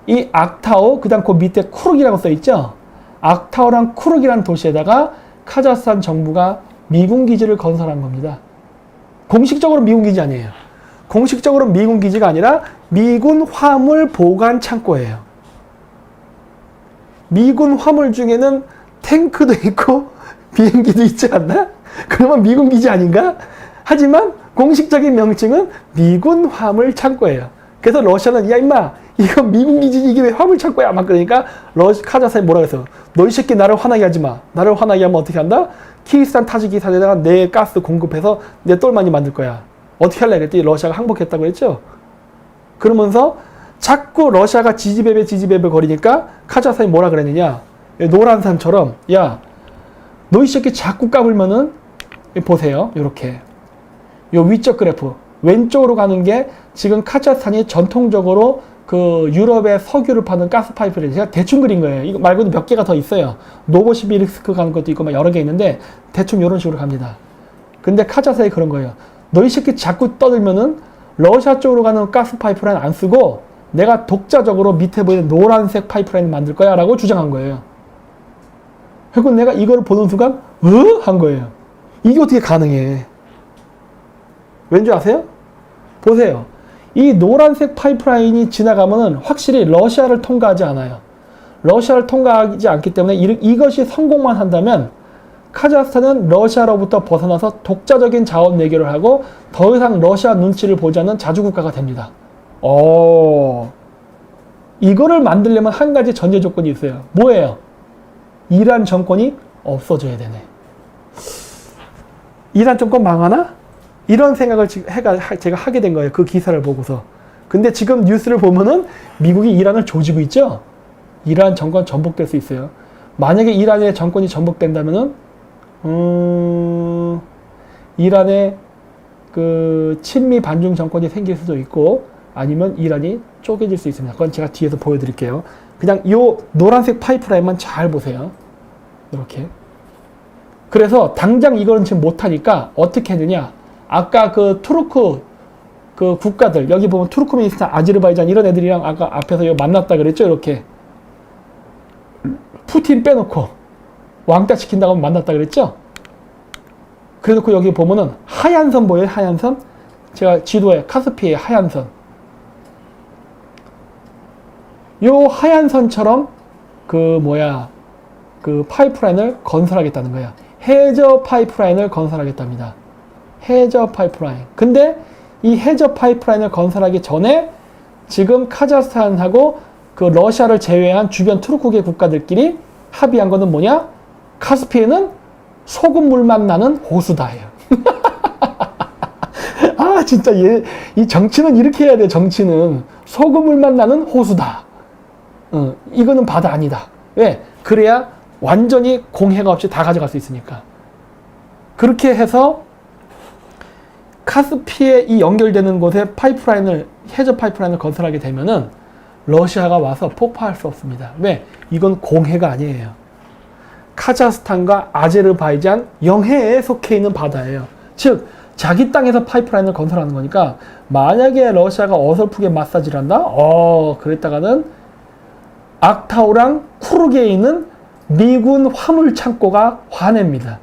이 악타우, 그 다음 그 밑에 쿠르기라고 써있죠? 악타우랑 쿠르기라는 도시에다가 카자흐스탄 정부가 미군 기지를 건설한 겁니다. 공식적으로 미군 기지 아니에요. 공식적으로 미군 기지가 아니라 미군 화물 보관 창고예요. 미군 화물 중에는 탱크도 있고 비행기도 있지 않나? 그러면 미군 기지 아닌가? 하지만 공식적인 명칭은 미군 화물 창고예요. 그래서 러시아는 야 임마 이거 미군 기지지 이게 왜 화물 창고야? 막 그러니까 카자흐스탄이 뭐라 그랬어? 너 이 새끼 나를 화나게 하지 마. 나를 화나게 하면 어떻게 한다? 키르기스탄 타지키스탄에다가 내 가스 공급해서 내 똘마니 만들 거야. 어떻게 할래? 그랬더니 러시아가 항복했다고 그랬죠? 그러면서 자꾸 러시아가 지지배배 거리니까 카자흐스탄이 뭐라 그랬느냐? 노란산처럼 야, 너 이 새끼 자꾸 까불면은 보세요. 요렇게. 요 위쪽 그래프. 왼쪽으로 가는 게 지금 카자흐스탄이 전통적으로 그 유럽의 석유를 파는 가스 파이프를 제가 대충 그린 거예요. 이거 말고도 몇 개가 더 있어요. 노보시비르스크 가는 것도 있고 막 여러 개 있는데 대충 이런 식으로 갑니다. 근데 카자흐스탄이 그런 거예요. 너 이 새끼 자꾸 떠들면은 러시아 쪽으로 가는 가스 파이프라인 안 쓰고 내가 독자적으로 밑에 보이는 노란색 파이프라인을 만들 거야 라고 주장한 거예요. 그리고 내가 이걸 보는 순간 한 거예요. 이게 어떻게 가능해? 왠지 아세요? 보세요. 이 노란색 파이프라인이 지나가면은 확실히 러시아를 통과하지 않아요. 러시아를 통과하지 않기 때문에 이것이 성공만 한다면 카자흐스탄은 러시아로부터 벗어나서 독자적인 자원 내교를 하고 더 이상 러시아 눈치를 보지 않는 자주국가가 됩니다. 이거를 만들려면 한 가지 전제 조건이 있어요. 뭐예요? 이란 정권이 없어져야 되네. 이란 정권 망하나? 이런 생각을 제가 하게 된 거예요. 그 기사를 보고서. 근데 지금 뉴스를 보면은 미국이 이란을 조지고 있죠? 이란 정권 전복될 수 있어요. 만약에 이란의 정권이 전복된다면은, 이란의 그 친미 반중 정권이 생길 수도 있고, 아니면 이란이 쪼개질 수 있습니다. 그건 제가 뒤에서 보여드릴게요. 그냥 요 노란색 파이프라인만 잘 보세요. 이렇게. 그래서 당장 이거는 지금 못하니까 어떻게 했느냐. 아까 그 투르크 그 국가들 여기 보면 투르크메니스탄, 아제르바이잔 이런 애들이랑 아까 앞에서 만났다 그랬죠. 이렇게 푸틴 빼놓고 왕따 시킨다고 만났다 그랬죠. 그래놓고 여기 보면은 하얀 선 보여요? 하얀 선? 제가 지도에 카스피의 하얀 선. 요 하얀 선처럼 그 파이프라인을 건설하겠다는 거야. 해저 파이프라인을 건설하겠답니다. 해저 파이프라인. 근데 이 해저 파이프라인을 건설하기 전에 지금 카자흐스탄하고 그 러시아를 제외한 주변 투르크계 국가들끼리 합의한 거는 뭐냐? 카스피해는 소금물만 나는 호수다예요. 아 진짜 이 정치는 이렇게 해야 돼. 정치는 소금물만 나는 호수다. 이거는 바다 아니다. 왜? 그래야 완전히 공해가 없이 다 가져갈 수 있으니까. 그렇게 해서 카스피에 이 연결되는 곳에 해저 파이프라인을 건설하게 되면은 러시아가 와서 폭파할 수 없습니다. 왜? 이건 공해가 아니에요. 카자흐스탄과 아제르바이잔 영해에 속해 있는 바다예요. 즉 자기 땅에서 파이프라인을 건설하는 거니까 만약에 러시아가 어설프게 마사지를 한다? 그랬다가는 악타우랑 쿠르게에 있는 미군 화물 창고가 화냅니다.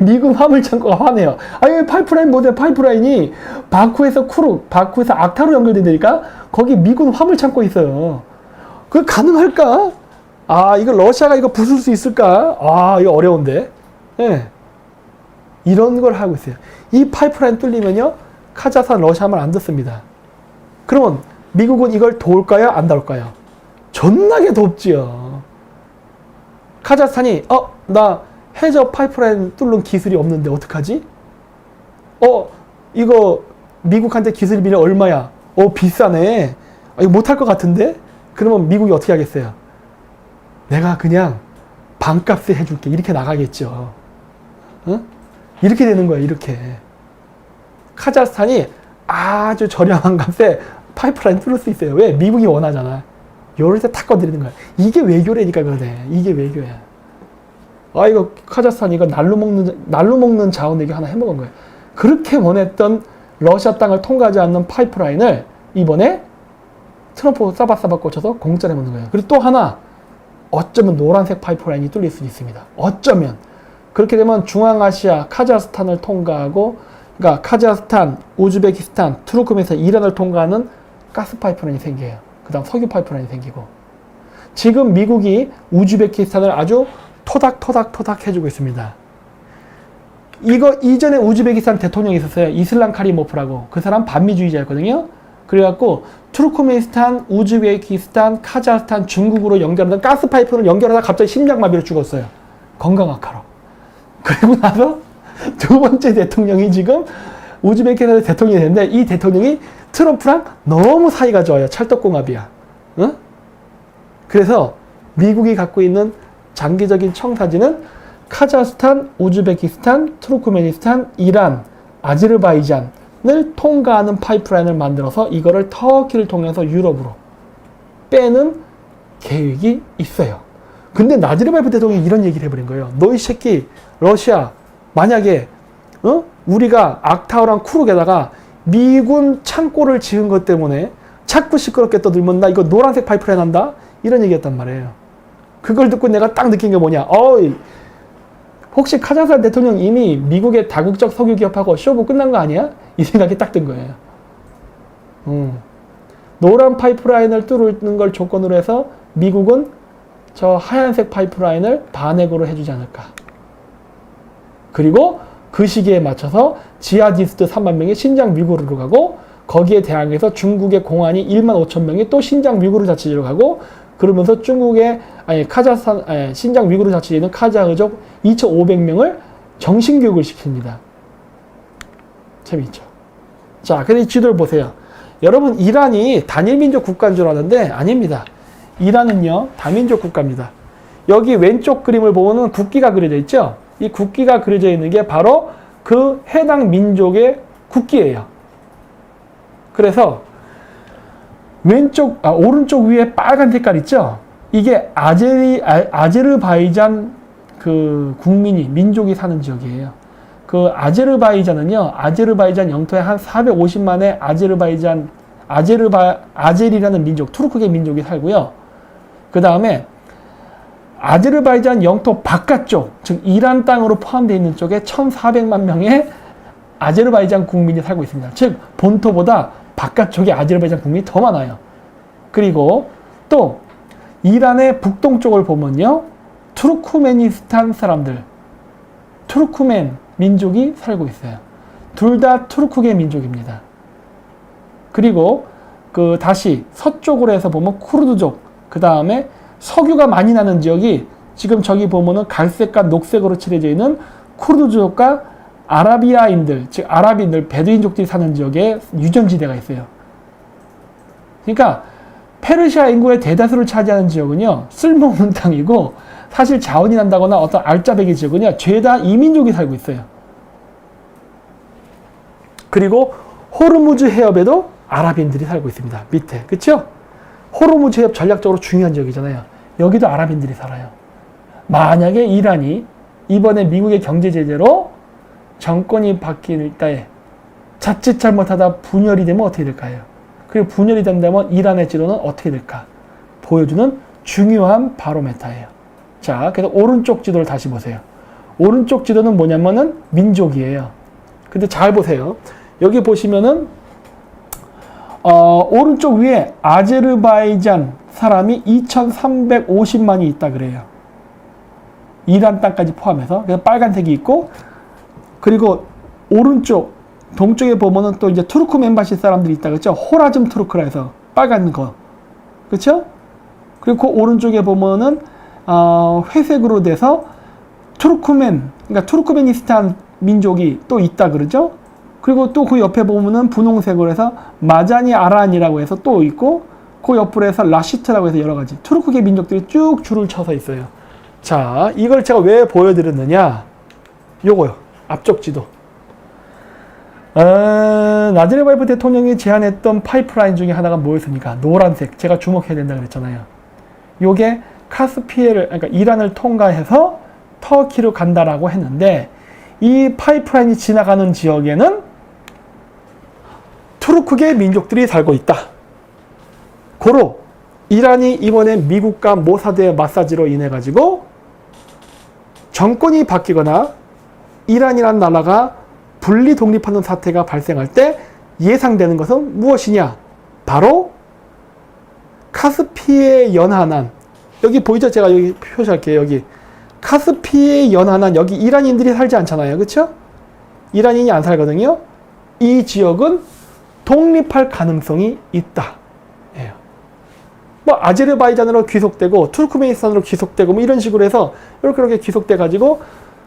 미군 화물 창고가 화내요. 아니, 파이프라인 모델 파이프라인이 바쿠에서 바쿠에서 악타로 연결된다니까? 거기 미군 화물 창고 있어요. 그게 가능할까? 아, 이거 러시아가 이거 부술 수 있을까? 아, 이거 어려운데. 예. 이런 걸 하고 있어요. 이 파이프라인 뚫리면요, 카자흐스탄 러시아 말 안 듣습니다. 그러면 미국은 이걸 도울까요? 안 도울까요? 존나게 돕지요. 카자흐스탄이 나 해저 파이프라인 뚫는 기술이 없는데 어떡하지? 이거 미국한테 기술 비는 얼마야? 비싸네. 이거 못할 것 같은데? 그러면 미국이 어떻게 하겠어요? 내가 그냥 반값에 해줄게. 이렇게 나가겠죠. 응? 이렇게 되는 거예요. 이렇게. 카자흐스탄이 아주 저렴한 값에 파이프라인 뚫을 수 있어요. 왜? 미국이 원하잖아. 요럴 때 탁 건드리는 거야. 이게 외교라니까 그러네. 이게 외교야. 이거 카자흐스탄 이거 날로 먹는 자원 얘기 하나 해먹은 거예요. 그렇게 원했던 러시아 땅을 통과하지 않는 파이프라인을 이번에 트럼프 싸바싸바 꽂혀서 공짜로 해먹는 거예요. 그리고 또 하나, 어쩌면 노란색 파이프라인이 뚫릴 수 있습니다. 어쩌면. 그렇게 되면 중앙아시아 카자흐스탄을 통과하고, 그러니까 카자흐스탄, 우즈베키스탄, 투르크멘에서 이란을 통과하는 가스 파이프라인이 생겨요. 그 다음 석유 파이프라인이 생기고. 지금 미국이 우즈베키스탄을 아주 토닥토닥 해주고 있습니다. 이거 이전에 우즈베키스탄 대통령이 있었어요. 이슬람 카리모프라고. 그 사람 반미주의자였거든요. 그래갖고 투르크메니스탄, 우즈베키스탄, 카자흐스탄, 중국으로 연결하던 가스파이프를 연결하다 갑자기 심장마비로 죽었어요. 건강악화로. 그리고 나서 두 번째 대통령이 지금 우즈베키스탄의 대통령이 됐는데, 이 대통령이 트럼프랑 너무 사이가 좋아요. 찰떡궁합이야. 응? 그래서 미국이 갖고 있는 장기적인 청사진은 카자흐스탄, 우즈베키스탄, 투르크메니스탄, 이란, 아제르바이잔을 통과하는 파이프라인을 만들어서 이거를 터키를 통해서 유럽으로 빼는 계획이 있어요. 근데 나지르바예프 대통령이 이런 얘기를 해버린 거예요. 너희 새끼 러시아 만약에 우리가 악타우랑 쿠르게다가 미군 창고를 지은 것 때문에 자꾸 시끄럽게 떠들면 나 이거 노란색 파이프라인 한다? 이런 얘기였단 말이에요. 그걸 듣고 내가 딱 느낀 게 뭐냐? 혹시 카자흐스탄 대통령 이미 미국의 다국적 석유 기업하고 쇼부 끝난 거 아니야? 이 생각이 딱 든 거예요. 노란 파이프라인을 뚫는 걸 조건으로 해서 미국은 저 하얀색 파이프라인을 반핵으로 해주지 않을까. 그리고 그 시기에 맞춰서 지하디스트 3만 명이 신장 위구르로 가고, 거기에 대항해서 중국의 공안이 1만 5천 명이 또 신장 위구르 자치제로 가고, 그러면서 카자흐스탄, 신장 위구르 자치제에 있는 카자흐족 2,500명을 정신교육을 시킵니다. 재미있죠? 자, 근데 이 지도를 보세요. 여러분, 이란이 단일민족 국가인 줄 아는데 아닙니다. 이란은요, 다민족 국가입니다. 여기 왼쪽 그림을 보면은 국기가 그려져 있죠? 이 국기가 그려져 있는 게 바로 그 해당 민족의 국기예요. 그래서 오른쪽 위에 빨간 색깔 있죠? 이게 아제르바이잔 그 국민이, 민족이 사는 지역이에요. 그 아제르바이잔은요, 아제르바이잔 영토에 한 450만의 아제리라는 민족, 투르크계 민족이 살고요. 그 다음에 아제르바이잔 영토 바깥쪽, 즉 이란 땅으로 포함되어 있는 쪽에 1,400만 명의 아제르바이잔 국민이 살고 있습니다. 즉 본토보다 바깥쪽에 아제르바이잔 국민이 더 많아요. 그리고 또 이란의 북동쪽을 보면요, 투르크메니스탄 사람들, 투르크멘 민족이 살고 있어요. 둘 다 투르크계 민족입니다. 그리고 다시 서쪽으로 해서 보면 쿠르드족, 그 다음에 석유가 많이 나는 지역이 지금 저기 보면은 갈색과 녹색으로 칠해져 있는 쿠르드족과 아라비아인들, 즉 아랍인들, 베두인족들이 사는 지역에 유전지대가 있어요. 그러니까 페르시아 인구의 대다수를 차지하는 지역은요, 쓸모없는 땅이고, 사실 자원이 난다거나 어떤 알짜배기 지역은요, 죄다 이민족이 살고 있어요. 그리고 호르무즈 해협에도 아랍인들이 살고 있습니다. 밑에. 그쵸? 호르무즈 해협 전략적으로 중요한 지역이잖아요. 여기도 아랍인들이 살아요. 만약에 이란이 이번에 미국의 경제 제재로 정권이 바뀔 때 자칫 잘못하다 분열이 되면 어떻게 될까요? 그리고 분열이 된다면 이란의 지도는 어떻게 될까? 보여주는 중요한 바로메타예요. 자, 그래서 오른쪽 지도를 다시 보세요. 오른쪽 지도는 뭐냐면은 민족이에요. 근데 잘 보세요. 여기 보시면은 오른쪽 위에 아제르바이잔 사람이 2,350만이 있다 그래요. 이란 땅까지 포함해서. 그래서 빨간색이 있고, 그리고 오른쪽 동쪽에 보면은 또 이제 투르크멘바시 사람들이 있다 그랬죠. 호라즘 투르크라 해서 빨간 거, 그렇죠? 그리고 그 오른쪽에 보면은 회색으로 돼서 그러니까 투르크메니스탄 민족이 또 있다 그러죠. 그리고 또 그 옆에 보면은 분홍색으로 해서 마자니 아란이라고 해서 또 있고, 그 옆으로 해서 라시트라고 해서 여러 가지 투르크계 민족들이 쭉 줄을 쳐서 있어요. 자, 이걸 제가 왜 보여드렸느냐? 요거요. 앞쪽 지도. 나즈레바예프 대통령이 제안했던 파이프라인 중에 하나가 뭐였습니까? 노란색. 제가 주목해야 된다 그랬잖아요. 요게 카스피해를, 그러니까 이란을 통과해서 터키로 간다라고 했는데, 이 파이프라인이 지나가는 지역에는 투르크계 민족들이 살고 있다. 고로 이란이 이번에 미국과 모사드의 마사지로 인해 가지고 정권이 바뀌거나 이란이라는 나라가 분리 독립하는 사태가 발생할 때 예상되는 것은 무엇이냐? 바로 카스피해 연안한, 여기 보이죠? 제가 여기 표시할게요. 여기 카스피해 연안한, 여기 이란인들이 살지 않잖아요. 그렇죠? 이란인이 안 살거든요. 이 지역은 독립할 가능성이 있다. 예. 뭐 아제르바이잔으로 귀속되고 투르크메니스탄으로 귀속되고 뭐 이런 식으로 해서 이렇게 귀속돼 가지고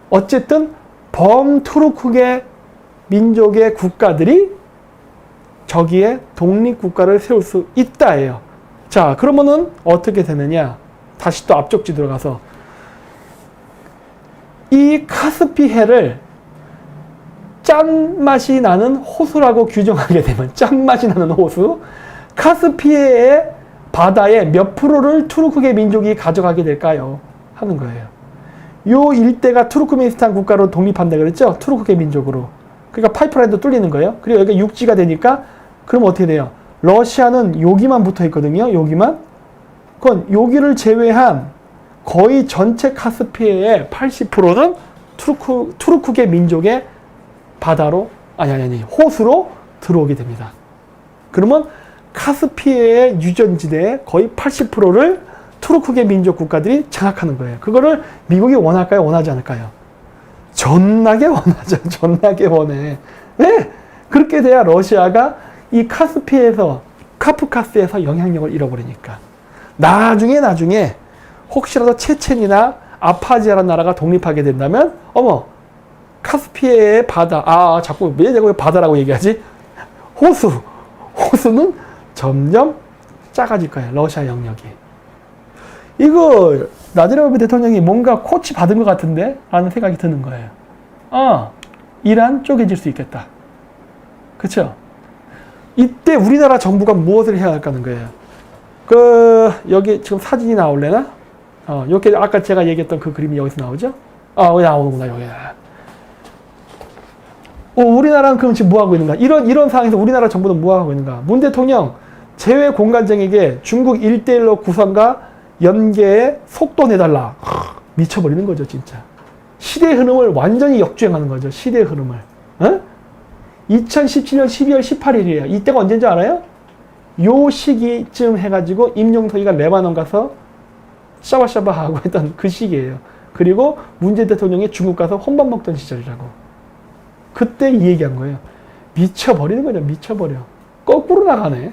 어쨌든 범투르크계 민족의 국가들이 저기에 독립국가를 세울 수 있다예요. 자, 그러면은 어떻게 되느냐? 다시 또 앞쪽 지도로 가서 이 카스피해를 짠맛이 나는 호수라고 규정하게 되면, 짠맛이 나는 호수, 카스피해의 바다의 몇 프로를 투르크계 민족이 가져가게 될까요? 하는 거예요. 요 일대가 투르크메니스탄 국가로 독립한다 그랬죠? 투르크계 민족으로. 그러니까 파이프라인도 뚫리는 거예요. 그리고 여기가 육지가 되니까 그럼 어떻게 돼요? 러시아는 여기만 붙어 있거든요. 여기만. 그건 여기를 제외한 거의 전체 카스피해의 80%는 투르크계 민족의 바다로, 호수로 들어오게 됩니다. 그러면 카스피해의 유전지대의 거의 80%를 투르크계 민족 국가들이 장악하는 거예요. 그거를 미국이 원할까요? 원하지 않을까요? 존나게 원하죠. 존나게 원해. 왜? 그렇게 돼야 러시아가 이 카스피해에서, 카프카스에서 영향력을 잃어버리니까. 나중에 혹시라도 체첸이나 아파지아라는 나라가 독립하게 된다면, 어머, 카스피해의 바다, 자꾸 왜 내가 바다라고 얘기하지? 호수는 점점 작아질 거예요. 러시아 영역이. 이거 나즈레바예프 대통령이 뭔가 코치 받은 것 같은데? 라는 생각이 드는 거예요. 이란 쪼개질 수 있겠다. 그쵸? 이때 우리나라 정부가 무엇을 해야 할까 하는 거예요. 여기 지금 사진이 나올래나? 이렇게 아까 제가 얘기했던 그 그림이 여기서 나오죠? 나오는구나, 여기. 우리나라는 그럼 지금 뭐 하고 있는가? 이런 상황에서 우리나라 정부는 뭐 하고 있는가? 문 대통령 재외 공관장에게 중국 1대1로 구성과 연계에 속도 내달라. 미쳐버리는 거죠, 진짜. 시대의 흐름을 완전히 역주행하는 거죠, 시대의 흐름을. 2017년 12월 18일이에요. 이때가 언제인지 알아요? 요 시기쯤 해가지고 임용석이가 레바논 가서 샤바샤바 하고 했던 그 시기예요. 그리고 문재인 대통령이 중국 가서 혼밥 먹던 시절이라고. 그때 이 얘기한 거예요. 미쳐버리는 거죠. 미쳐버려. 거꾸로 나가네.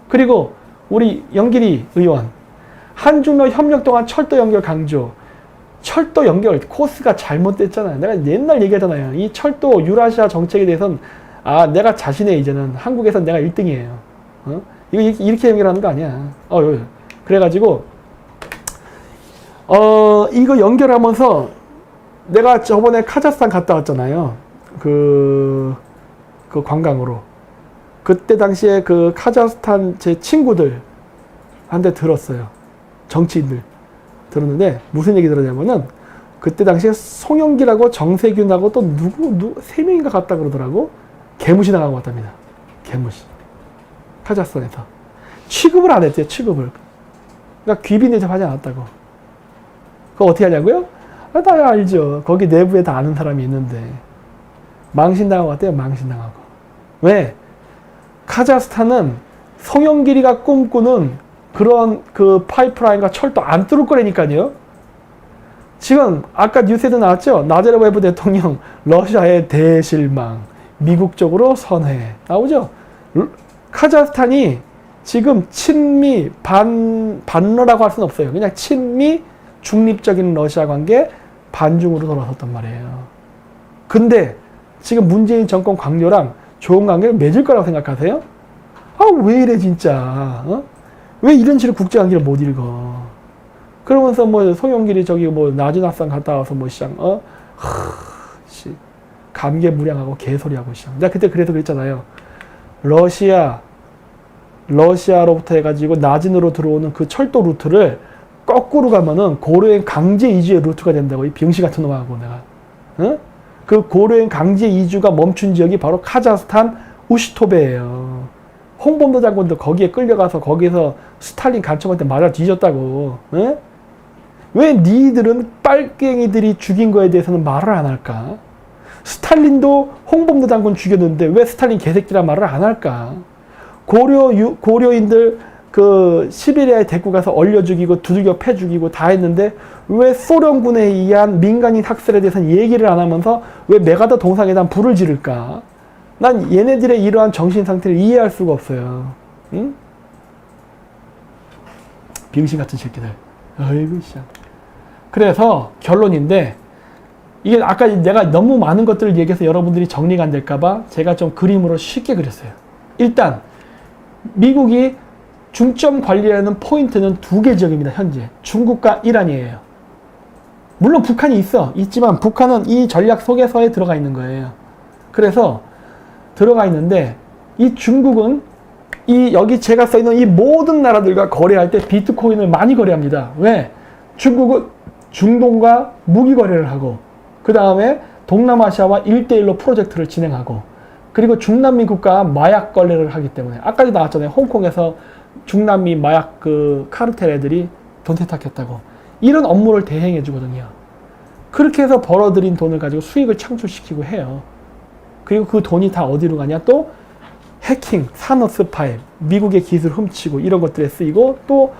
그리고 우리 영길이 의원, 한중러 협력 동안 철도 연결 강조. 철도 연결 코스가 잘못됐잖아요. 내가 옛날 얘기하잖아요. 이 철도 유라시아 정책에 대해서는 내가 자신의 이제는 한국에선 내가 1등이에요. 이거 이렇게 연결하는 거 아니야. 그래가지고 이거 연결하면서 내가 저번에 카자흐스탄 갔다 왔잖아요. 그 관광으로. 그때 당시에 그 카자흐스탄 제 친구들한테 들었어요. 정치인들 들었는데 무슨 얘기 들었냐면은 그때 당시에 송영길하고 정세균하고 또 누구 세 명인가 갔다 그러더라고. 개무시 나가고 왔답니다. 개무시. 카자흐스탄에서. 취급을 안 했대요, 취급을. 그러니까 귀빈 대접하지 않았다고. 그거 어떻게 하냐고요? 아, 다 알죠. 거기 내부에 다 아는 사람이 있는데. 망신당하고 왔대요, 망신당하고. 왜? 카자흐스탄은 송영길이가 꿈꾸는 그런 그 파이프라인과 철도 안 뚫을 거라니까요. 지금 아까 뉴스에도 나왔죠. 나자르바예프 대통령 러시아의 대실망, 미국 쪽으로 선회 나오죠. 카자흐스탄이 지금 친미 반러라고 할 수는 없어요. 그냥 친미 중립적인 러시아 관계 반중으로 돌아섰단 말이에요. 근데 지금 문재인 정권 강요랑 좋은 관계를 맺을 거라고 생각하세요? 아, 왜 이래 진짜. 어? 왜 이런 식으로 국제관계를 못 읽어? 그러면서 뭐 송영길이 저기 뭐 나주나산 갔다 와서 뭐 시장 감개무량하고 개소리하고 시장. 내가 그때 그래서 그랬잖아요. 러시아로부터 해가지고 나진으로 들어오는 그 철도 루트를 거꾸로 가면은 고려인 강제 이주의 루트가 된다고. 이 병시 같은 놈하고 내가. 어? 그 고려인 강제 이주가 멈춘 지역이 바로 카자흐스탄 우시토베예요. 홍범도 장군도 거기에 끌려가서 거기서 스탈린 간첩한테 맞아 뒤졌다고. 에? 왜 니들은 빨갱이들이 죽인 거에 대해서는 말을 안 할까? 스탈린도 홍범도 장군 죽였는데 왜 스탈린 개새끼란 말을 안 할까? 고려인들 그 시베리아에 데리고 가서 얼려 죽이고 두들겨 패 죽이고 다 했는데 왜 소련군에 의한 민간인 학살에 대해서는 얘기를 안 하면서 왜 메가더 동상에다 불을 지를까? 난 얘네들의 이러한 정신 상태를 이해할 수가 없어요. 응? 병신 같은 새끼들. 아이고 씨. 그래서 결론인데 이게 아까 내가 너무 많은 것들을 얘기해서 여러분들이 정리가 안 될까봐 제가 좀 그림으로 쉽게 그렸어요. 일단 미국이 중점 관리하는 포인트는 두 개 지역입니다. 현재 중국과 이란이에요. 물론 북한이 있지만 북한은 이 전략 속에서에 들어가 있는 거예요. 그래서 들어가 있는데 이 중국은 여기 제가 써있는 이 모든 나라들과 거래할 때 비트코인을 많이 거래합니다. 왜? 중국은 중동과 무기 거래를 하고 그 다음에 동남아시아와 1대1로 프로젝트를 진행하고 그리고 중남미 국가와 마약 거래를 하기 때문에 아까도 나왔잖아요. 홍콩에서 중남미 마약 그 카르텔 애들이 돈 세탁했다고. 이런 업무를 대행해 주거든요. 그렇게 해서 벌어들인 돈을 가지고 수익을 창출시키고 해요. 그리고 그 돈이 다 어디로 가냐? 또 해킹, 산업 스파이, 미국의 기술 훔치고 이런 것들에 쓰이고 또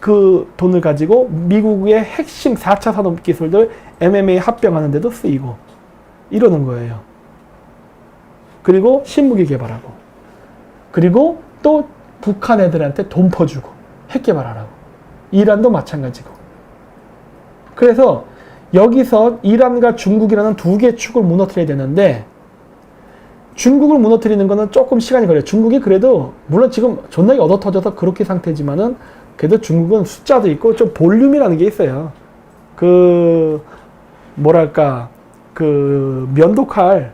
그 돈을 가지고 미국의 핵심 4차 산업 기술들 MMA 합병하는 데도 쓰이고 이러는 거예요. 그리고 신무기 개발하고 그리고 또 북한 애들한테 돈 퍼주고 핵 개발하라고. 이란도 마찬가지고. 그래서 여기서 이란과 중국이라는 두 개의 축을 무너뜨려야 되는데 중국을 무너뜨리는 거는 조금 시간이 걸려요. 중국이 그래도 물론 지금 존나게 얻어터져서 그렇게 상태지만은 그래도 중국은 숫자도 있고 좀 볼륨이라는 게 있어요. 뭐랄까 면도칼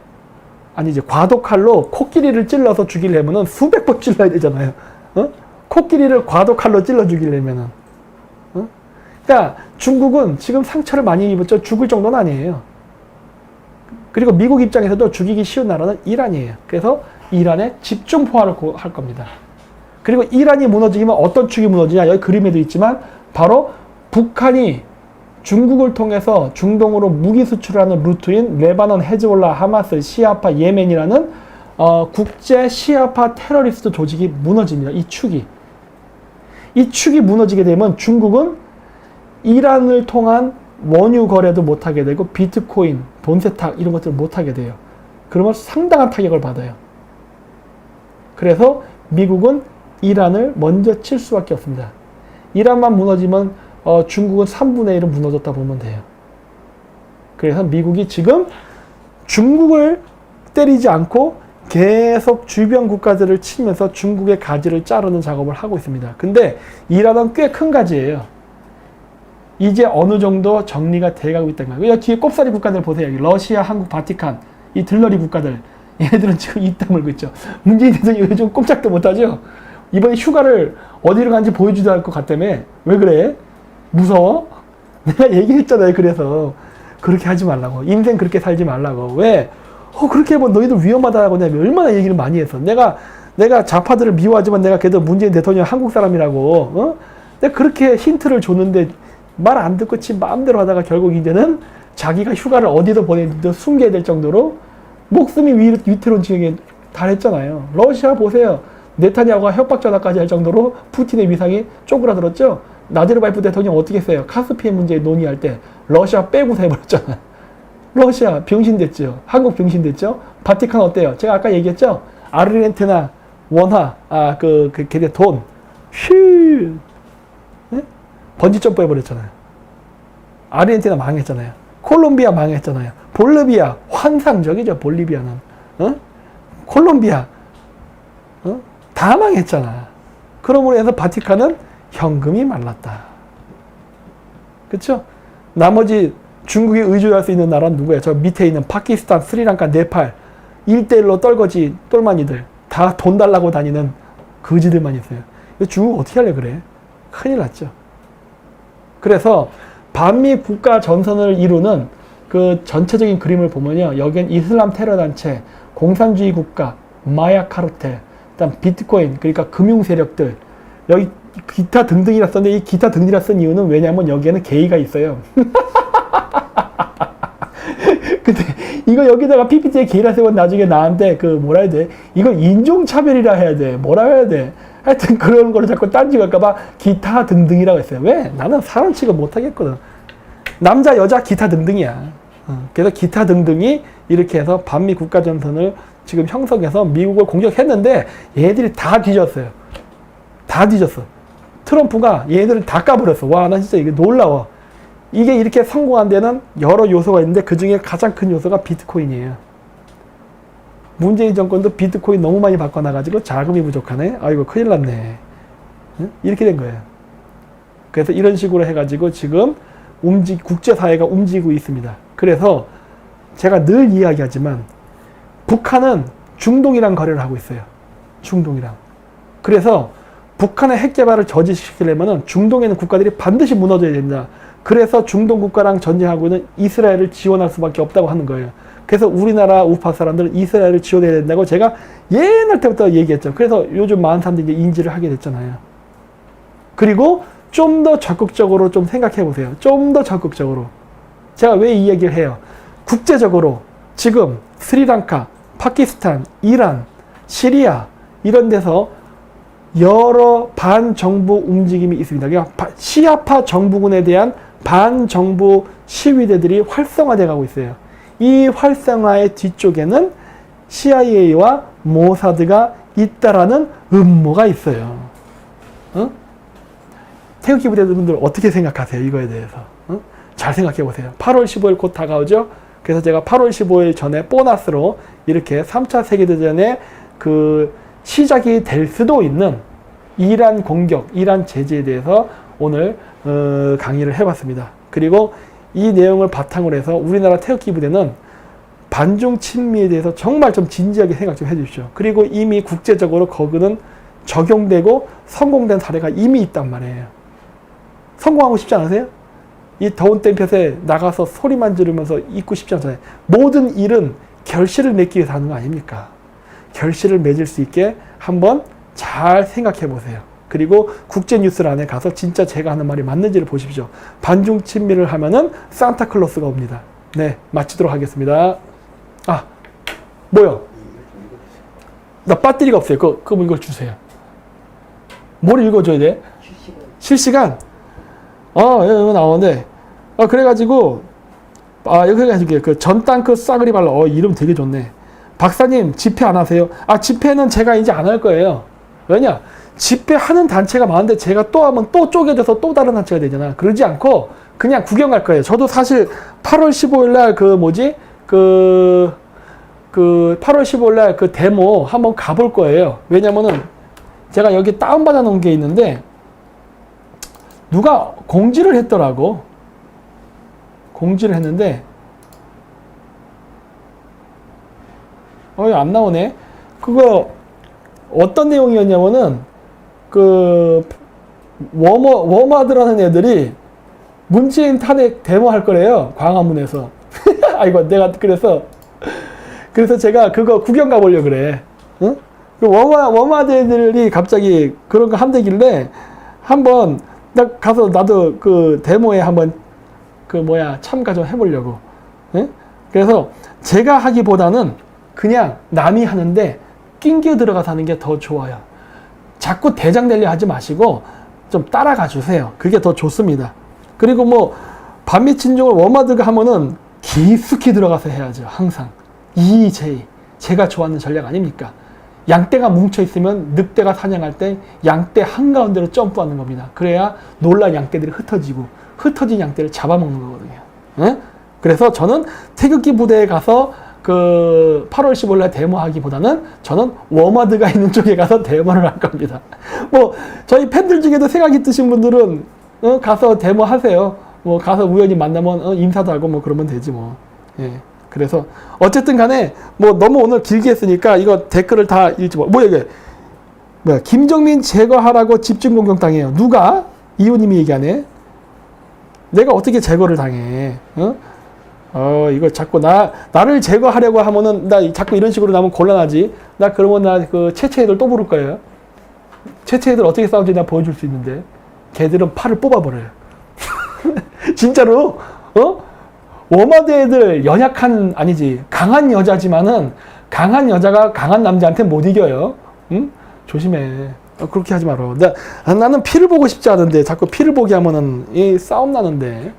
아니지 과도칼로 코끼리를 찔러서 죽이려면은 수백 번 찔러야 되잖아요. 어? 코끼리를 과도칼로 찔러 죽이려면은. 어? 그러니까 중국은 지금 상처를 많이 입었죠. 죽을 정도는 아니에요. 그리고 미국 입장에서도 죽이기 쉬운 나라는 이란이에요. 그래서 이란에 집중 포화를 할 겁니다. 그리고 이란이 무너지면 어떤 축이 무너지냐? 여기 그림에도 있지만 바로 북한이 중국을 통해서 중동으로 무기 수출하는 루트인 레바논, 헤즈볼라, 하마스, 시아파, 예멘이라는 국제 시아파 테러리스트 조직이 무너집니다. 이 축이 무너지게 되면 중국은 이란을 통한 원유 거래도 못하게 되고 비트코인, 돈 세탁 이런 것들을 못하게 돼요. 그러면 상당한 타격을 받아요. 그래서 미국은 이란을 먼저 칠 수밖에 없습니다. 이란만 무너지면 중국은 3분의 1은 무너졌다 보면 돼요. 그래서 미국이 지금 중국을 때리지 않고 계속 주변 국가들을 치면서 중국의 가지를 자르는 작업을 하고 있습니다. 근데 이란은 꽤 큰 가지예요. 이제 어느 정도 정리가 돼가고 있다는 거예요. 여기 뒤에 꼽사리 국가들 보세요. 여기 러시아, 한국, 바티칸, 이 들러리 국가들. 얘네들은 지금 입 다물고 있죠. 문재인 대통령이 요즘 꼼짝도 못하죠. 이번에 휴가를 어디로 간지 보여주지도 않을 것 같다며. 왜 그래? 무서워? 내가 얘기했잖아요. 그래서 그렇게 하지 말라고. 인생 그렇게 살지 말라고. 왜? 그렇게 하면 너희들 위험하다고 내가 얼마나 얘기를 많이 했어. 내가 내가 좌파들을 미워하지만 내가 그래도 문재인 대통령 한국 사람이라고, 어? 내가 그렇게 힌트를 줬는데 말 안 듣고 지 마음대로 하다가 결국 이제는 자기가 휴가를 어디서 보내는지도 숨겨야 될 정도로 목숨이 위태로운 지경에 달했잖아요. 러시아 보세요. 네타냐후가 협박 전화까지 할 정도로 푸틴의 위상이 쪼그라들었죠. 나제르바예프 대통령 어떻게 했어요? 카스피해 문제 논의할 때 러시아 빼고서 해버렸잖아요. 러시아 병신됐죠. 한국 병신됐죠. 바티칸 어때요? 제가 아까 얘기했죠. 아르헨티나 원화 걔네 돈 휘 네? 번지 점프 해버렸잖아요. 아르헨티나 망했잖아요. 콜롬비아 망했잖아요. 볼리비아 환상적이죠. 볼리비아는 어? 콜롬비아 어? 다 망했잖아. 그러므로 해서 바티칸은 현금이 말랐다. 그렇죠? 나머지 중국이 의존할 수 있는 나라는 누구야? 저 밑에 있는 파키스탄, 스리랑카, 네팔 1대1로 떨거지 똘마니들 다 돈 달라고 다니는 거지들만 있어요. 중국 어떻게 하려 그래? 큰일 났죠. 그래서 반미 국가 전선을 이루는 그 전체적인 그림을 보면요. 여기엔 이슬람 테러 단체, 공산주의 국가, 마약 카르텔, 그다음 비트코인, 그러니까 금융 세력들, 여기 기타 등등이라 썼는데 이 기타 등등이라 쓴 이유는 왜냐하면 여기에는 게이가 있어요. 근데 이거 여기다가 PPT에 게이라 쓰면 나중에 나한테 그 뭐라 해야 돼? 이거 인종차별이라 해야 돼. 뭐라 해야 돼? 하여튼 그런 거를 자꾸 딴지갈까봐 기타 등등이라고 했어요. 왜? 나는 사람 취급 못하겠거든. 남자, 여자, 기타 등등이야. 그래서 기타 등등이 이렇게 해서 반미 국가전선을 지금 형성해서 미국을 공격했는데 얘들이 다 뒤졌어요. 다 뒤졌어. 트럼프가 얘들을 다 까버렸어. 와, 나 진짜 이게 놀라워. 이게 이렇게 성공한 데는 여러 요소가 있는데 그 중에 가장 큰 요소가 비트코인이에요. 문재인 정권도 비트코인 너무 많이 바꿔놔가지고 자금이 부족하네. 아이고 큰일 났네. 응? 이렇게 된 거예요. 그래서 이런 식으로 해가지고 지금 국제사회가 움직이고 있습니다. 그래서 제가 늘 이야기하지만 북한은 중동이랑 거래를 하고 있어요. 중동이랑. 그래서 북한의 핵 개발을 저지시키려면 중동에 있는 국가들이 반드시 무너져야 된다. 그래서 중동 국가랑 전쟁하고 있는 이스라엘을 지원할 수밖에 없다고 하는 거예요. 그래서 우리나라 우파 사람들은 이스라엘을 지원해야 된다고 제가 옛날 때부터 얘기했죠. 그래서 요즘 많은 사람들이 이제 인지를 하게 됐잖아요. 그리고 좀 더 적극적으로 좀 생각해 보세요. 좀 더 적극적으로. 제가 왜 이 얘기를 해요? 국제적으로 지금 스리랑카, 파키스탄, 이란, 시리아 이런 데서 여러 반정부 움직임이 있습니다. 그러니까 시아파 정부군에 대한 반정부 시위대들이 활성화돼 가고 있어요. 이 활성화의 뒤쪽에는 CIA와 모사드가 있다라는 음모가 있어요. 어? 태극기 부대분들 어떻게 생각하세요? 이거에 대해서. 어? 잘 생각해 보세요. 8월 15일 곧 다가오죠? 그래서 제가 8월 15일 전에 보너스로 이렇게 3차 세계대전의 그 시작이 될 수도 있는 이란 공격, 이란 제재에 대해서 오늘 강의를 해봤습니다. 그리고 이 내용을 바탕으로 해서 우리나라 태극기 부대는 반중 친미에 대해서 정말 좀 진지하게 생각 좀 해주십시오. 그리고 이미 국제적으로 거기는 적용되고 성공된 사례가 이미 있단 말이에요. 성공하고 싶지 않으세요? 이 더운 땡볕에 나가서 소리만 지르면서 있고 싶지 않잖아요. 모든 일은 결실을 맺기 위해서 하는 거 아닙니까? 결실을 맺을 수 있게 한번 잘 생각해 보세요. 그리고 국제뉴스 안에 가서 진짜 제가 하는 말이 맞는지를 보십시오. 반중 친미를 하면은 산타클로스가 옵니다. 네, 마치도록 하겠습니다. 아, 뭐요? 나 배터리가 없어요. 그럼 이걸 주세요. 뭘 읽어줘야 돼? 실시간? 이거 나오는데. 그래가지고, 여기 해줄게요. 그 전땅크 싸그리 발라. 이름 되게 좋네. 박사님, 집회 안 하세요? 집회는 제가 이제 안 할 거예요. 왜냐? 집회하는 단체가 많은데 제가 또 하면 또 쪼개져서 또 다른 단체가 되잖아. 그러지 않고 그냥 구경 갈 거예요. 저도 사실 8월 15일 날 8월 15일 날 그 데모 한번 가볼 거예요. 왜냐면은 제가 여기 다운받아 놓은 게 있는데 누가 공지를 했더라고. 공지를 했는데 안 나오네. 그거 어떤 내용이었냐면은 워마드라는 애들이 문재인 탄핵 데모할 거래요. 광화문에서. 아이고, 내가 그래서 제가 그거 구경 가보려고 그래. 응? 그 워마드들이 갑자기 그런 거 한대길래 한번 딱 가서 나도 그 데모에 한번 참가 좀 해보려고. 예? 그래서 제가 하기보다는 그냥 남이 하는데 낑겨 들어가서 하는 게 더 좋아요. 자꾸 대장 내려 하지 마시고 좀 따라가 주세요. 그게 더 좋습니다. 그리고 뭐 반미 친종을 워마드가 하면은 깊숙이 들어가서 해야죠. 항상. 제가 좋아하는 전략 아닙니까? 양떼가 뭉쳐 있으면 늑대가 사냥할 때 양떼 한가운데로 점프하는 겁니다. 그래야 놀란 양떼들이 흩어지고 흩어진 양떼를 잡아먹는 거거든요. 예? 그래서 저는 태극기 부대에 가서 그 8월 15일날 데모하기보다는 저는 워마드가 있는 쪽에 가서 데모를 할 겁니다. 뭐 저희 팬들 중에도 생각이 드신 분들은 가서 데모하세요. 뭐 가서 우연히 만나면 인사도 하고 뭐 그러면 되지 뭐. 예. 그래서 어쨌든 간에 뭐 너무 오늘 길게 했으니까 이거 댓글을 다 읽지 뭐 이게 뭐야 김정민 제거하라고 집중 공격당해요. 누가? 이호님이 얘기하네. 내가 어떻게 제거를 당해? 이거 자꾸 나를 제거하려고 하면은 나 자꾸 이런 식으로 나면 곤란하지. 나 그러면 나 그 체체 애들 또 부를 거예요. 체체 애들 어떻게 싸우는지 나 보여줄 수 있는데 걔들은 팔을 뽑아버려요. 진짜로 워마드 애들 강한 여자지만은 강한 여자가 강한 남자한테 못 이겨요. 응? 조심해. 그렇게 하지 마라. 나는 피를 보고 싶지 않은데 자꾸 피를 보게 하면은 이 싸움 나는데.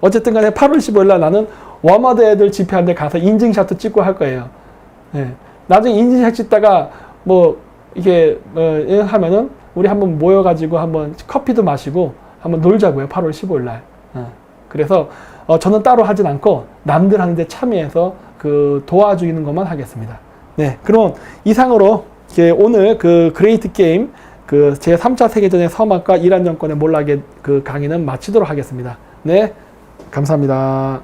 어쨌든 간에 8월 15일 날 나는 워마드 애들 집회하는데 가서 인증샷도 찍고 할 거예요. 예. 나중에 인증샷 찍다가 뭐 이게 하면은 우리 한번 모여가지고 한번 커피도 마시고 한번 놀자고요. 8월 15일 날. 그래서 저는 따로 하진 않고 남들 하는데 참여해서 그 도와주는 것만 하겠습니다. 네, 그럼 이상으로 오늘 그 그레이트 게임 그 제 3차 세계전의 서막과 이란 정권의 몰락의 그 강의는 마치도록 하겠습니다. 네, 감사합니다.